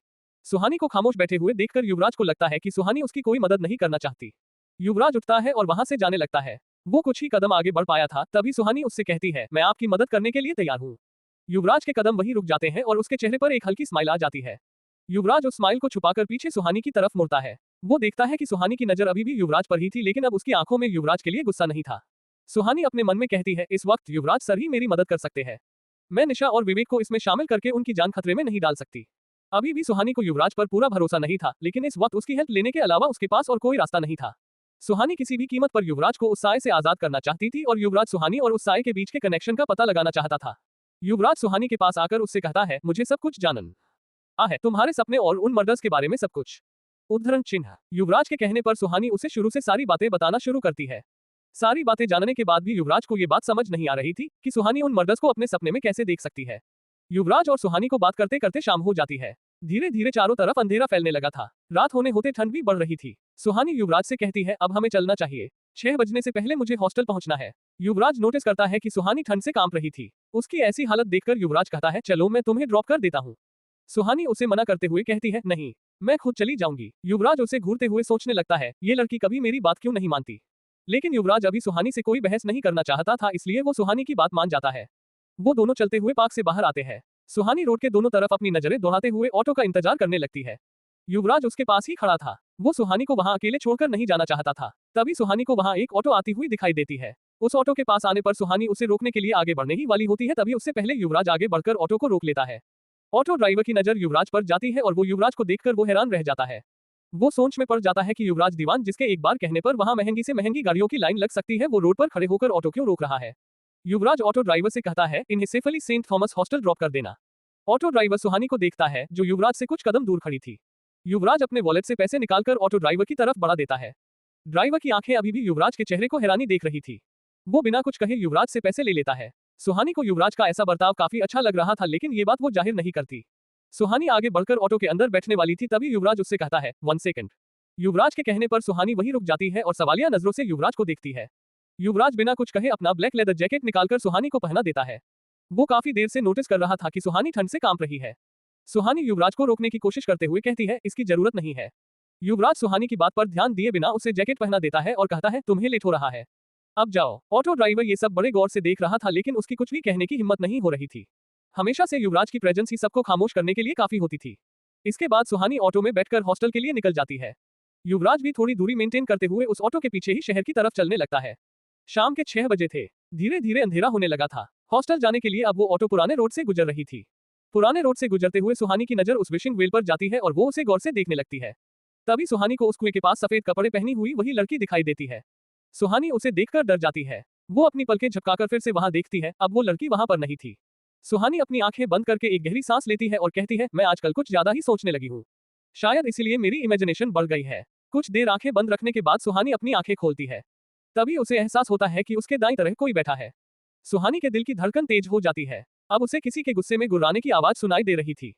सुहानी को खामोश बैठे हुए देखकर युवराज को लगता है कि सुहानी उसकी कोई मदद नहीं करना चाहती। युवराज उठता है और वहां से जाने लगता है। वो कुछ ही कदम आगे बढ़ पाया था, तभी सुहानी उससे कहती है, मैं आपकी मदद करने के लिए तैयार हूँ। युवराज के कदम वहीं रुक जाते हैं और उसके चेहरे पर एक हल्की स्माइल आ जाती है। युवराज उस स्माइल को छुपाकर पीछे सुहानी की तरफ मुड़ता है। वो देखता है कि सुहानी की नजर अभी भी युवराज पर ही थी, लेकिन अब उसकी आंखों में युवराज के लिए गुस्सा नहीं था। सुहानी अपने मन में कहती है, इस वक्त युवराज सर ही मेरी मदद कर सकते हैं। मैं निशा और विवेक को इसमें शामिल करके उनकी जान खतरे में नहीं डाल सकती। अभी भी सुहानी को युवराज पर पूरा भरोसा नहीं था, लेकिन इस वक्त उसकी हेल्प लेने के अलावा उसके पास और कोई रास्ता नहीं था। सुहानी किसी भी कीमत पर युवराज को उस साए से आजाद करना चाहती थी और युवराज सुहानी और उस साए के बीच के कनेक्शन का पता लगाना चाहता था। युवराज सुहानी के पास आकर उससे कहता है, मुझे सब कुछ जानना है, तुम्हारे सपने और उन मर्डर्स के बारे में सब कुछ। उद्धरण चिन्ह। युवराज के कहने पर सुहानी उसे शुरू से सारी बातें बताना शुरू करती है। सारी बातें जानने के बाद भी युवराज को ये बात समझ नहीं आ रही थी कि सुहानी उन मर्डर्स को अपने सपने में कैसे देख सकती है। युवराज और सुहानी को बात करते करते शाम हो जाती है। धीरे धीरे चारों तरफ अंधेरा फैलने लगा था। रात होने होते ठंड भी बढ़ रही थी। सुहानी युवराज से कहती है, अब हमें चलना चाहिए। 6 बजने से पहले मुझे हॉस्टल पहुंचना है। युवराज नोटिस करता है कि सुहानी ठंड से कांप रही थी। उसकी ऐसी हालत देखकर युवराज कहता है, चलो मैं तुम्हें ड्रॉप कर देता हूँ। सुहानी उसे मना करते हुए कहती है, नहीं, मैं खुद चली जाऊंगी। युवराज उसे घूरते हुए सोचने लगता है, ये लड़की कभी मेरी बात क्यों नहीं मानती। लेकिन युवराज अभी सुहानी से कोई बहस नहीं करना चाहता था, इसलिए वो सुहानी की बात मान जाता है। वो दोनों चलते हुए पार्क से बाहर आते हैं। सुहानी रोड के दोनों तरफ अपनी नजरें दौड़ाते हुए ऑटो का इंतजार करने लगती है। युवराज उसके पास ही खड़ा था। वो सुहानी को वहां अकेले छोड़कर नहीं जाना चाहता था। तभी सुहानी को वहां एक ऑटो आती हुई दिखाई देती है। उस ऑटो के पास आने पर सुहानी उसे रोकने के लिए आगे बढ़ने ही वाली होती है, तभी उससे पहले युवराज आगे बढ़कर ऑटो को रोक लेता है। ऑटो ड्राइवर की नजर युवराज पर जाती है और वो युवराज को देखकर वो हैरान रह जाता है। वो सोच में पड़ जाता है कि युवराज दीवान, जिसके एक बार कहने पर वहां महंगी से महंगी गाड़ियों की लाइन लग सकती है, वो रोड पर खड़े होकर ऑटो क्यों रोक रहा है। युवराज ऑटो ड्राइवर से कहता है, इन्हें safely Saint Thomas hostel drop कर देना। ऑटो ड्राइवर सुहानी को देखता है, जो युवराज से कुछ कदम दूर खड़ी थी। युवराज अपने वॉलेट से पैसे निकालकर ऑटो ड्राइवर की तरफ बढ़ा देता है। ड्राइवर की आंखें अभी भी युवराज के चेहरे को हैरानी देख रही थी। वो बिना कुछ कहे युवराज से पैसे ले लेता है। सुहानी को युवराज का ऐसा बर्ताव काफी अच्छा लग रहा था, लेकिन ये बात वो जाहिर नहीं करती। सुहानी आगे बढ़कर ऑटो के अंदर बैठने वाली थी, तभी युवराज उससे कहता है, 1 सेकंड। युवराज के कहने पर सुहानी वहीं रुक जाती है और सवालिया नजरों से युवराज को देखती है। युवराज बिना कुछ कहे अपना ब्लैक लेदर जैकेट निकालकर सुहानी को पहना देता है। वो काफी देर से नोटिस कर रहा था कि सुहानी ठंड से कांप रही है। सुहानी युवराज को रोकने की कोशिश करते हुए कहती है, इसकी जरूरत नहीं है। युवराज सुहानी की बात पर ध्यान दिए बिना उसे जैकेट पहना देता है और कहता है, तुम्हें लेट हो रहा है, अब जाओ। ऑटो ड्राइवर ये सब बड़े गौर से देख रहा था, लेकिन उसकी कुछ भी कहने की हिम्मत नहीं हो रही थी। हमेशा से युवराज की प्रेजेंस ही सबको खामोश करने के लिए काफी होती थी। इसके बाद सुहानी ऑटो में बैठकर हॉस्टल के लिए निकल जाती है। युवराज भी थोड़ी दूरी मेंटेन करते हुए उस ऑटो के पीछे ही शहर की तरफ चलने लगता है। शाम के 6 बजे थे। धीरे धीरे अंधेरा होने लगा था। हॉस्टल जाने के लिए अब वो ऑटो पुराने रोड से गुजर रही थी। पुराने रोड से गुजरते हुए सुहानी की नजर उस विशिंग वेल पर जाती है और वो उसे गौर से देखने लगती है। तभी सुहानी को उस कुएं के पास सफेद कपड़े पहनी हुई वही लड़की दिखाई देती है। सुहानी उसे देखकर डर जाती है। वो अपनी पलकें झपकाकर फिर से वहां देखती है, अब वो लड़की वहां पर नहीं थी। सुहानी अपनी आंखें बंद करके एक गहरी सांस लेती है और कहती है, मैं आजकल कुछ ज्यादा ही सोचने लगी हूँ। शायद इसीलिए मेरी इमेजिनेशन बढ़ गई है। कुछ देर आंखें बंद रखने के बाद सुहानी अपनी आंखें खोलती है। तभी उसे एहसास होता है कि उसके दाईं तरफ कोई बैठा है। सुहानी के दिल की धड़कन तेज हो जाती है। अब उसे किसी के गुस्से में गुर्राने की आवाज सुनाई दे रही थी।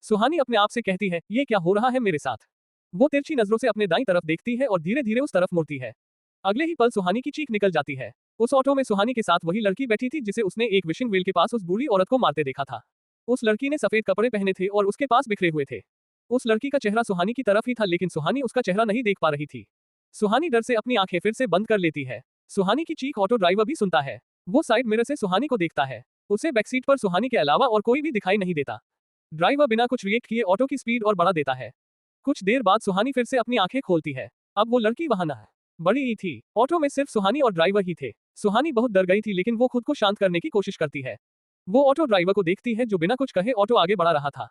सुहानी अपने आप से कहती है, ये क्या हो रहा है मेरे साथ। वो तिरछी नजरों से अपने दाईं तरफ देखती है और धीरे धीरे उस तरफ मुड़ती है। अगले ही पल सुहानी की चीख निकल जाती है। उस ऑटो में सुहानी के साथ वही लड़की बैठी थी जिसे उसने एक विशिंग वेल के पास उस बूढ़ी औरत को मारते देखा था। उस लड़की ने सफेद कपड़े पहने थे और उसके पास बिखरे हुए थे। उस लड़की का चेहरा सुहानी की तरफ ही था, लेकिन सुहानी उसका चेहरा नहीं देख पा रही थी। सुहानी डर से अपनी आंखें फिर से बंद कर लेती है। सुहानी की चीख ऑटो ड्राइवर भी सुनता है। वो साइड मिरर से सुहानी को देखता है। उसे बैकसीट पर सुहानी के अलावा और कोई भी दिखाई नहीं देता। ड्राइवर बिना कुछ रिएक्ट किए ऑटो की स्पीड और बढ़ा देता है। कुछ देर बाद सुहानी फिर से अपनी आंखें खोलती है। अब वो लड़की वहां न बड़ी ही थी। ऑटो में सिर्फ सुहानी और ड्राइवर ही थे। सुहानी बहुत डर गई थी, लेकिन वो खुद को शांत करने की कोशिश करती है। वो ऑटो ड्राइवर को देखती है, जो बिना कुछ कहे ऑटो आगे बढ़ा रहा था।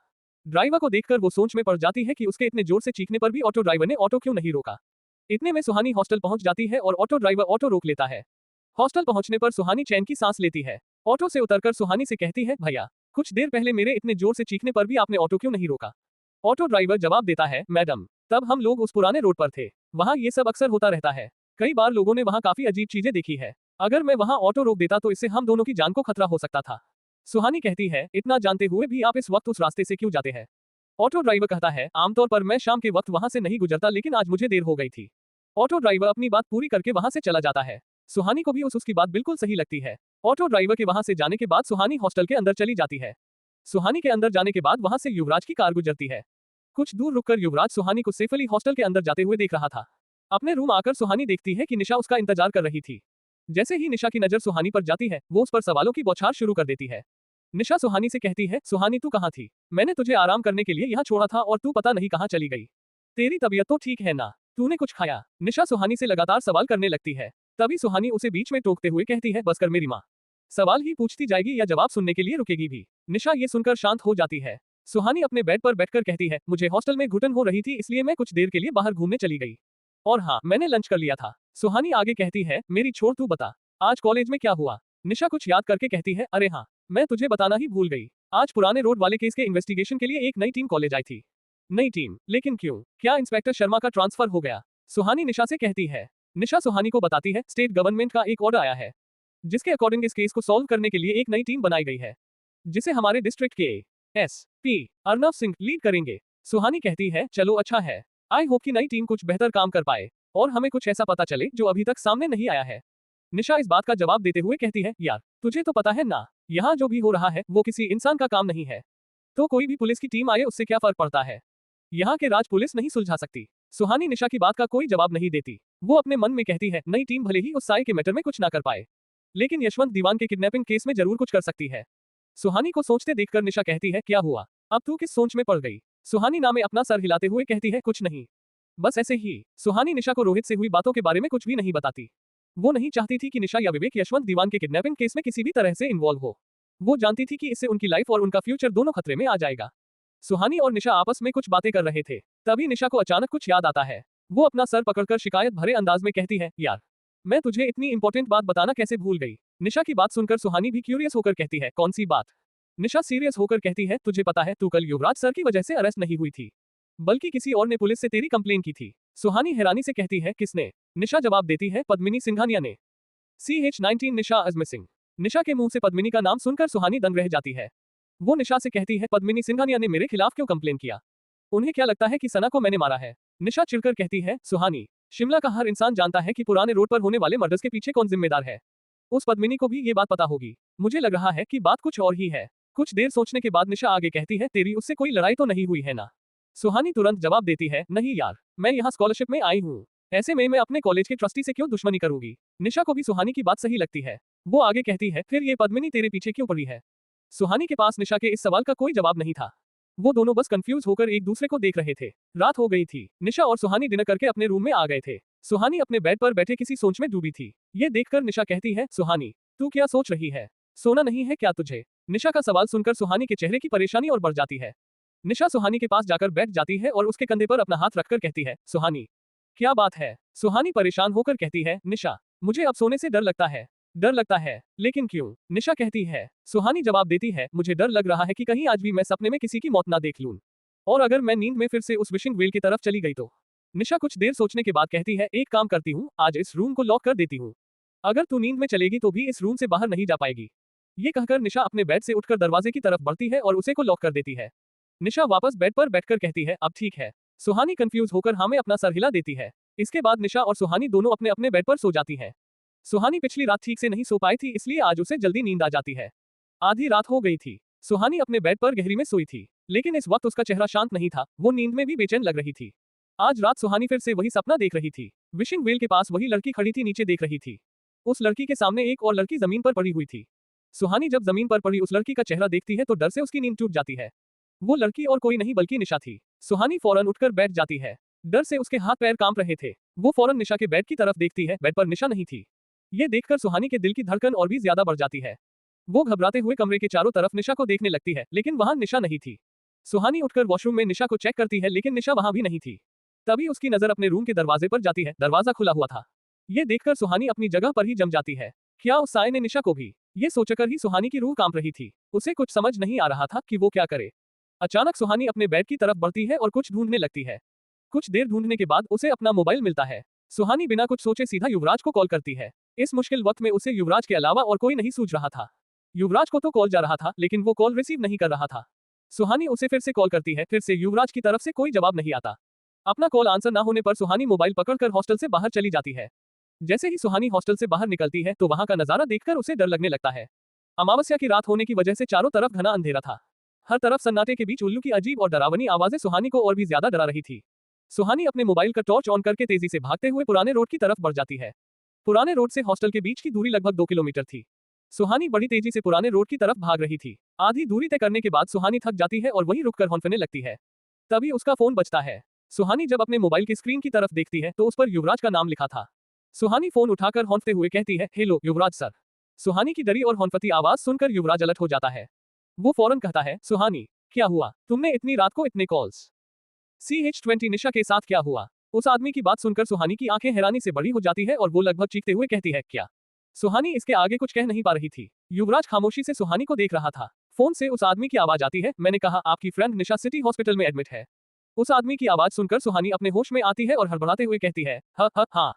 ड्राइवर को देखकर वो सोच में पड़ जाती है कि उसके इतने जोर से चीखने पर भी ऑटो ड्राइवर ने ऑटो क्यों नहीं रोका। इतने में सुहानी हॉस्टल पहुंच जाती है और ऑटो ड्राइवर ऑटो रोक लेता है। हॉस्टल पहुंचने पर सुहानी चैन की सांस लेती है। ऑटो से उतरकर सुहानी से कहती है, भैया, कुछ देर पहले मेरे इतने जोर से चीखने पर भी आपने ऑटो क्यों नहीं रोका। ऑटो ड्राइवर जवाब देता है, मैडम, तब हम लोग उस पुराने रोड पर थे। वहाँ ये सब अक्सर होता रहता है। कई बार लोगों ने वहाँ काफी अजीब चीजें देखी है। अगर मैं वहाँ ऑटो रोक देता तो इससे हम दोनों की जान को खतरा हो सकता था। सुहानी कहती है, इतना जानते हुए भी आप इस वक्त उस रास्ते से क्यों जाते हैं। ऑटो ड्राइवर कहता है, आमतौर पर मैं शाम के वक्त वहां से नहीं गुजरता, लेकिन आज मुझे देर हो गई थी। ऑटो ड्राइवर अपनी बात पूरी करके वहां से चला जाता है। सुहानी को भी उसकी बात बिल्कुल सही लगती है। ऑटो ड्राइवर के वहां से जाने के बाद सुहानी हॉस्टल के अंदर चली जाती है। सुहानी के अंदर जाने के बाद वहां से युवराज की कार गुजरती है। कुछ दूर रुककर युवराज सुहानी को सेफली हॉस्टल के अंदर जाते हुए देख रहा था। अपने रूम आकर सुहानी देखती है कि निशा उसका इंतजार कर रही थी। जैसे ही निशा की नजर सुहानी पर जाती है, वो उस पर सवालों की बौछार शुरू कर देती है। निशा सुहानी से कहती है, सुहानी तू कहाँ थी? मैंने तुझे आराम करने के लिए यहाँ छोड़ा था और तू पता नहीं कहाँ चली गई। तेरी तबीयत तो ठीक है ना? तूने कुछ खाया? निशा सुहानी से लगातार सवाल करने लगती है। तभी सुहानी उसे बीच में टोकते हुए कहती है, बस कर मेरी माँ। सवाल ही पूछती जाएगी या जवाब सुनने के लिए रुकेगी भी? निशा ये सुनकर शांत हो जाती है। सुहानी अपने बेड पर बैठकर कहती है, मुझे हॉस्टल में घुटन हो रही थी इसलिए मैं कुछ देर के लिए बाहर घूमने चली गई। और हाँ, मैंने लंच कर लिया था। सुहानी आगे कहती है, मेरी छोड़ तू बता, आज कॉलेज में क्या हुआ? निशा कुछ याद करके कहती है, अरे हाँ, मैं तुझे बताना ही भूल गई। आज पुराने रोड वाले केस के इन्वेस्टिगेशन के लिए एक नई टीम कॉलेज आई थी। नई टीम? लेकिन क्यों? क्या इंस्पेक्टर शर्मा का ट्रांसफर हो गया? सुहानी निशा से कहती है। निशा सुहानी को बताती है, स्टेट गवर्नमेंट का एक ऑर्डर आया है जिसके अकॉर्डिंग इस केस को सॉल्व करने के लिए एक नई टीम बनाई गई है जिसे हमारे डिस्ट्रिक्ट के एसपी अर्नव सिंह लीड करेंगे। सुहानी कहती है, चलो अच्छा है। आई होप कि नई टीम कुछ बेहतर काम कर पाए और हमें कुछ ऐसा पता चले जो अभी तक सामने नहीं आया है। निशा इस बात का जवाब देते हुए कहती है, यार तुझे तो पता है ना, यहाँ जो भी हो रहा है वो किसी इंसान का काम नहीं है, तो कोई भी पुलिस की टीम आए उससे क्या फर्क पड़ता है? यहाँ के राज पुलिस नहीं सुलझा सकती। सुहानी निशा की बात का कोई जवाब नहीं देती। वो अपने मन में कहती है, नई टीम भले ही उस साई के मैटर में कुछ ना कर पाए, लेकिन यशवंत दीवान के किडनैपिंग केस में जरूर कुछ कर सकती है। सुहानी को सोचते देखकर निशा कहती है, क्या हुआ? अब तू किस सोच में पड़ गई? सुहानी नामे अपना सर हिलाते हुए कहती है, कुछ नहीं, बस ऐसे ही। सुहानी निशा को रोहित से हुई बातों के बारे में कुछ भी नहीं बताती। वो नहीं चाहती थी कि निशा या विवेक यशवंत दीवान के किडनैपिंग केस में किसी भी तरह से इन्वॉल्व हो। वो जानती थी कि इससे उनकी लाइफ और उनका फ्यूचर दोनों खतरे में आ जाएगा। सुहानी और निशा आपस में कुछ बातें कर रहे थे, तभी निशा को अचानक कुछ याद आता है। वो अपना सर पकड़कर शिकायत भरे अंदाज में कहती है, यार मैं तुझे इतनी इंपॉर्टेंट बात बताना कैसे भूल गई? निशा की बात सुनकर सुहानी भी क्यूरियस होकर कहती है, कौन सी बात? निशा सीरियस होकर कहती है, तुझे पता है तू कल युवराज सर की वजह से अरेस्ट नहीं हुई थी, बल्कि किसी और ने पुलिस से तेरी कंप्लेन की थी। सुहानी हैरानी से कहती है, किसने? निशा जवाब देती है, पद्मिनी सिंघानिया ने। CH-19 Nisha is missing. निशा के मुंह से पद्मिनी का नाम सुनकर सुहानी दंग रह जाती है। वो निशा से कहती है, पद्मिनी सिंघानिया ने मेरे खिलाफ क्यों कंप्लेन किया? उन्हें क्या लगता है कि सना को मैंने मारा है? निशा चिढ़कर कहती है, सुहानी, शिमला का हर इंसान जानता है कि पुराने रोड पर होने वाले मर्डर्स के पीछे कौन जिम्मेदार है। उस पद्मिनी को भी ये बात पता होगी। मुझे लग रहा है कि बात कुछ और ही है। कुछ देर सोचने के बाद निशा आगे कहती है, तेरी उससे कोई लड़ाई तो नहीं हुई है ना? सुहानी तुरंत जवाब देती है, नहीं यार, मैं यहाँ स्कॉलरशिप में आई हूँ, ऐसे में मैं अपने कॉलेज के ट्रस्टी से क्यों दुश्मनी करूंगी? निशा को भी सुहानी की बात सही लगती है। वो आगे कहती है, फिर ये पद्मिनी तेरे पीछे क्यों पड़ी है? सुहानी के पास निशा के इस सवाल का कोई जवाब नहीं था। वो दोनों बस कंफ्यूज होकर एक दूसरे को देख रहे थे। रात हो गई थी। निशा और सुहानी डिनर करके अपने रूम में आ गए थे। सुहानी अपने बेड पर बैठे किसी सोच में डूबी थी। ये देखकर निशा कहती है, सुहानी तू क्या सोच रही है? सोना नहीं है क्या तुझे? निशा का सवाल सुनकर सुहानी के चेहरे की परेशानी और बढ़ जाती है। निशा सुहानी के पास जाकर बैठ जाती है और उसके कंधे पर अपना हाथ रखकर कहती है, सुहानी क्या बात है? सुहानी परेशान होकर कहती है, निशा मुझे अब सोने से डर लगता है। डर लगता है? लेकिन क्यों? निशा कहती है। सुहानी जवाब देती है, मुझे डर लग रहा है कि कहीं आज भी मैं सपने में किसी की मौत ना देख लूं, और अगर मैं नींद में फिर से उस विशिंग वेल की तरफ चली गई तो? निशा कुछ देर सोचने के बाद कहती है, एक काम करती हूँ, आज इस रूम को लॉक कर देती हूँ। अगर तू नींद में चलेगी तो भी इस रूम से बाहर नहीं जा पाएगी। ये कहकर निशा अपने बेड से उठकर दरवाजे की तरफ बढ़ती है और उसे को लॉक कर देती है। निशा वापस बेड पर बैठकर कहती है, अब ठीक है। सुहानी कंफ्यूज होकर हाँ में अपना सर हिला देती है। इसके बाद निशा और सुहानी दोनों अपने अपने बेड पर सो जाती हैं। सुहानी पिछली रात ठीक से नहीं सो पाई थी, इसलिए आज उसे जल्दी नींद आ जाती है। आधी रात हो गई थी। सुहानी अपने बेड पर गहरी में सोई थी, लेकिन इस वक्त उसका चेहरा शांत नहीं था। वो नींद में भी बेचैन लग रही थी। आज रात सुहानी फिर से वही सपना देख रही थी। विशिंग वेल के पास वही लड़की खड़ी थी, नीचे देख रही थी। उस लड़की के सामने एक और लड़की जमीन पर पड़ी हुई थी। सुहानी जब जमीन पर पड़ी उस लड़की का चेहरा देखती है तो डर से उसकी नींद टूट जाती है। वो लड़की और कोई नहीं बल्कि निशा थी। सुहानी फौरन उठकर बैठ जाती है। डर से उसके हाथ पैर कांप रहे थे। वो फौरन निशा के बेड की तरफ देखती है। बेड पर निशा नहीं थी। ये देखकर सुहानी के दिल की धड़कन और भी ज्यादा बढ़ जाती है। वो घबराते हुए कमरे के चारों तरफ निशा को देखने लगती है, लेकिन वहां निशा नहीं थी। सुहानी उठकर वॉशरूम में निशा को चेक करती है, लेकिन निशा वहां भी नहीं थी। तभी उसकी नजर अपने रूम के दरवाजे पर जाती है। दरवाजा खुला हुआ था। ये देखकर सुहानी अपनी जगह पर ही जम जाती है। क्या उस साय ने निशा को भी? ये सोचकर ही सुहानी की रूह कांप रही थी। उसे कुछ समझ नहीं आ रहा था कि वो क्या करे। अचानक सुहानी अपने बेड की तरफ बढ़ती है और कुछ ढूंढने लगती है। कुछ देर ढूंढने के बाद उसे अपना मोबाइल मिलता है। सुहानी बिना कुछ सोचे सीधा युवराज को कॉल करती है। इस मुश्किल वक्त में उसे युवराज के अलावा और कोई नहीं सूझ रहा था। युवराज को तो कॉल जा रहा था, लेकिन वो कॉल रिसीव नहीं कर रहा था। सुहानी उसे फिर से कॉल करती है, फिर से युवराज की तरफ से कोई जवाब नहीं आता। अपना कॉल आंसर ना होने पर सुहानी मोबाइल पकड़कर हॉस्टल से बाहर चली जाती है। जैसे ही सुहानी हॉस्टल से बाहर निकलती है तो वहां का नजारा देखकर उसे डर लगने लगता है। अमावस्या की रात होने की वजह से चारों तरफ घना अंधेरा था। हर तरफ सन्नाटे के बीच उल्लू की अजीब और डरावनी आवाजें सुहानी को और भी ज्यादा डरा रही थी। सुहानी अपने मोबाइल का टॉर्च ऑन करके तेजी से भागते हुए पुराने रोड की तरफ बढ़ जाती है। पुराने रोड से हॉस्टल के बीच की दूरी लगभग 2 किलोमीटर थी। सुहानी बड़ी तेजी से पुराने रोड की तरफ भाग रही थी। आधी दूरी तय करने के बाद सुहानी थक जाती है और वहीं रुककर हौंफने लगती है। तभी उसका फोन बजता है। सुहानी जब अपने मोबाइल की स्क्रीन की तरफ देखती है तो उस पर युवराज का नाम लिखा था। सुहानी फोन उठाकर हौंफते हुए कहती है, हेलो युवराज सर। सुहानी की डरी और हौंफती आवाज सुनकर युवराज अलर्ट हो जाता है। वो फौरन कहता है, सुहानी क्या हुआ, तुमने इतनी रात को इतने कॉल्स? CH20 निशा के साथ क्या हुआ? उस आदमी की बात सुनकर सुहानी की आंखें हैरानी से बड़ी हो जाती है और वो लगभग चीखते हुए कहती है, क्या? सुहानी इसके आगे कुछ कह नहीं पा रही थी। युवराज खामोशी से सुहानी को देख रहा था। फोन से उस आदमी की आवाज आती है, मैंने कहा आपकी फ्रेंड निशा सिटी हॉस्पिटल में एडमिट है। उस आदमी की आवाज सुनकर सुहानी अपने होश में आती है और हड़बड़ाते हुए कहती है, हाँ।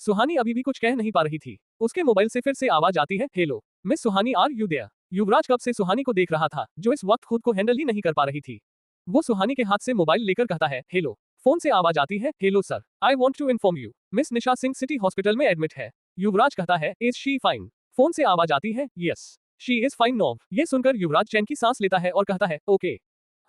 सुहानी अभी भी कुछ कह नहीं पा रही थी। उसके मोबाइल से फिर से आवाज आती है, hello miss Suhani, are you there? Yuvraj कब से सुहानी को देख रहा था, जो इस वक्त खुद को हैंडल ही नहीं कर पा रही थी। वो सुहानी के हाथ से मोबाइल लेकर कहता है, हेलो। फोन से आवाज आती है, hello sir, I want to inform you Miss Nisha Singh city hospital में एडमिट है। युवराज कहता है, इज शी फाइन? फोन से आवाज आती है, यस शी इज फाइन नॉव। ये सुनकर युवराज चैन की सांस लेता है और कहता है, ओके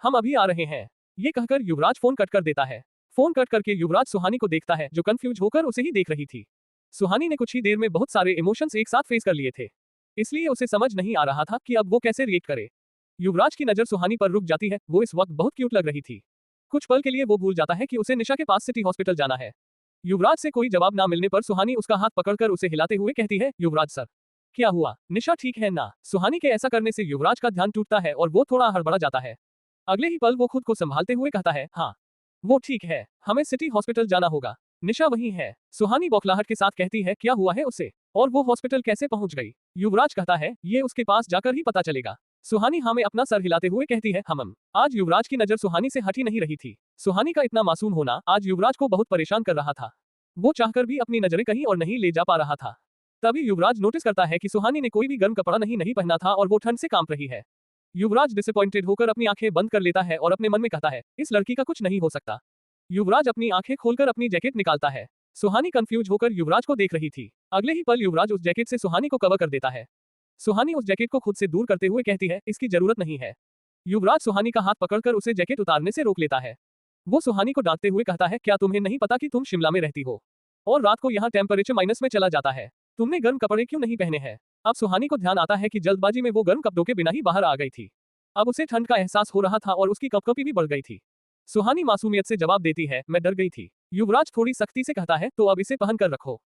हम अभी आ रहे हैं। ये कहकर युवराज फोन कट कर देता है। फोन कट करके युवराज सुहानी को देखता है, जो कंफ्यूज होकर उसे ही देख रही थी। सुहानी ने कुछ ही देर में बहुत सारे इमोशंस एक साथ फेस कर लिए थे, इसलिए उसे समझ नहीं आ रहा था कि अब वो कैसे रिएक्ट करे। युवराज की नजर सुहानी पर रुक जाती है। वो इस वक्त बहुत क्यूट लग रही थी। कुछ पल के लिए वो भूल जाता है कि उसे निशा के पास सिटी हॉस्पिटल जाना है। युवराज से कोई जवाब ना मिलने पर सुहानी उसका हाथ पकड़कर उसे हिलाते हुए कहती है, युवराज सर क्या हुआ, निशा ठीक है ना? सुहानी के ऐसा करने से युवराज का ध्यान टूटता है और वो थोड़ा हड़बड़ा जाता है। अगले ही पल वो खुद को संभालते हुए कहता है, हाँ वो ठीक है, हमें सिटी हॉस्पिटल जाना होगा, निशा वहीं है। सुहानी बौखलाहट के साथ कहती है, क्या हुआ है उसे, और वो हॉस्पिटल कैसे पहुंच गई? युवराज कहता है, ये उसके पास जाकर ही पता चलेगा। सुहानी हाँ में अपना सर हिलाते हुए कहती है, हम। आज युवराज की नजर सुहानी से हटी नहीं रही थी। सुहानी का इतना मासूम होना आज युवराज को बहुत परेशान कर रहा था। वो चाहकर भी अपनी नजरें कहीं और नहीं ले जा पा रहा था। तभी युवराज नोटिस करता है कि सुहानी ने कोई भी गर्म कपड़ा नहीं पहना था और वो ठंड से कांप रही है। युवराज डिसअपॉइंटेड होकर अपनी आंखें बंद कर लेता है और अपने मन में कहता है, इस लड़की का कुछ नहीं हो सकता। युवराज अपनी आंखें खोलकर अपनी जैकेट निकालता है। सुहानी कंफ्यूज होकर युवराज को देख रही थी। अगले ही पल युवराज उस जैकेट से सुहानी को कवर कर देता है। सुहानी उस जैकेट को खुद से दूर करते हुए कहती है, इसकी जरूरत नहीं है। युवराज सुहानी का हाथ पकड़कर उसे जैकेट उतारने से रोक लेता है। वो सुहानी को डांटते हुए कहता है, क्या तुम्हें नहीं पता कि तुम शिमला में रहती हो और रात को यहाँ टेम्परेचर माइनस में चला जाता है? तुमने गर्म कपड़े क्यों नहीं पहने हैं? अब सुहानी को ध्यान आता है कि जल्दबाजी में वो गर्म कपड़ों के बिना ही बाहर आ गई थी। अब उसे ठंड का एहसास हो रहा था और उसकी कपकपी भी बढ़ गई थी। सुहानी मासूमियत से जवाब देती है, मैं डर गई थी। युवराज थोड़ी सख्ती से कहता है, तो अब इसे पहन कर रखो।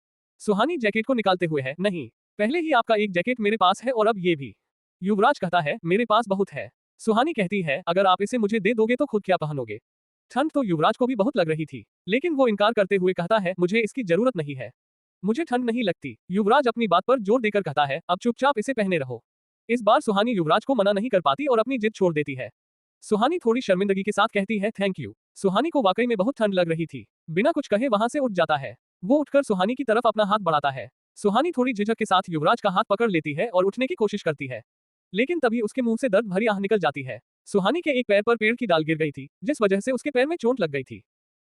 सुहानी जैकेट को निकालते हुए है, नहीं, पहले ही आपका एक जैकेट मेरे पास है और अब ये भी। युवराज कहता है, मेरे पास बहुत है। सुहानी कहती है, अगर आप इसे मुझे दे दोगे तो खुद क्या पहनोगे? ठंड तो युवराज को भी बहुत लग रही थी, लेकिन वो इनकार करते हुए कहता है, मुझे इसकी जरूरत नहीं है, मुझे ठंड नहीं लगती। युवराज अपनी बात पर जोर देकर कहता है, अब चुपचाप इसे पहने रहो। इस बार सुहानी युवराज को मना नहीं कर पाती और अपनी जिद छोड़ देती है। सुहानी थोड़ी शर्मिंदगी के साथ कहती है, थैंक यू। सुहानी को वाकई में बहुत ठंड लग रही थी। बिना कुछ कहे वहां से उठ जाता है। वो उठकर सुहानी की तरफ अपना हाथ बढ़ाता है। सुहानी थोड़ी झिझक के साथ युवराज का हाथ पकड़ लेती है और उठने की कोशिश करती है, लेकिन तभी उसके मुंह से दर्द भरी आह निकल जाती है। सुहानी के एक पैर पर पेड़ की डाल गिर गई थी, जिस वजह से उसके पैर में चोट लग गई थी।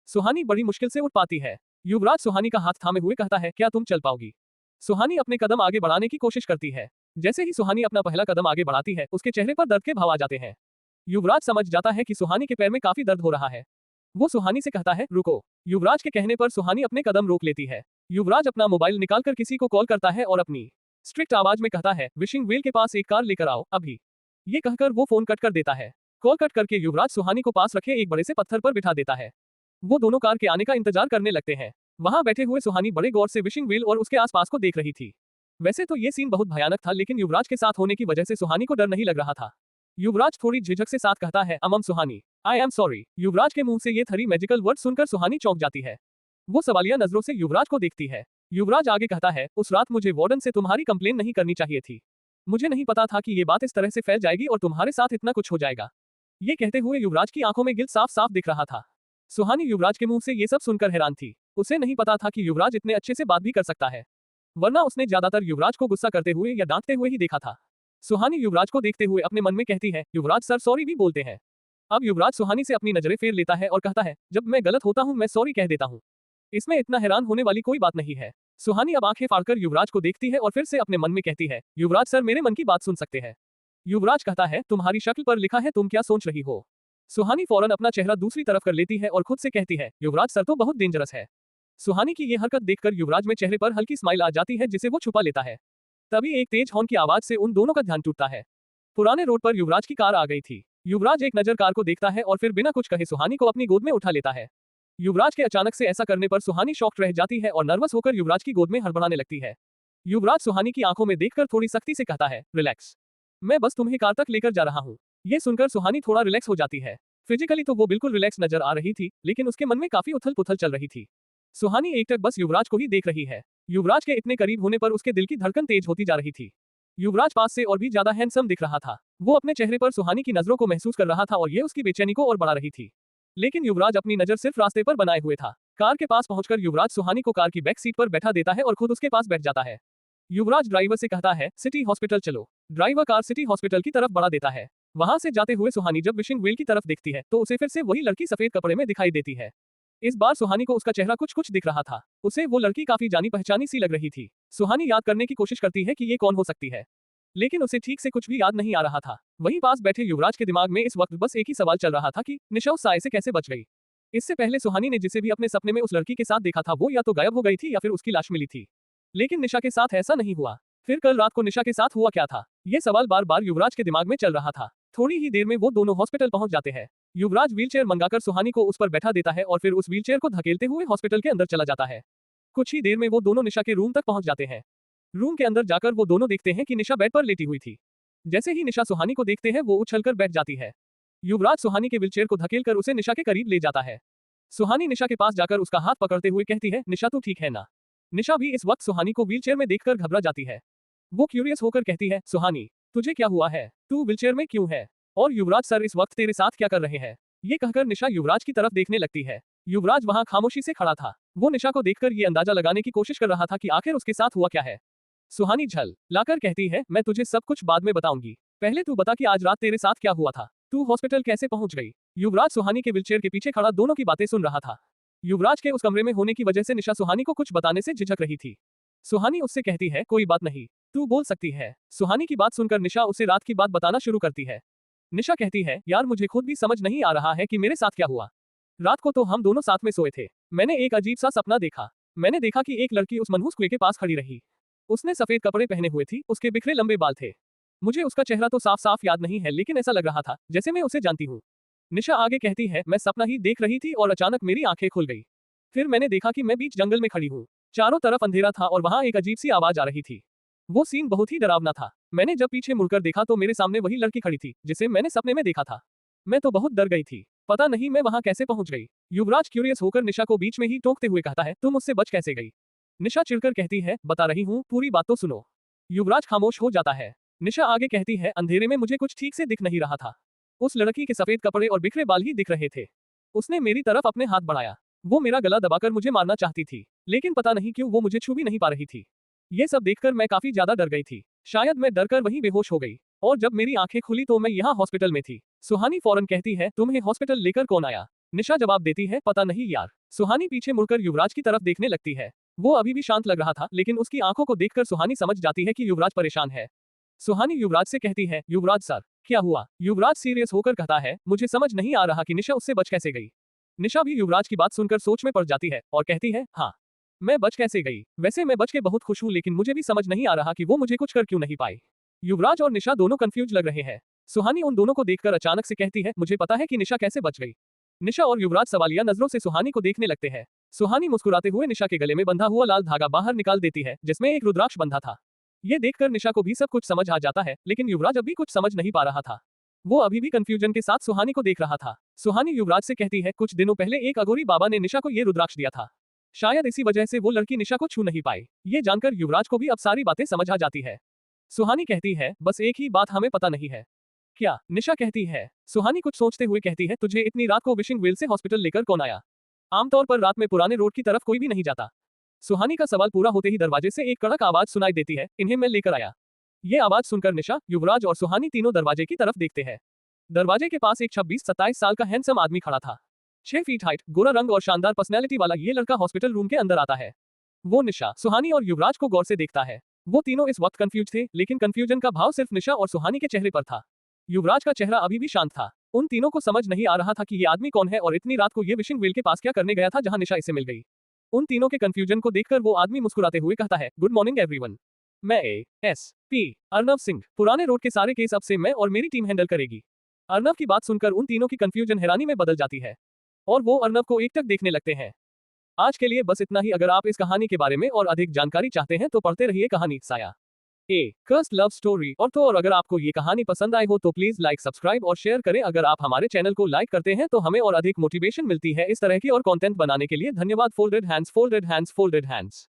सुहानी बड़ी मुश्किल से उठ पाती है। युवराज सुहानी का हाथ थामे हुए कहता है, क्या तुम चल पाओगी? सुहानी अपने कदम आगे बढ़ाने की कोशिश करती है। जैसे ही सुहानी अपना पहला कदम आगे बढ़ाती है, उसके चेहरे पर दर्द के भाव आ जाते हैं। युवराज समझ जाता है कि सुहानी के पैर में काफी दर्द हो रहा है। वो सुहानी से कहता है, रुको। युवराज के कहने पर सुहानी अपने कदम रोक लेती है। युवराज अपना मोबाइल निकालकर किसी को कॉल करता है और अपनी स्ट्रिक्ट आवाज में कहता है, विशिंग वेल के पास एक कार लेकर आओ अभी। ये कहकर वो फोन कट कर देता है। कॉल कट करके युवराज सुहानी को पास रखे एक बड़े से पत्थर पर बिठा देता है। वो दोनों कार के आने का इंतजार करने लगते हैं। वहां बैठे हुए सुहानी बड़े गौर से विशिंग वेल और उसके आसपास को देख रही थी। वैसे तो ये सीन बहुत भयानक था, लेकिन युवराज के साथ होने की वजह से सुहानी को डर नहीं लग रहा था। युवराज थोड़ी झिझक से साथ कहता है, सुहानी, आई एम सॉरी। युवराज के मुंह से ये 3 मैजिकल वर्ड सुनकर सुहानी चौंक जाती है। वो सवालिया नजरों से युवराज को देखती है। युवराज आगे कहता है, उस रात मुझे वार्डन से तुम्हारी कंप्लेन नहीं करनी चाहिए थी। मुझे नहीं पता था कि ये बात इस तरह से फैल जाएगी और तुम्हारे साथ इतना कुछ हो जाएगा। ये कहते हुए युवराज की आंखों में गिल्ट साफ साफ दिख रहा था। सुहानी युवराज के मुंह से ये सब सुनकर हैरान थी। उसे नहीं पता था कि युवराज इतने अच्छे से बात भी कर सकता है, वरना उसने ज्यादातर युवराज को गुस्सा करते हुए या डांटते हुए ही देखा था। सुहानी युवराज को देखते हुए अपने मन में कहती है, युवराज सर सॉरी भी बोलते हैं। अब युवराज सुहानी से अपनी नजरें फेर लेता है और कहता है, जब मैं गलत होता हूँ मैं सॉरी कह देता हूँ, इसमें इतना हैरान होने वाली कोई बात नहीं है। सुहानी अब आंखें फाड़कर युवराज को देखती है और फिर से अपने मन में कहती है, युवराज सर मेरे मन की बात सुन सकते हैं। युवराज कहता है, तुम्हारी शक्ल पर लिखा है तुम क्या सोच रही हो। सुहानी फौरन अपना चेहरा दूसरी तरफ कर लेती है और खुद से कहती है, युवराज सर तो बहुत डेंजरस है। सुहानी की ये हरकत देखकर युवराज में चेहरे पर हल्की स्माइल आ जाती है, जिसे वो छुपा लेता है। तभी एक तेज हॉर्न की आवाज से उन दोनों का ध्यान टूटता है। पुराने रोड पर युवराज की कार आ गई थी। युवराज एक नजर कार को देखता है और फिर बिना कुछ कहे सुहानी को अपनी गोद में उठा लेता है। युवराज के अचानक से ऐसा करने पर सुहानी शॉक्ड रह जाती है और नर्वस होकर युवराज की गोद में हड़बड़ाने लगती है। युवराज सुहानी की आंखों में देखकर थोड़ी सख्ती से कहता है, रिलैक्स, मैं बस तुम्हें कार तक लेकर जा रहा हूँ। ये सुनकर सुहानी थोड़ा रिलैक्स हो जाती है। फिजिकली तो वो बिल्कुल रिलैक्स नजर आ रही थी, लेकिन उसके मन में काफी उथल पुथल चल रही थी। सुहानी एकटक बस युवराज को ही देख रही है। युवराज के इतने करीब होने पर उसके दिल की धड़कन तेज होती जा रही थी। युवराज पास से और भी ज्यादा हैंडसम दिख रहा था। वो अपने चेहरे पर सुहानी की नजरों को महसूस कर रहा था और ये उसकी बेचैनी को और बढ़ा रही थी। लेकिन युवराज अपनी नजर सिर्फ रास्ते पर बनाए हुए था। कार के पास पहुंचकर युवराज सुहानी को कार की बैक सीट पर बैठा देता है और खुद उसके पास बैठ जाता है। युवराज ड्राइवर से कहता है, सिटी हॉस्पिटल चलो। ड्राइवर कार सिटी हॉस्पिटल की तरफ बढ़ा देता है। वहां से जाते हुए सुहानी जब विशिंग वेल की तरफ देखती है तो उसे फिर से वही लड़की सफेद कपड़े में दिखाई देती है। इस बार सुहानी को उसका चेहरा कुछ कुछ दिख रहा था। उसे वो लड़की काफी जानी पहचानी सी लग रही थी। सुहानी याद करने की कोशिश करती है कि ये कौन हो सकती है, लेकिन उसे ठीक से कुछ भी याद नहीं आ रहा था। वहीं पास बैठे युवराज के दिमाग में इस वक्त बस एक ही सवाल चल रहा था कि निशा उस साए से कैसे बच गई। इससे पहले सुहानी ने जिसे भी अपने सपने में उस लड़की के साथ देखा था वो या तो गायब हो गई थी या फिर उसकी लाश मिली थी। लेकिन निशा के साथ ऐसा नहीं हुआ। फिर कल रात को निशा के साथ हुआ क्या था, ये सवाल बार बार युवराज के दिमाग में चल रहा था। थोड़ी ही देर में वो दोनों हॉस्पिटल पहुंच जाते हैं। युवराज व्हीलचेयर मंगाकर सुहानी को उस पर बैठा देता है और फिर उस व्हीलचेयर को धकेलते हुए हॉस्पिटल के अंदर चला जाता है। कुछ ही देर में वो दोनों निशा के रूम तक पहुंच जाते हैं। रूम के अंदर जाकर वो दोनों देखते हैं कि निशा बेड पर लेटी हुई थी। जैसे ही निशा सुहानी को देखते हैं वो उछलकर बैठ जाती है। युवराज सुहानी के व्हीलचेयर को धकेलकर उसे निशा के करीब ले जाता है। सुहानी निशा के पास जाकर उसका हाथ पकड़ते हुए कहती है, निशा तू ठीक है ना। निशा भी इस वक्त सुहानी को व्हीलचेयर में देखकर घबरा जाती है। वो क्यूरियस होकर कहती है, सुहानी तुझे क्या हुआ है, तू व्हीलचेयर में क्यों है, और युवराज सर इस वक्त तेरे साथ क्या कर रहे हैं। ये कहकर निशा युवराज की तरफ देखने लगती है। युवराज वहां खामोशी से खड़ा था। वो निशा को देखकर ये अंदाजा लगाने की कोशिश कर रहा था कि आखिर उसके साथ हुआ क्या है। सुहानी झल लाकर कहती है, मैं तुझे सब कुछ बाद में बताऊंगी, पहले तू बता कि आज रात तेरे साथ क्या हुआ था, तू हॉस्पिटल कैसे पहुंच गई। युवराज सुहानी के व्हीलचेयर के पीछे खड़ा दोनों की बातें सुन रहा था। युवराज के उस कमरे में होने की वजह से निशा सुहानी को कुछ बताने से झिझक रही थी। सुहानी उससे कहती है, कोई बात नहीं, तू बोल सकती है। सुहानी की बात सुनकर निशा उसे रात की बात बताना शुरू करती है। निशा कहती है, यार मुझे खुद भी समझ नहीं आ रहा है कि मेरे साथ क्या हुआ। रात को तो हम दोनों साथ में सोए थे। मैंने एक अजीब सा सपना देखा। मैंने देखा कि एक लड़की उस मनहूस कुएं के पास खड़ी रही। उसने सफेद कपड़े पहने हुए थी, उसके बिखरे लंबे बाल थे। मुझे उसका चेहरा तो साफ साफ याद नहीं है, लेकिन ऐसा लग रहा था जैसे मैं उसे जानती हूँ। निशा आगे कहती है, मैं सपना ही देख रही थी और अचानक मेरी आंखें खुल गई। फिर मैंने देखा कि मैं बीच जंगल में खड़ी हूँ। चारों तरफ अंधेरा था और वहां एक अजीब सी आवाज आ रही थी। वो सीन बहुत ही डरावना था। मैंने जब पीछे मुड़कर देखा तो मेरे सामने वही लड़की खड़ी थी जिसे मैंने सपने में देखा था। मैं तो बहुत डर गई थी, पता नहीं मैं वहां कैसे पहुंच गई। युवराज क्यूरियस होकर निशा को बीच में ही टोकते हुए कहता है, तुम मुझसे बच कैसे गई। निशा चिढ़कर कहती है, बता रही हूँ, पूरी बात तो सुनो। युवराज खामोश हो जाता है। निशा आगे कहती है, अंधेरे में मुझे कुछ ठीक से दिख नहीं रहा था। उस लड़की के सफेद कपड़े और बिखरे बाल ही दिख रहे थे। उसने मेरी तरफ अपने हाथ बढ़ाया। वो मेरा गला दबाकर मुझे मारना चाहती थी, लेकिन पता नहीं क्यों वो मुझे छू भी नहीं पा रही थी। ये सब देखकर मैं काफी ज्यादा डर गई थी। शायद मैं डरकर वहीं बेहोश हो गई, और जब मेरी आंखें खुली तो मैं यहाँ हॉस्पिटल में थी। सुहानी फौरन कहती है, तुम्हें हॉस्पिटल लेकर कौन आया। निशा जवाब देती है, पता नहीं यार। सुहानी पीछे मुड़कर युवराज की तरफ देखने लगती है। वो अभी भी शांत लग रहा था, लेकिन उसकी आंखों को देखकर सुहानी समझ जाती है कि युवराज परेशान है। सुहानी युवराज से कहती है, युवराज सर क्या हुआ। युवराज सीरियस होकर कहता है, मुझे समझ नहीं आ रहा कि निशा उससे बच कैसे गई। निशा भी युवराज की बात सुनकर सोच में पड़ जाती है और कहती है, हाँ मैं बच कैसे गई। वैसे मैं बच के बहुत खुश हूँ, लेकिन मुझे भी समझ नहीं आ रहा कि वो मुझे कुछ कर क्यों नहीं पाई। युवराज और निशा दोनों कंफ्यूज लग रहे हैं। सुहानी उन दोनों को देखकर अचानक से कहती है, मुझे पता है कि निशा कैसे बच गई। निशा और युवराज सवालिया नजरों से सुहानी को देखने लगते हैं। सुहानी मुस्कुराते हुए निशा के गले में बंधा हुआ लाल धागा बाहर निकाल देती है, जिसमें एक रुद्राक्ष बंधा था। ये देखकर निशा को भी सब कुछ समझ आ जाता है, लेकिन युवराज अभी कुछ समझ नहीं पा रहा था। वो अभी भी कंफ्यूजन के साथ सुहानी को देख रहा था। सुहानी युवराज से कहती है, कुछ दिनों पहले एक अघोरी बाबा ने निशा को ये रुद्राक्ष दिया था। शायद इसी वजह से वो लड़की निशा को छू नहीं पाई। ये जानकर युवराज को भी अब सारी बातें समझ आ जाती है। सुहानी कहती है, बस एक ही बात हमें पता नहीं है। क्या। निशा कहती है। सुहानी कुछ सोचते हुए कहती है, तुझे इतनी रात को विशिंग वेल से हॉस्पिटल लेकर कौन आया। आमतौर पर रात में पुराने रोड की तरफ कोई भी नहीं जाता। सुहानी का सवाल पूरा होते ही दरवाजे से एक कड़क आवाज सुनाई देती है, इन्हें मैं लेकर आया। ये आवाज सुनकर निशा, युवराज और सुहानी तीनों दरवाजे की तरफ देखते हैं। दरवाजे के पास एक 26-27 साल का हैंडसम आदमी खड़ा था। 6 फीट हाइट, गोरा रंग और शानदार पर्सनैलिटी वाला ये लड़का हॉस्पिटल रूम के अंदर आता है। वो निशा, सुहानी और युवराज को गौर से देखता है। वो तीनों इस वक्त कंफ्यूज थे, लेकिन कंफ्यूजन का भाव सिर्फ निशा और सुहानी के चेहरे पर था। युवराज का चेहरा अभी भी शांत था। उन तीनों को समझ नहीं आ रहा था कि ये आदमी कौन है और इतनी रात को ये विशिंग वेल के पास क्या करने गया था जहां निशा इसे मिल गई। उन तीनों के कंफ्यूजन को देखकर वो आदमी मुस्कुराते हुए कहता है, गुड मॉर्निंग एवरीवन। मैं ASP अर्नव सिंह। पुराने रोड के सारे केस अब से मैं और मेरी टीम हैंडल करेगी। अर्नव की बात सुनकर उन तीनों की कंफ्यूजन हैरानी में बदल जाती है और वो अर्नव को एकटक देखने लगते हैं। आज के लिए बस इतना ही। अगर आप इस कहानी के बारे में और अधिक जानकारी चाहते हैं तो पढ़ते रहिए कहानी साया ए कर्स्ड लव स्टोरी। और अगर आपको ये कहानी पसंद आई हो तो प्लीज लाइक, सब्सक्राइब और शेयर करें। अगर आप हमारे चैनल को लाइक करते हैं तो हमें और अधिक मोटिवेशन मिलती है इस तरह की और कंटेंट बनाने के लिए। धन्यवाद। Folded hands, folded hands, folded hands.